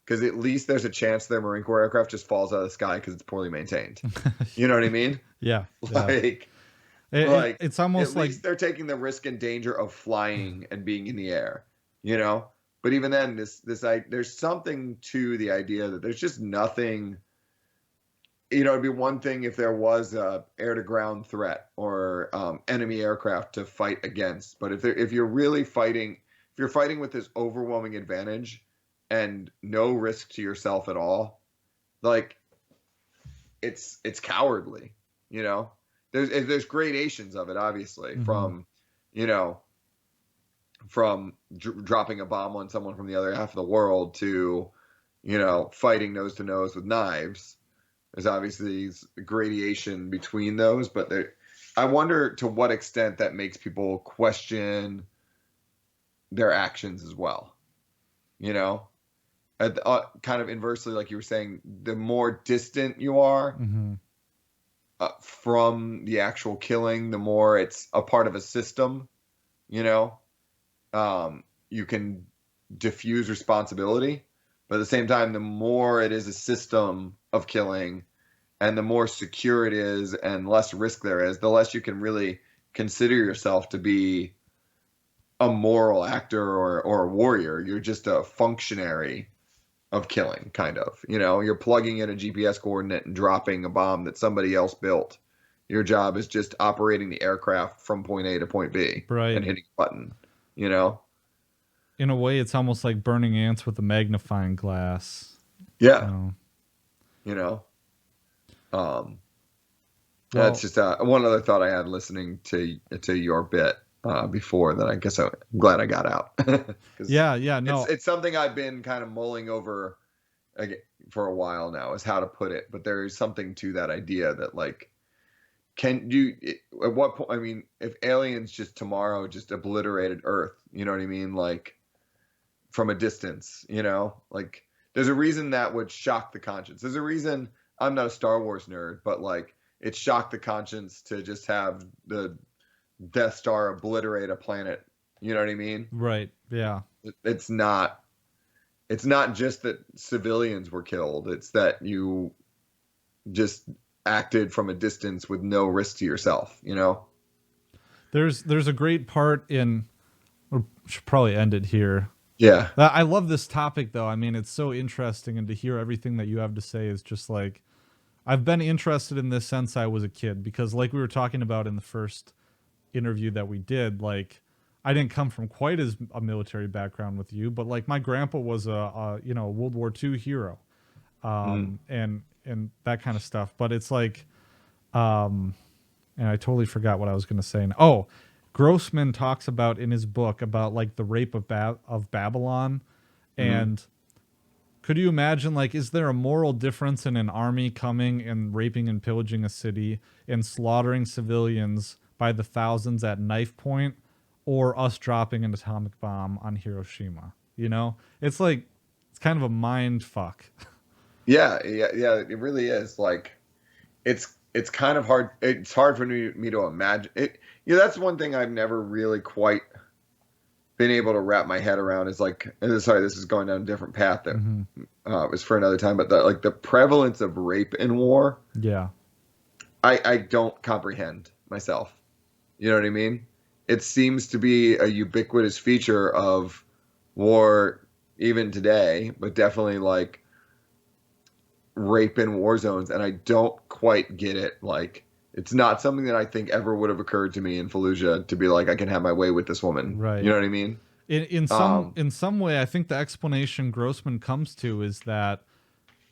because at least there's a chance their Marine Corps aircraft just falls out of the sky because it's poorly maintained. You know what I mean? Yeah. Like, it's almost at like least they're taking the risk and danger of flying and being in the air, But even then, there's something to the idea that there's just nothing. It'd be one thing if there was a air-to-ground threat or enemy aircraft to fight against, but if you're fighting with this overwhelming advantage and no risk to yourself at all, like it's cowardly. There's gradations of it, obviously, from dropping a bomb on someone from the other half of the world to fighting nose to nose with knives. There's obviously gradation between those, but I wonder to what extent that makes people question their actions as well. Kind of inversely, like you were saying, the more distant you are from the actual killing, the more it's a part of a system. You can diffuse responsibility, but at the same time, the more it is a system of killing and the more secure it is and less risk there is, the less you can really consider yourself to be a moral actor or a warrior. You're just a functionary of killing, kind of. You're plugging in a GPS coordinate and dropping a bomb that somebody else built. Your job is just operating the aircraft from point A to point B, right, and hitting a button. In a way, it's almost like burning ants with a magnifying glass. Yeah. That's just one other thought I had listening to your bit before that. I guess I'm glad I got out. No, it's something I've been kind of mulling over for a while now, is how to put it. But there is something to that idea that, like, at what point? I mean, if aliens just tomorrow just obliterated Earth, you know what I mean? Like, from a distance, like, there's a reason that would shock the conscience. There's a reason. I'm not a Star Wars nerd, but like, it shocked the conscience to just have the Death Star obliterate a planet. You know what I mean? Right. Yeah. It's not just that civilians were killed. It's that you just acted from a distance with no risk to yourself. There's a great part in. We should probably end it here. Yeah. I love this topic, though. I mean, it's so interesting, and to hear everything that you have to say is just like, I've been interested in this since I was a kid, because like we were talking about in the first interview that we did, like, I didn't come from quite as a military background with you, but like my grandpa was a World War II hero, and that kind of stuff. But it's like, and I totally forgot what I was going to say. Oh, Grossman talks about in his book about like the rape of Babylon, and could you imagine, like, is there a moral difference in an army coming and raping and pillaging a city and slaughtering civilians by the thousands at knife point, or us dropping an atomic bomb on Hiroshima? It's like, it's kind of a mind fuck. Yeah. It really is. Like, it's kind of hard. It's hard for me to imagine it. That's one thing I've never really quite been able to wrap my head around. Is like, and sorry, this is going down a different path that Hmm. was for another time. But the prevalence of rape in war, Yeah. I don't comprehend myself. You know what I mean? It seems to be a ubiquitous feature of war even today, but definitely like rape in war zones, and I don't quite get it. Like, it's not something that I think ever would have occurred to me in Fallujah to be like, I can have my way with this woman. You Right. know what I mean? In some Um, in some way, I think the explanation Grossman comes to is that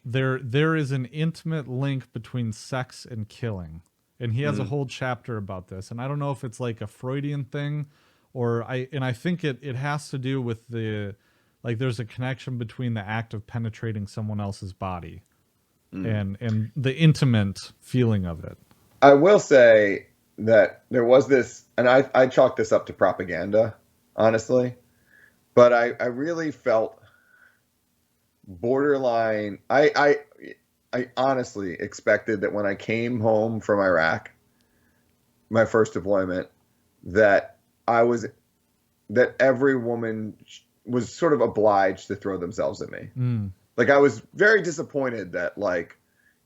there is an intimate link between sex and killing, and he has a mm, whole chapter about this. And I don't know if it's like a Freudian thing, or I think it has to do with the, like, there's a connection between the act of penetrating someone else's body mm. and the intimate feeling of it. I will say that there was this, and I chalk this up to propaganda, honestly, but I really felt borderline. I honestly expected that when I came home from Iraq, my first deployment, that I was that every woman was sort of obliged to throw themselves at me. Mm, Like, I was very disappointed that, like,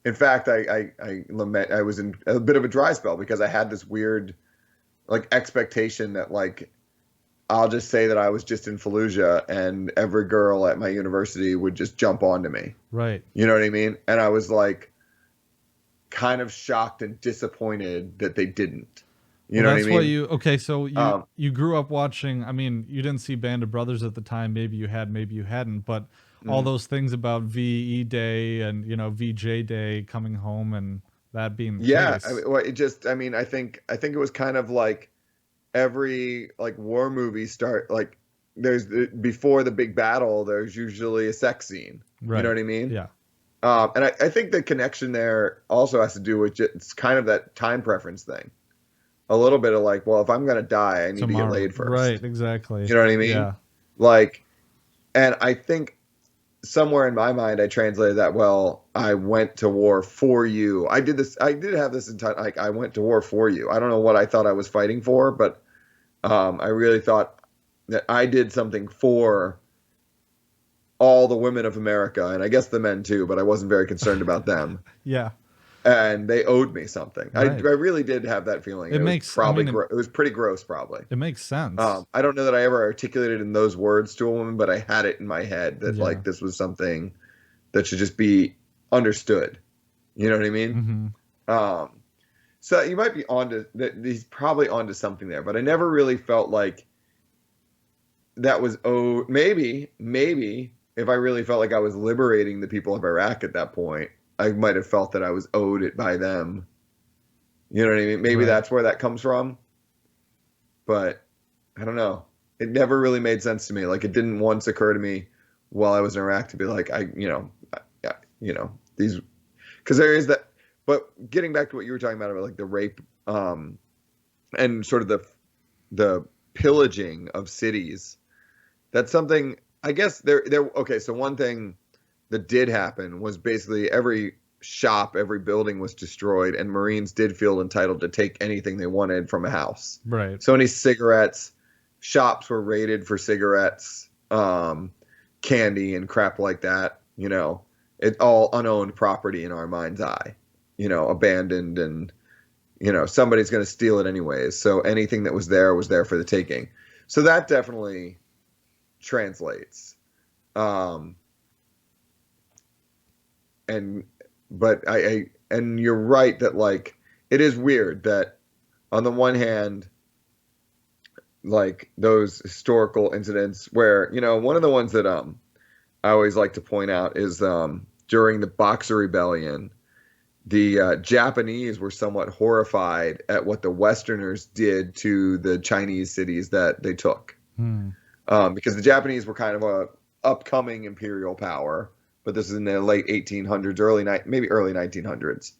in fact, I lament I was in a bit of a dry spell because I had this weird like expectation that, like, I'll just say that I was just in Fallujah and every girl at my university would just jump onto me. right. You know what I mean? And I was like kind of shocked and disappointed that they didn't. You Well, know what I that's what mean? you okay. So Um, you grew up watching. I mean, you didn't see Band of Brothers at the time. Maybe you had, maybe you hadn't. But all mm. those things about VE Day and VJ Day coming home and that being the Yeah, case. well, I think it was kind of like every like war movie start like before the big battle there's usually a sex scene. You know Right. what I mean? Yeah. And I think the connection there also has to do with it's kind of that time preference thing. A little bit of like, well, if I'm gonna die, I need to get Tomorrow. laid Right. first. Exactly. You know what I mean? Yeah. Like, and I think somewhere in my mind I translated that, well, I went to war for you. I did have this entire like I went to war for you. I don't know what I thought I was fighting for, but I really thought that I did something for all the women of America, and I guess the men too, but I wasn't very concerned about them. Yeah. And they owed me something. I Right. really did have that feeling. It It was makes. I probably mean, it was pretty gross, probably. it makes sense. I don't know that I ever articulated in those words to a woman, but I had it in my head that Yeah. like this was something that should just be understood. You know what I mean? Hmm. Um, so you might be onto that. He's probably onto something there, but I never really felt like that was maybe if I really felt like I was liberating the people of Iraq at that point, I might have felt that I was owed it by them. You know what I mean? Maybe Right. that's where that comes from, but I don't know. It never really made sense to me. Like, it didn't once occur to me while I was in Iraq to be like, yeah, these, because there is that. But getting back to what you were talking about like the rape, and sort of the pillaging of cities, that's something I guess there. Okay, so one thing that did happen was basically every shop, every building was destroyed, and Marines did feel entitled to take anything they wanted from a house. Right. So any cigarettes, shops were raided for cigarettes, candy and crap like that. It all unowned property in our mind's eye. Abandoned, and somebody's going to steal it anyways. So anything that was there for the taking. So that definitely translates. Um, and but and you're right that like it is weird that on the one hand, like those historical incidents where one of the ones that I always like to point out is during the Boxer Rebellion, the Japanese were somewhat horrified at what the Westerners did to the Chinese cities that they took, Hmm. because the Japanese were kind of a upcoming imperial power, but this is in the late 1800s, maybe early 1900s.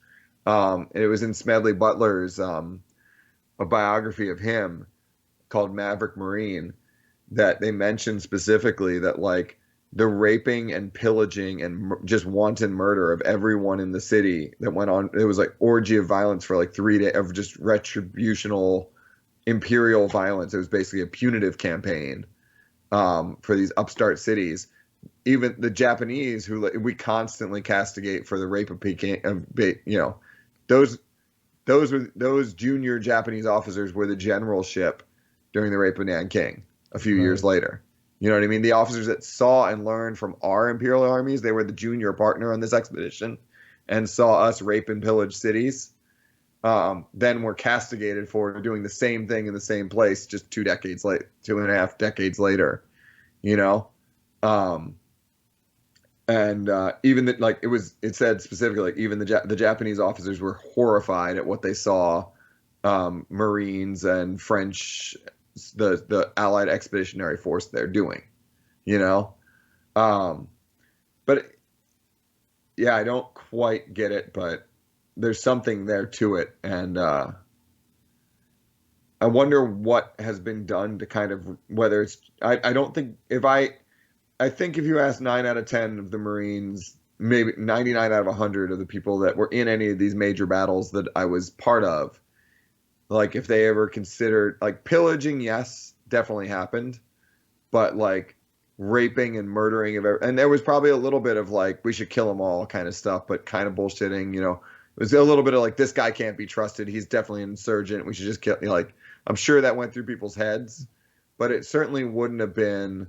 And it was in Smedley Butler's a biography of him called Maverick Marine that they mentioned specifically that like the raping and pillaging and just wanton murder of everyone in the city that went on. It was like orgy of violence for like 3 days of just retributional imperial violence. It was basically a punitive campaign for these upstart cities. Even the Japanese, who we constantly castigate for the rape of Peking, those those junior Japanese officers were the generalship during the rape of Nanking a few years Right. later. You know what I mean? The officers that saw and learned from our imperial armies, they were the junior partner on this expedition and saw us rape and pillage cities. Then were castigated for doing the same thing in the same place just 2 decades late, 2.5 decades later. You know, um, and even that, like it said specifically, like even the Japanese officers were horrified at what they saw, Marines and French, the Allied Expeditionary Force there doing, you know. Um, but yeah, I don't quite get it, but there's something there to it, and I wonder what has been done to kind of whether it's. I don't think if I think if you ask 9 out of 10 of the Marines, maybe 99 out of 100 of the people that were in any of these major battles that I was part of, like if they ever considered like pillaging, yes, definitely happened, but like raping and murdering and there was probably a little bit of like we should kill them all kind of stuff, but kind of bullshitting, you know. It was a little bit of like this guy can't be trusted. He's definitely an insurgent. We should just kill. Like I'm sure that went through people's heads, but it certainly wouldn't have been,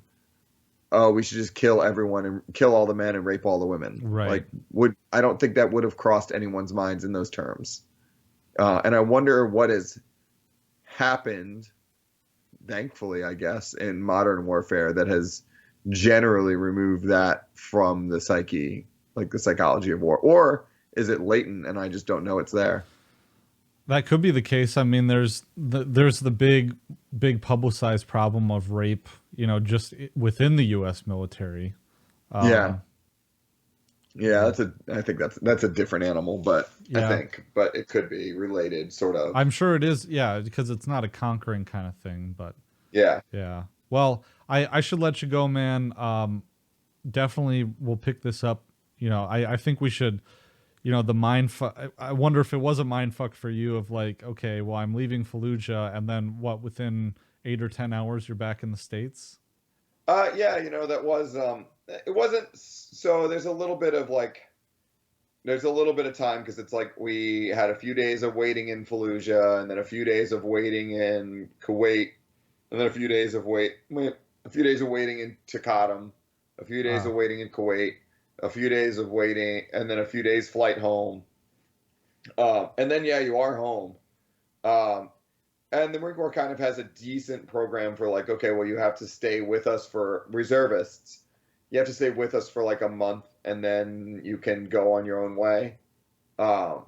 oh, we should just kill everyone and kill all the men and rape all the women. Right. Like, I don't think that would have crossed anyone's minds in those terms. And I wonder what has happened, thankfully, I guess, in modern warfare that has generally removed that from the psyche, like the psychology of war. Or is it latent and I just don't know it's there? That could be the case. I mean, there's the big publicized problem of rape, just within the U.S. military. Yeah. Um, Yeah, I think that's a different animal, yeah, but it could be related, sort of. I'm sure it is. Yeah, because it's not a conquering kind of thing. But Yeah. yeah, well, I should let you go, man. Definitely, we'll pick this up. I think we should. The mind fuck. I wonder if it was a mind fuck for you of like, okay, well, I'm leaving Fallujah, and then what? Within 8 or 10 hours, you're back in the States. Yeah, that was it wasn't so there's a little bit of time because it's like we had a few days of waiting in Fallujah and then a few days of waiting in Kuwait and then a few days of waiting in Taqadum, a few days of Ah, waiting in Kuwait, a few days of waiting and then a few days flight home. And then yeah, you are home. Um, and the Marine Corps kind of has a decent program for like, okay, well, you have to stay with us for reservists. You have to stay with us for like a month, and then you can go on your own way. Um,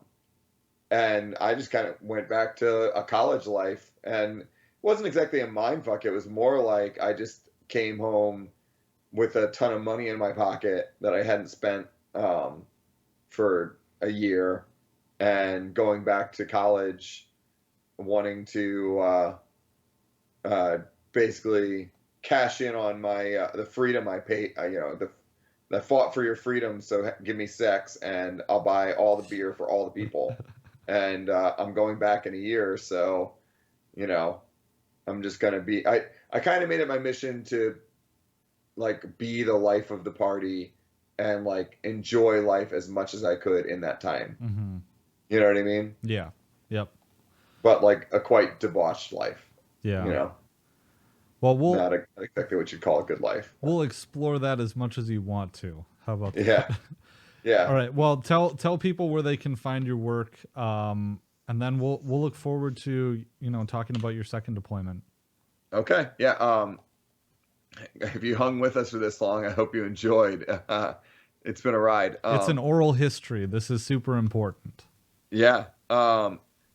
and I just kind of went back to a college life, and it wasn't exactly a mind fuck. It was more like I just came home with a ton of money in my pocket that I hadn't spent for a year, and going back to college wanting to uh, basically cash in on my the freedom I paid. I fought for your freedom, so give me sex, and I'll buy all the beer for all the people. And I'm going back in a year, so you know I'm just gonna be. I kind of made it my mission to like be the life of the party and like enjoy life as much as I could in that time. mm-hmm. You know what I mean? Yeah. Yep. But like a quite debauched life. You Yeah. know. Well, we'll Not exactly what you'd call a good life. we'll explore that as much as you want to. How about Yeah, that? yeah. All right. Well, tell people where they can find your work, and then we'll look forward to talking about your second deployment. Okay, yeah. If you hung with us for this long, I hope you enjoyed. It's been a ride. It's an oral history. This is super important. Yeah.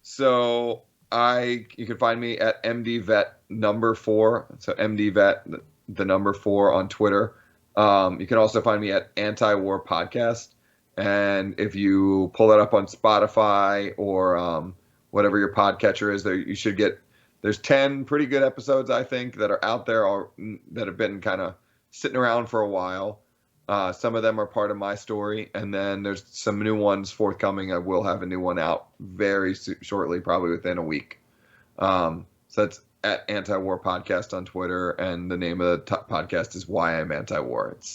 So you can find me at MDVet number 4. So MDVet the number 4 on Twitter. You can also find me at Anti-War Podcast. And if you pull that up on Spotify or whatever your podcatcher is, there you should get. There's 10 pretty good episodes I think that are out there that have been kind of sitting around for a while. Some of them are part of my story, and then there's some new ones forthcoming. I will have a new one out very shortly, probably within a week. So that's at Anti-War Podcast on Twitter, and the name of the podcast is Why I'm Anti-War. It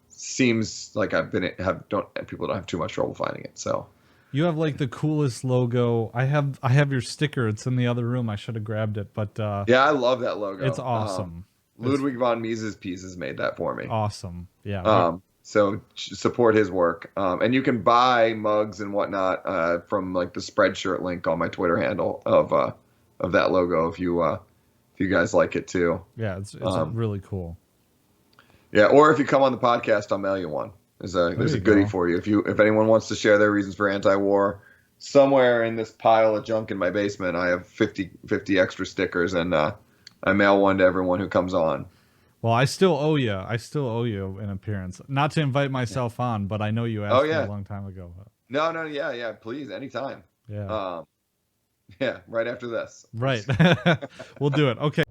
seems like people don't have too much trouble finding it. So You have like the coolest logo. I have your sticker. It's in the other room. I should have grabbed it, but yeah, I love that logo. it's awesome. Ludwig von Mises Pieces made that for me. Awesome. Yeah. So support his work. And you can buy mugs and whatnot from like the Spreadshirt link on my Twitter handle of that logo if you guys like it too. Yeah, it's really cool. Yeah, or if you come on the podcast, I'll mail you one. There's a goodie for you. If anyone wants to share their reasons for anti-war, somewhere in this pile of junk in my basement, I have 50 extra stickers, and I mail one to everyone who comes on. Well, I still owe you. An appearance. Not to invite myself on, but I know you asked me a long time ago. No, yeah, please, anytime. Yeah. Yeah, right after this. Right. We'll do it. Okay.